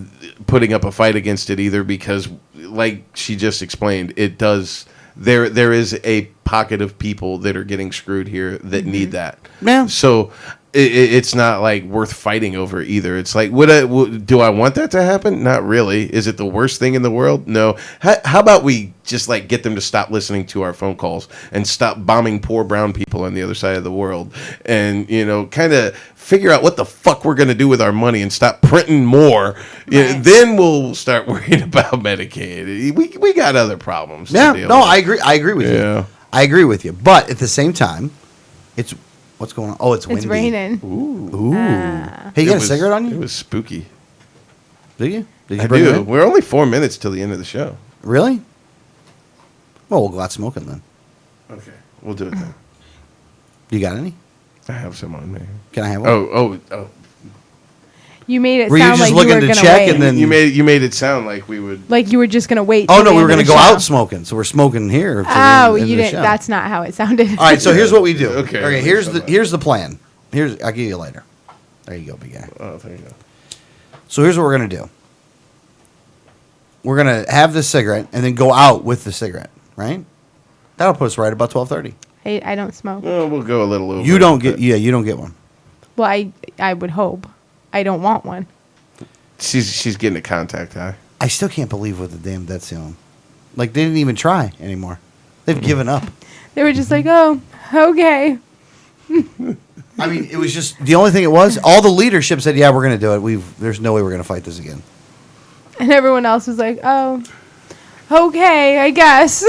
putting up a fight against it either because, like she just explained, it does. There is a pocket of people that are getting screwed here that need that. Yeah. So it's not like worth fighting over either. It's like, do I want that to happen? Not really. Is it the worst thing in the world? No. How about we just like get them to stop listening to our phone calls and stop bombing poor brown people on the other side of the world, and kind of figure out what the fuck we're gonna do with our money and stop printing more. Right. Then we'll start worrying about Medicaid. We got other problems. Yeah, to deal no, with. I agree. I agree with Yeah. you. I agree with you. But at the same time, it's what's going on? Oh, it's windy. It's raining. Ooh. Ah. Hey, you got a was- cigarette on It you? was spooky. Do you? Did you I bring it do. in? We're only 4 minutes till the end of the show. Really? Well, we'll go out smoking then. Okay, we'll do it then. You got any? I have some on me. Can I have one? Oh. You made it Were you sound just like looking you were to going to check wait. and then- You made it sound like we would. Like you were just going to wait. Oh till no, the we were end going of to the go show. out smoking, so we're smoking here. till the Oh, end of you the didn't. show. That's not how it sounded. All right. So here's what we do. Okay. Okay. Here's the plan. I'll give you a lighter. There you go, big guy. Oh, there you go. So here's what we're gonna do. We're gonna have the cigarette and then go out with the cigarette, right? That'll put us right about 12:30. I don't smoke. Oh, we'll go a little over. You don't get. but Yeah, you don't get one. Well, I would hope. I don't want one. She's getting a contact high. I still can't believe what the damn debt ceiling. Like they didn't even try anymore. They've given up. They were just like, oh, okay. I mean, it was just the only thing it was. All the leadership said, "Yeah, we're going to do it. There's no way we're going to fight this again." And everyone else was like, oh, okay, I guess.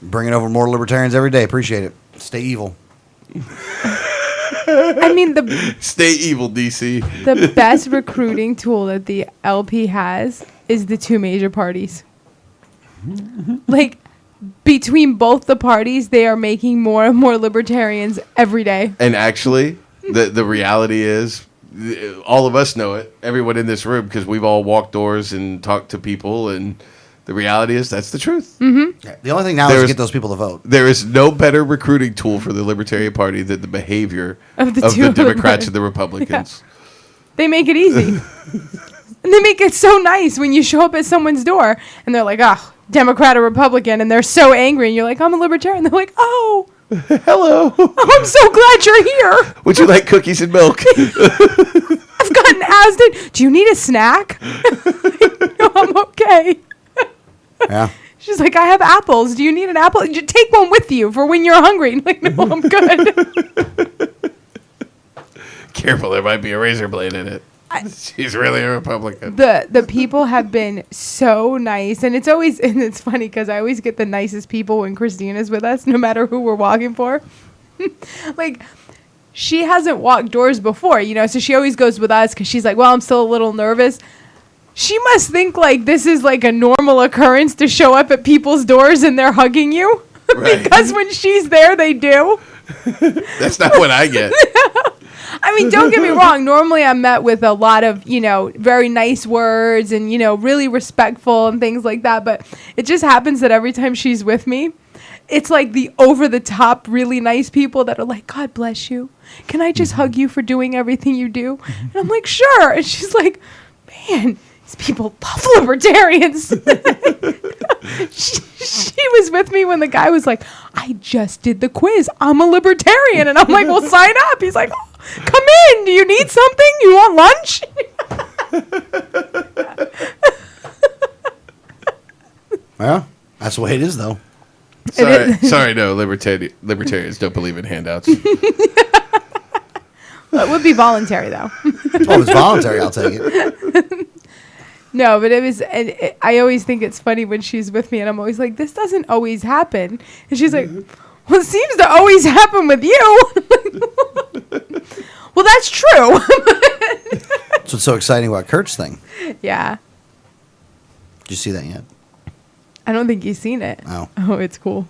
Bringing over more libertarians every day. Appreciate it. Stay evil. I mean, the Stay evil, DC. the best recruiting tool that the LP has is the two major parties. Like, between both the parties, they are making more and more libertarians every day. And actually, the reality is, all of us know it. Everyone in this room, because we've all walked doors and talked to people, and the reality is that's the truth. Yeah, the only thing now is to There's- get those people to vote. There is no better recruiting tool for the Libertarian Party than the behavior Of the of two the of them. Democrats and the Republicans. They make it easy. And they make it so nice when you show up at someone's door and they're like, oh, Democrat or Republican, and they're so angry, and you're like, I'm a libertarian. They're like, oh, Hello. I'm so glad you're here. Would you like cookies and milk? I've gotten asked it. Do you need a snack? No, I'm okay. Yeah. She's like, I have apples. Do you need an apple? Take one with you for when you're hungry. I'm like, no, I'm good. Careful, there might be a razor blade in it. She's really a Republican. The people have been so nice, and it's funny because I always get the nicest people when Christina's with us, no matter who we're walking for. Like, she hasn't walked doors before, so she always goes with us because she's like, well, I'm still a little nervous. She must think like this is like a normal occurrence to show up at people's doors and they're hugging you. Right. Because when she's there, they do. That's not what I get. I mean, don't get me wrong. Normally I'm met with a lot of, very nice words and, really respectful and things like that. But it just happens that every time she's with me, it's like the over the top, really nice people that are like, God bless you. Can I just hug you for doing everything you do? And I'm like, sure. And she's like, man, these people love libertarians. She was with me when the guy was like, I just did the quiz. I'm a libertarian. And I'm like, well, sign up. He's like, oh, come in. Do you need something? You want lunch? Well, that's the way it is, though. Sorry, no, libertarians don't believe in handouts. It would be voluntary, though. Well, if it's voluntary, I'll take it. No, but I always think it's funny when she's with me, and I'm always like, this doesn't always happen. And she's like, well, it seems to always happen with you. Well, that's true. That's what's so exciting about Kurt's thing. Yeah. Did you see that yet? I don't think you've seen it. Oh. Oh, it's cool.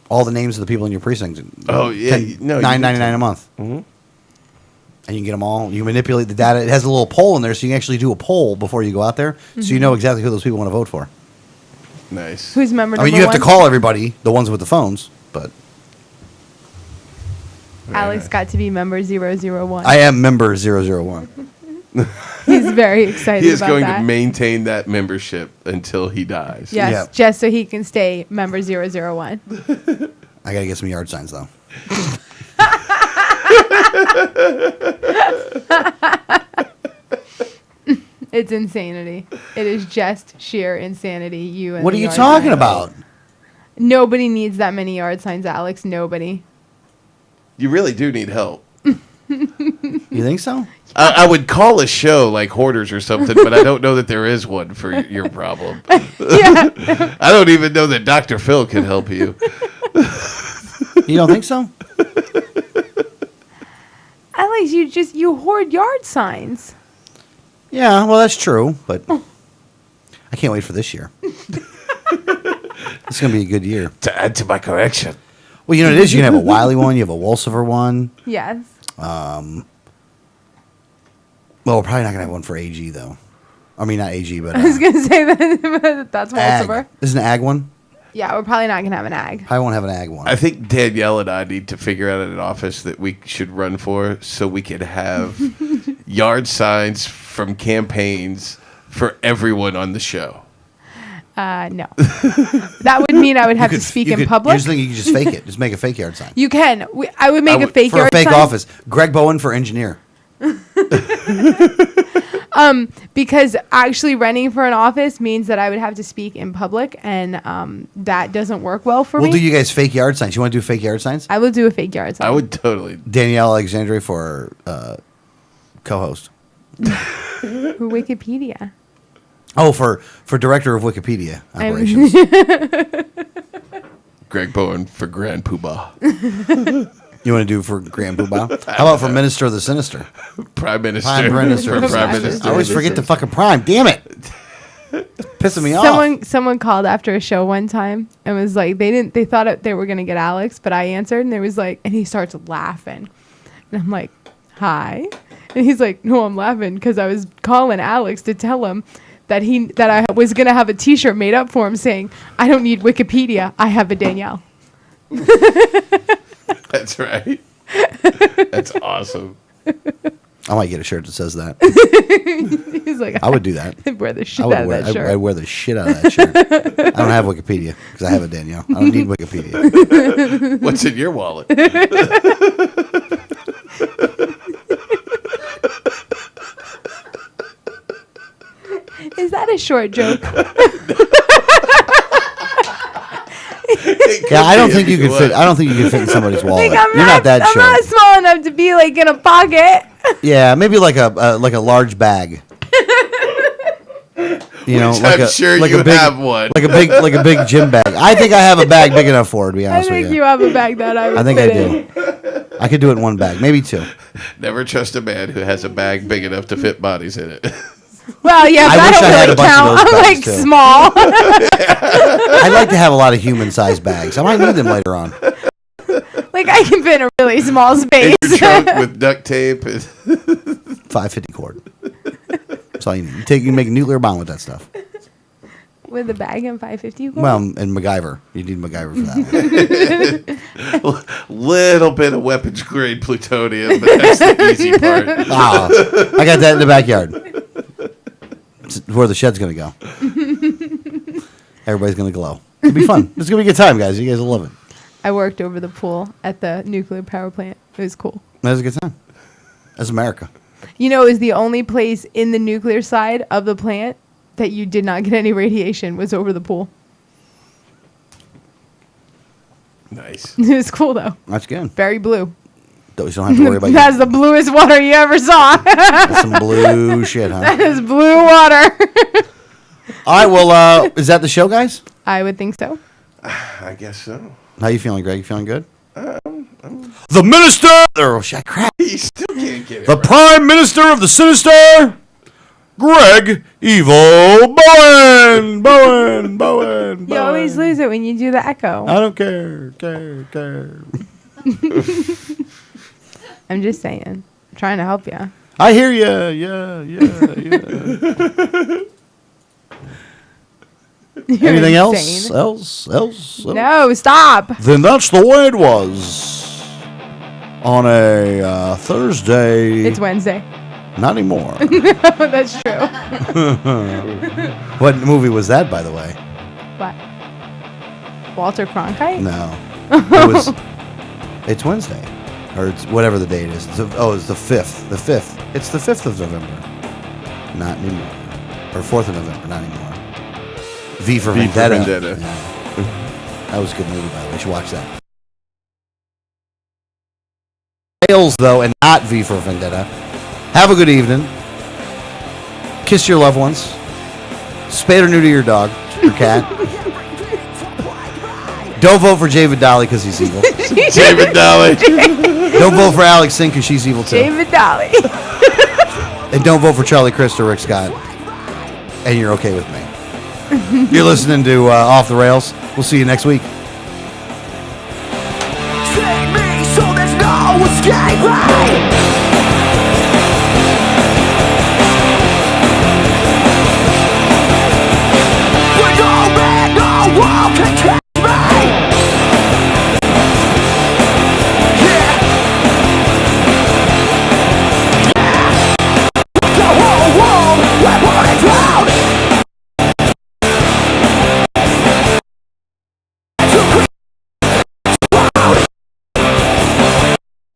All the names of the people in your precinct. Oh, yeah, no, you $9.99 a month. Mm-hmm. And you can get them all. You manipulate the data. It has a little poll in there, so you can actually do a poll before you go out there, so you know exactly who those people want to vote for. Nice. Who's member I mean, number you have to one? call everybody, the ones with the phones, but Alex got to be member 001. I am member 001. He's very excited He is about going that. to maintain that membership until he dies. Yes, Yeah. just so he can stay member 001. I got to get some yard signs, though. It's insanity. It is just sheer insanity. You and What the are you yard talking sign. about? Nobody needs that many yard signs, Alex. Nobody. You really do need help. You think so? I would call a show like Hoarders or something, but I don't know that there is one for your problem. Yeah. I don't even know that Dr. Phil can help you. You don't think so? Alex, you hoard yard signs. Yeah, well, that's true, but I can't wait for this year. It's going to be a good year. To add to my collection. Well, you know what it is? You can have a Wiley one, you have a Wolsifer one. Yes. Well, we're probably not going to have one for AG, though. I mean, not AG, but I was gonna say that that's Walsiver. ag. Isn't an ag one? Yeah, we're probably not gonna have an ag. I won't have an ag one. I think Danielle and I need to figure out an office that we should run for so we can have yard signs from campaigns for everyone on the show. No. That would mean I would have to speak in public. Here's the thing, you can just fake it. Just make a fake yard sign. You can. I would make a fake for yard a fake sign. office. Greg Bowen for engineer. Because actually running for an office means that I would have to speak in public, and that doesn't work well for We'll me. do you guys fake yard signs. You want to do fake yard signs? I will do a fake yard sign. I would totally. Danielle Alexandre for co-host. For Wikipedia. Oh, for director of Wikipedia I'm- operations. Greg Bowen for Grand Poobah. You want to do for Grand Poobah? How about for Minister of the Sinister? Prime Minister. Prime Minister. For of the Prime Sinister. Minister. I always forget the fucking prime. Damn it. Pissing me off. Someone called after a show one time and was like, they thought they were gonna get Alex, but I answered, and there was like, and he starts laughing, and I'm like, hi, and he's like, no, I'm laughing because I was calling Alex to tell him that I was gonna have a T-shirt made up for him saying, I don't need Wikipedia, I have a Danielle. That's right. That's awesome. I might get a shirt that says that. He's like, I would do that. I'd wear the shit I would out of wear, that shirt. I'd wear the shit out of that shirt. I don't have Wikipedia because I have a Danielle. I don't need Wikipedia. What's in your wallet? Is that a short joke? Yeah, I don't think you could fit. I don't think you could fit in somebody's wallet. Like, You're not that I'm short. not small enough to be like in a pocket. Yeah, maybe like a large bag. You know, Which like I'm sure like you a big, have one. like a big gym bag. I think I have a bag big enough for it. To be I honest think with you you, have a bag that I would I think I fit in. do. I could do it in one bag, maybe two. Never trust a man who has a bag big enough to fit bodies in it. Well, yeah, but I I, wish I had don't a really bunch of count. those I'm bags, like too. small. I'd like to have a lot of human-sized bags. I might need them later on. Like I can fit in a really small space. In your trunk with duct tape. And 550 cord. That's all you need. You make a nuclear bomb with that stuff. With a bag and 550. Well, and MacGyver. You need MacGyver for that one. little bit of weapons grade plutonium, but that's the easy part. Ah, I got that in the backyard. It's where the shed's going to go. Everybody's going to glow. It'll be fun. It's going to be a good time, guys. You guys will love it. I worked over the pool at the nuclear power plant. It was cool. That was a good time. That's America. You know, it was the only place in the nuclear side of the plant that you did not get any radiation was over the pool. Nice. It was cool though. That's good. Very blue. Don't have to worry about That's the bluest water you ever saw. That's some blue shit, huh? That is blue water. All right, well, is that the show, guys? I would think so. I guess so. How you feeling, Greg? You feeling good? The minister. Oh, shit, crap. You still can't get it. The right. Prime Minister of the Sinister, Greg Evil Bowen. You always lose it when you do the echo. I don't care. I'm just saying. I'm trying to help you. I hear you. Yeah. Anything else? insane. Else? No, stop. Then that's the way it was on a Thursday. It's Wednesday. Not anymore. That's true. What movie was that, by the way? What? Walter Cronkite? No. It's Wednesday. Or it's whatever the date is. It's the 5th. The 5th. It's the 5th of November. Not anymore. Or 4th of November. Not anymore. V for Vendetta. Yeah. That was a good movie, by the way. You should watch that. Tails, though, and not V for Vendetta. Have a good evening. Kiss your loved ones. Spay or neuter your dog or cat. Don't vote for David Dolly because he's evil. David Dolly. Don't vote for Alex Singh because she's evil too. David Dolly. And don't vote for Charlie Crist or Rick Scott. And you're okay with me. You're listening to Off the Rails. We'll see you next week. Take me so there's no escape.